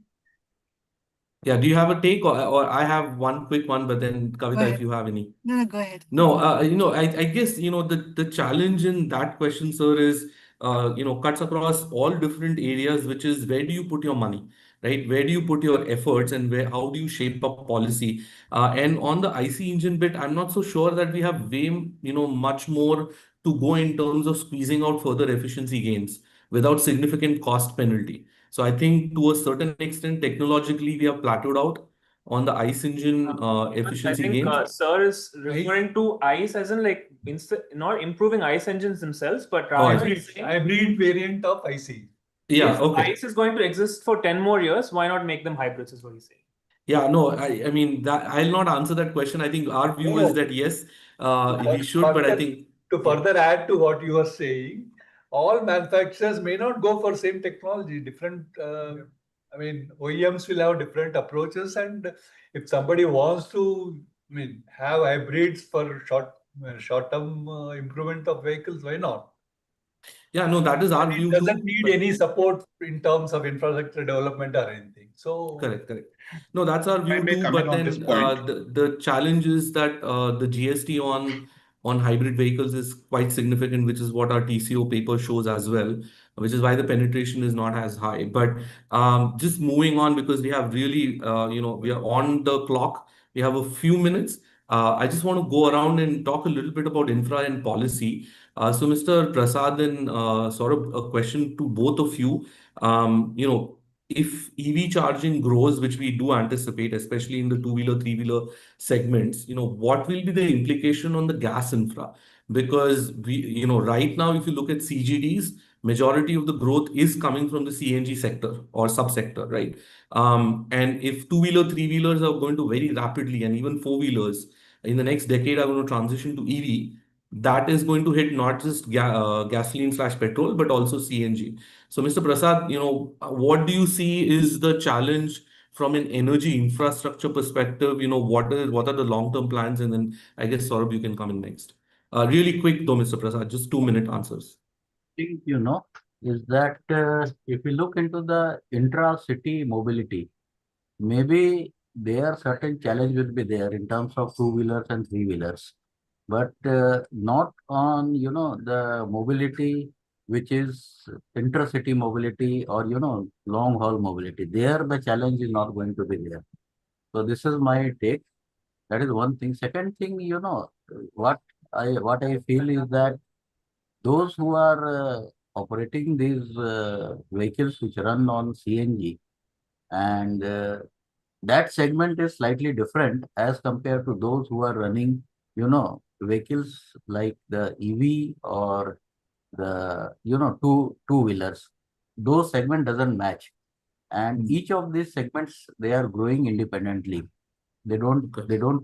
Yeah, do you have a take, or I have one quick one, but then Kavita, if you have any. No, go ahead. No, I guess, the challenge in that question, sir, is, cuts across all different areas, which is, where do you put your money, right? Where do you put your efforts, and how do you shape up policy? And on the IC engine bit, I'm not so sure that we have way, much more to go in terms of squeezing out further efficiency gains. without significant cost penalty. So I think to a certain extent, technologically, we have plateaued out on the ICE engine efficiency I think gains. sir is referring to ICE as in like not improving ICE engines themselves, but rather hybrid variant of IC. Yeah, if okay. ICE is going to exist for 10 more years, why not make them hybrids is what he's saying. Yeah, no, I mean that I'll not answer that question. I think our view is that yes, we should, but I think to further add to what you are saying, all manufacturers may not go for same technology. Different, I mean, OEMs will have different approaches, and if somebody wants to, I mean, have hybrids for short-term improvement of vehicles, why not? Yeah, no, that is our view It too. doesn't need any support in terms of infrastructure development or anything. So correct. No, that's our view too. But then the challenge is that the GST on hybrid vehicles is quite significant, which is what our TCO paper shows as well, which is why the penetration is not as high. But just moving on, because we have really, we are on the clock. We have a few minutes. I just want to go around and talk a little bit about infra and policy. So, Mr. Prasad and Saurabh, a question to both of you. If EV charging grows, which we do anticipate, especially in the two-wheeler, three-wheeler segments, what will be the implication on the gas infra? Because right now, if you look at CGDs, majority of the growth is coming from the CNG sector or subsector, right? And if two-wheeler, three-wheelers are going to very rapidly, and even four-wheelers in the next decade are going to transition to EV, that is going to hit not just gasoline/petrol, but also CNG. So, Mr. Prasad, what do you see is the challenge from an energy infrastructure perspective? What are the long-term plans? And then I guess, Saurabh, you can come in next. Really quick though, Mr. Prasad, just 2-minute answers. I think, is that if you look into the intra-city mobility, maybe there certain challenge will be there in terms of two-wheelers and three-wheelers, but not on, the mobility which is intercity mobility or, long haul mobility. There the challenge is not going to be there. So this is my take. That is one thing. Second thing, what I feel is that those who are operating these vehicles which run on CNG, and that segment is slightly different as compared to those who are running, vehicles like the EV or the, two-wheelers. Those segment doesn't match. And each of these segments, they are growing independently. They don't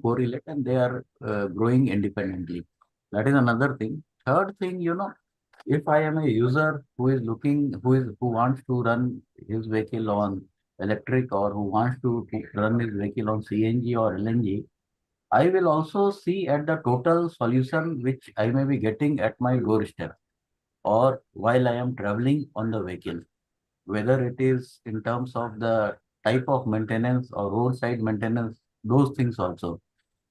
correlate, and they are growing independently. That is another thing. Third thing, if I am a user who wants to run his vehicle on electric, or who wants to run his vehicle on CNG or LNG, I will also see at the total solution which I may be getting at my doorstep or while I am traveling on the vehicle, whether it is in terms of the type of maintenance or roadside maintenance, those things also.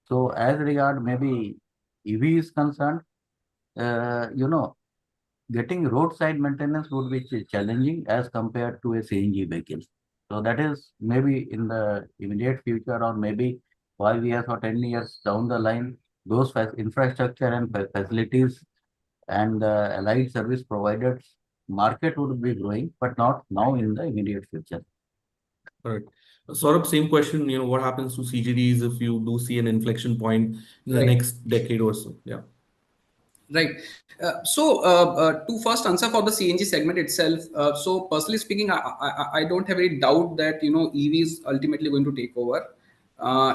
So as regard maybe EV is concerned, getting roadside maintenance would be challenging as compared to a CNG vehicle. So that is maybe in the immediate future, or maybe 5 years or 10 years down the line, those infrastructure and facilities and allied service providers market would be growing, but not now in the immediate future. Correct. Saurabh, same question, what happens to CGDs if you do see an inflection point in the next decade or so? Yeah. Right. To first answer for the CNG segment itself, so personally speaking, I don't have any doubt that EV is ultimately going to take over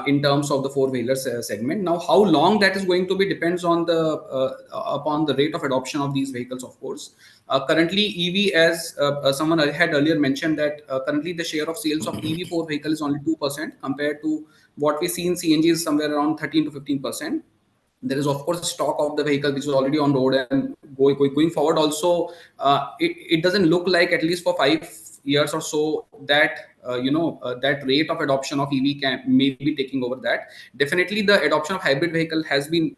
in terms of the four-wheelers segment. Now, how long that is going to be depends on upon the rate of adoption of these vehicles, of course. Currently, EV, as someone had earlier mentioned, that currently the share of sales of EV four vehicle is only 2% compared to what we see in CNG is somewhere around 13 to 15%. There is of course stock of the vehicle which is already on road, and going forward also it doesn't look like, at least for 5 years or so, that that rate of adoption of EV can maybe taking over that. Definitely the adoption of hybrid vehicle has been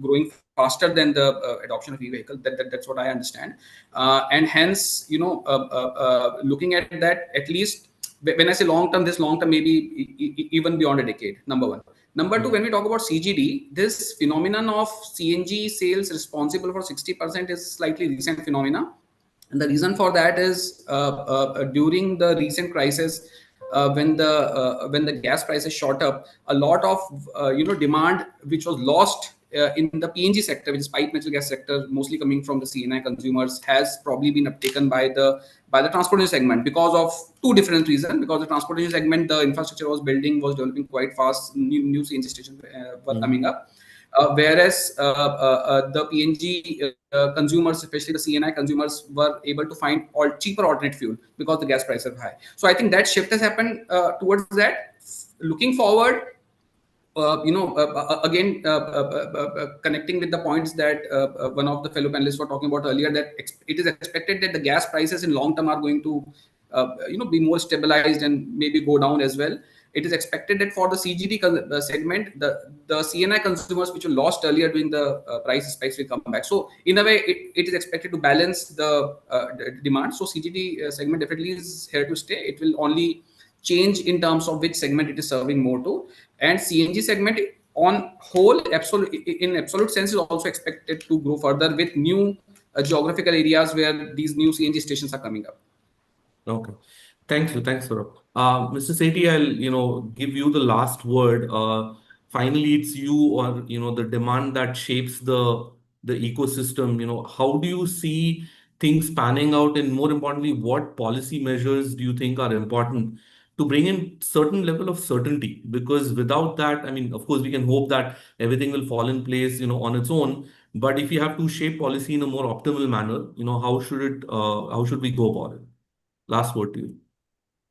growing faster than the adoption of EV vehicle. That's what I understand, and hence looking at that, at least when I say long term, this long term maybe even beyond a decade, number one. Number two, when we talk about CGD, this phenomenon of CNG sales responsible for 60% is slightly recent phenomena. And the reason for that is during the recent crisis, when the gas prices shot up, a lot of demand which was lost in the PNG sector, which is pipe natural gas sector, mostly coming from the CNI consumers, has probably been uptaken by the transportation segment because of two different reasons. Because the transportation segment, the infrastructure was developing quite fast. New CNG stations were coming up. Whereas the PNG consumers, especially the CNI consumers, were able to find cheaper alternate fuel because the gas prices are high. So I think that shift has happened towards that. Looking forward, again, connecting with the points that one of the fellow panelists were talking about earlier, that it is expected that the gas prices in long term are going to, be more stabilized and maybe go down as well. It is expected that for the CGD segment, the CNI consumers which were lost earlier during the price spikes will come back. So in a way, it is expected to balance the demand. So CGD segment definitely is here to stay. It will only change in terms of which segment it is serving more to. And CNG segment on whole, in absolute sense, is also expected to grow further with new geographical areas where these new CNG stations are coming up. Okay. Thank you. Thanks, Saurabh. Mr. Sethi, I'll, give you the last word. Finally, it's you or, the demand that shapes the ecosystem. How do you see things panning out? And more importantly, what policy measures do you think are important to bring in certain level of certainty? Because without that, of course, we can hope that everything will fall in place, on its own. But if you have to shape policy in a more optimal manner, how should we go about it? Last word to you.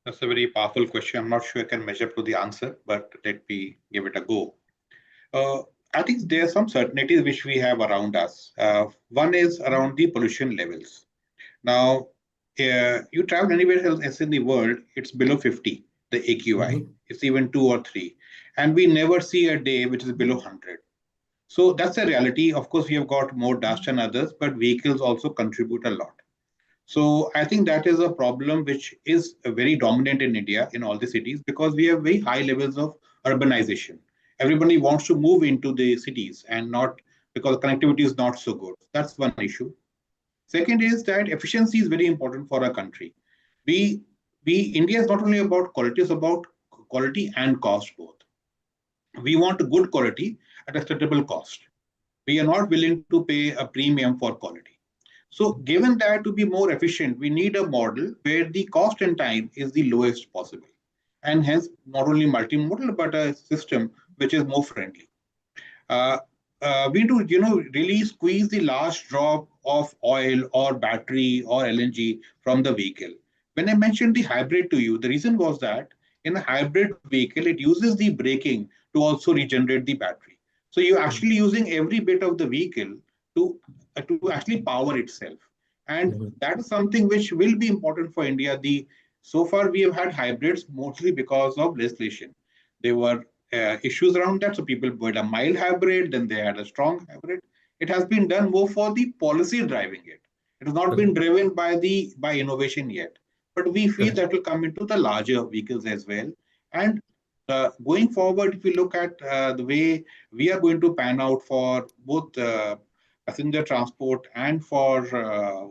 That's a very powerful question. I'm not sure I can measure to the answer, but let me give it a go. I think there are some certainties which we have around us. One is around the pollution levels. Now, you travel anywhere else in the world, it's below 50, the AQI. It's even 2 or 3. And we never see a day which is below 100. So that's a reality. Of course, we have got more dust than others, but vehicles also contribute a lot. So I think that is a problem which is very dominant in India, in all the cities, because we have very high levels of urbanization. Everybody wants to move into the cities and not because connectivity is not so good. That's one issue. Second is that efficiency is very important for our country. India is not only about quality, it's about quality and cost both. We want good quality at a acceptable cost. We are not willing to pay a premium for quality. So given that, to be more efficient, we need a model where the cost and time is the lowest possible. And hence, not only multimodal, but a system which is more friendly. We do, really squeeze the last drop of oil or battery or LNG from the vehicle. When I mentioned the hybrid to you, the reason was that in a hybrid vehicle, it uses the braking to also regenerate the battery. So you're actually using every bit of the vehicle to actually power itself. And that is something which will be important for India. So far, we have had hybrids mostly because of legislation. There were issues around that. So people built a mild hybrid, then they had a strong hybrid. It has been done more for the policy driving it. It has not been driven by innovation yet. But we feel that will come into the larger vehicles as well. And going forward, if we look at the way we are going to pan out for both passenger transport and for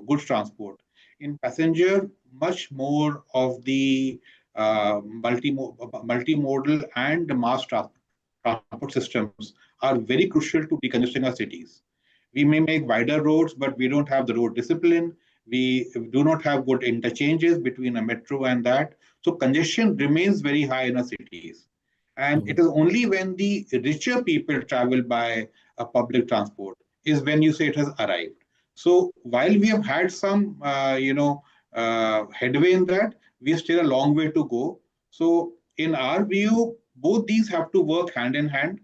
goods transport. In passenger, much more of the multimodal and mass transport systems are very crucial to decongesting our cities. We may make wider roads, but we don't have the road discipline. We do not have good interchanges between a metro and that. So congestion remains very high in our cities. And it is only when the richer people travel by a public transport is when you say it has arrived. So while we have had some, headway in that, we have still a long way to go. So in our view, both these have to work hand in hand.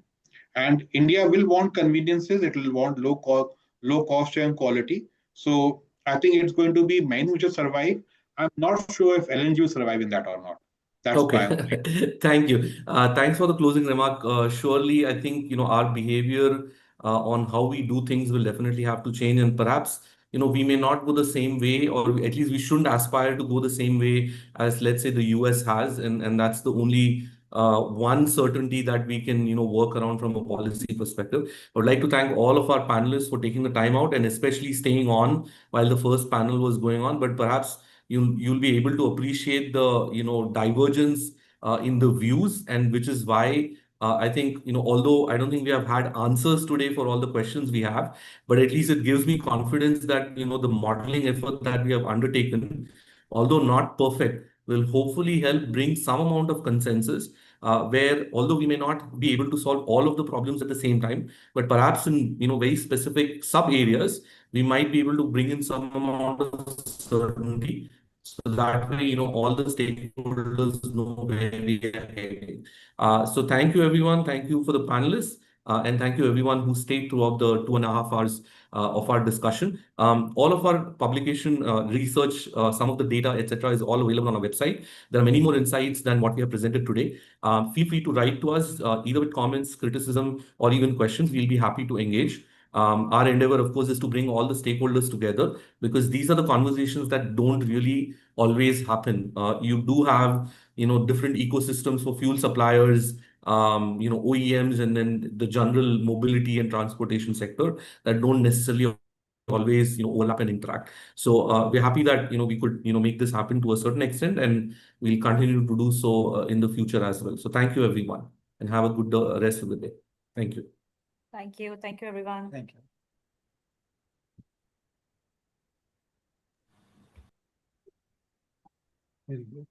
And India will want conveniences. It will want low cost and quality. So I think it's going to be many which will survive. I'm not sure if LNG will survive in that or not. That's okay. Thank you. Thanks for the closing remark. Surely, I think, our behavior on how we do things will definitely have to change. And perhaps, we may not go the same way, or at least we shouldn't aspire to go the same way as, let's say, the US has. And that's the only one certainty that we can, work around from a policy perspective. I would like to thank all of our panelists for taking the time out and especially staying on while the first panel was going on. But perhaps you'll be able to appreciate the, divergence in the views, and which is why I think, although I don't think we have had answers today for all the questions we have, but at least it gives me confidence that, the modeling effort that we have undertaken, although not perfect, will hopefully help bring some amount of consensus, where although we may not be able to solve all of the problems at the same time, but perhaps in, very specific sub areas, we might be able to bring in some amount of certainty. So that way, all the stakeholders know where we are heading. So thank you, everyone. Thank you for the panelists. And thank you, everyone who stayed throughout the 2.5 hours of our discussion. All of our publication research, some of the data, etc., is all available on our website. There are many more insights than what we have presented today. Feel free to write to us either with comments, criticism, or even questions. We'll be happy to engage. Our endeavor, of course, is to bring all the stakeholders together, because these are the conversations that don't really always happen. You do have, different ecosystems for fuel suppliers, OEMs, and then the general mobility and transportation sector that don't necessarily always, overlap and interact. So we're happy that, we could, make this happen to a certain extent, and we'll continue to do so in the future as well. So thank you, everyone, and have a good rest of the day. Thank you. Thank you. Thank you, everyone. Thank you. Very good.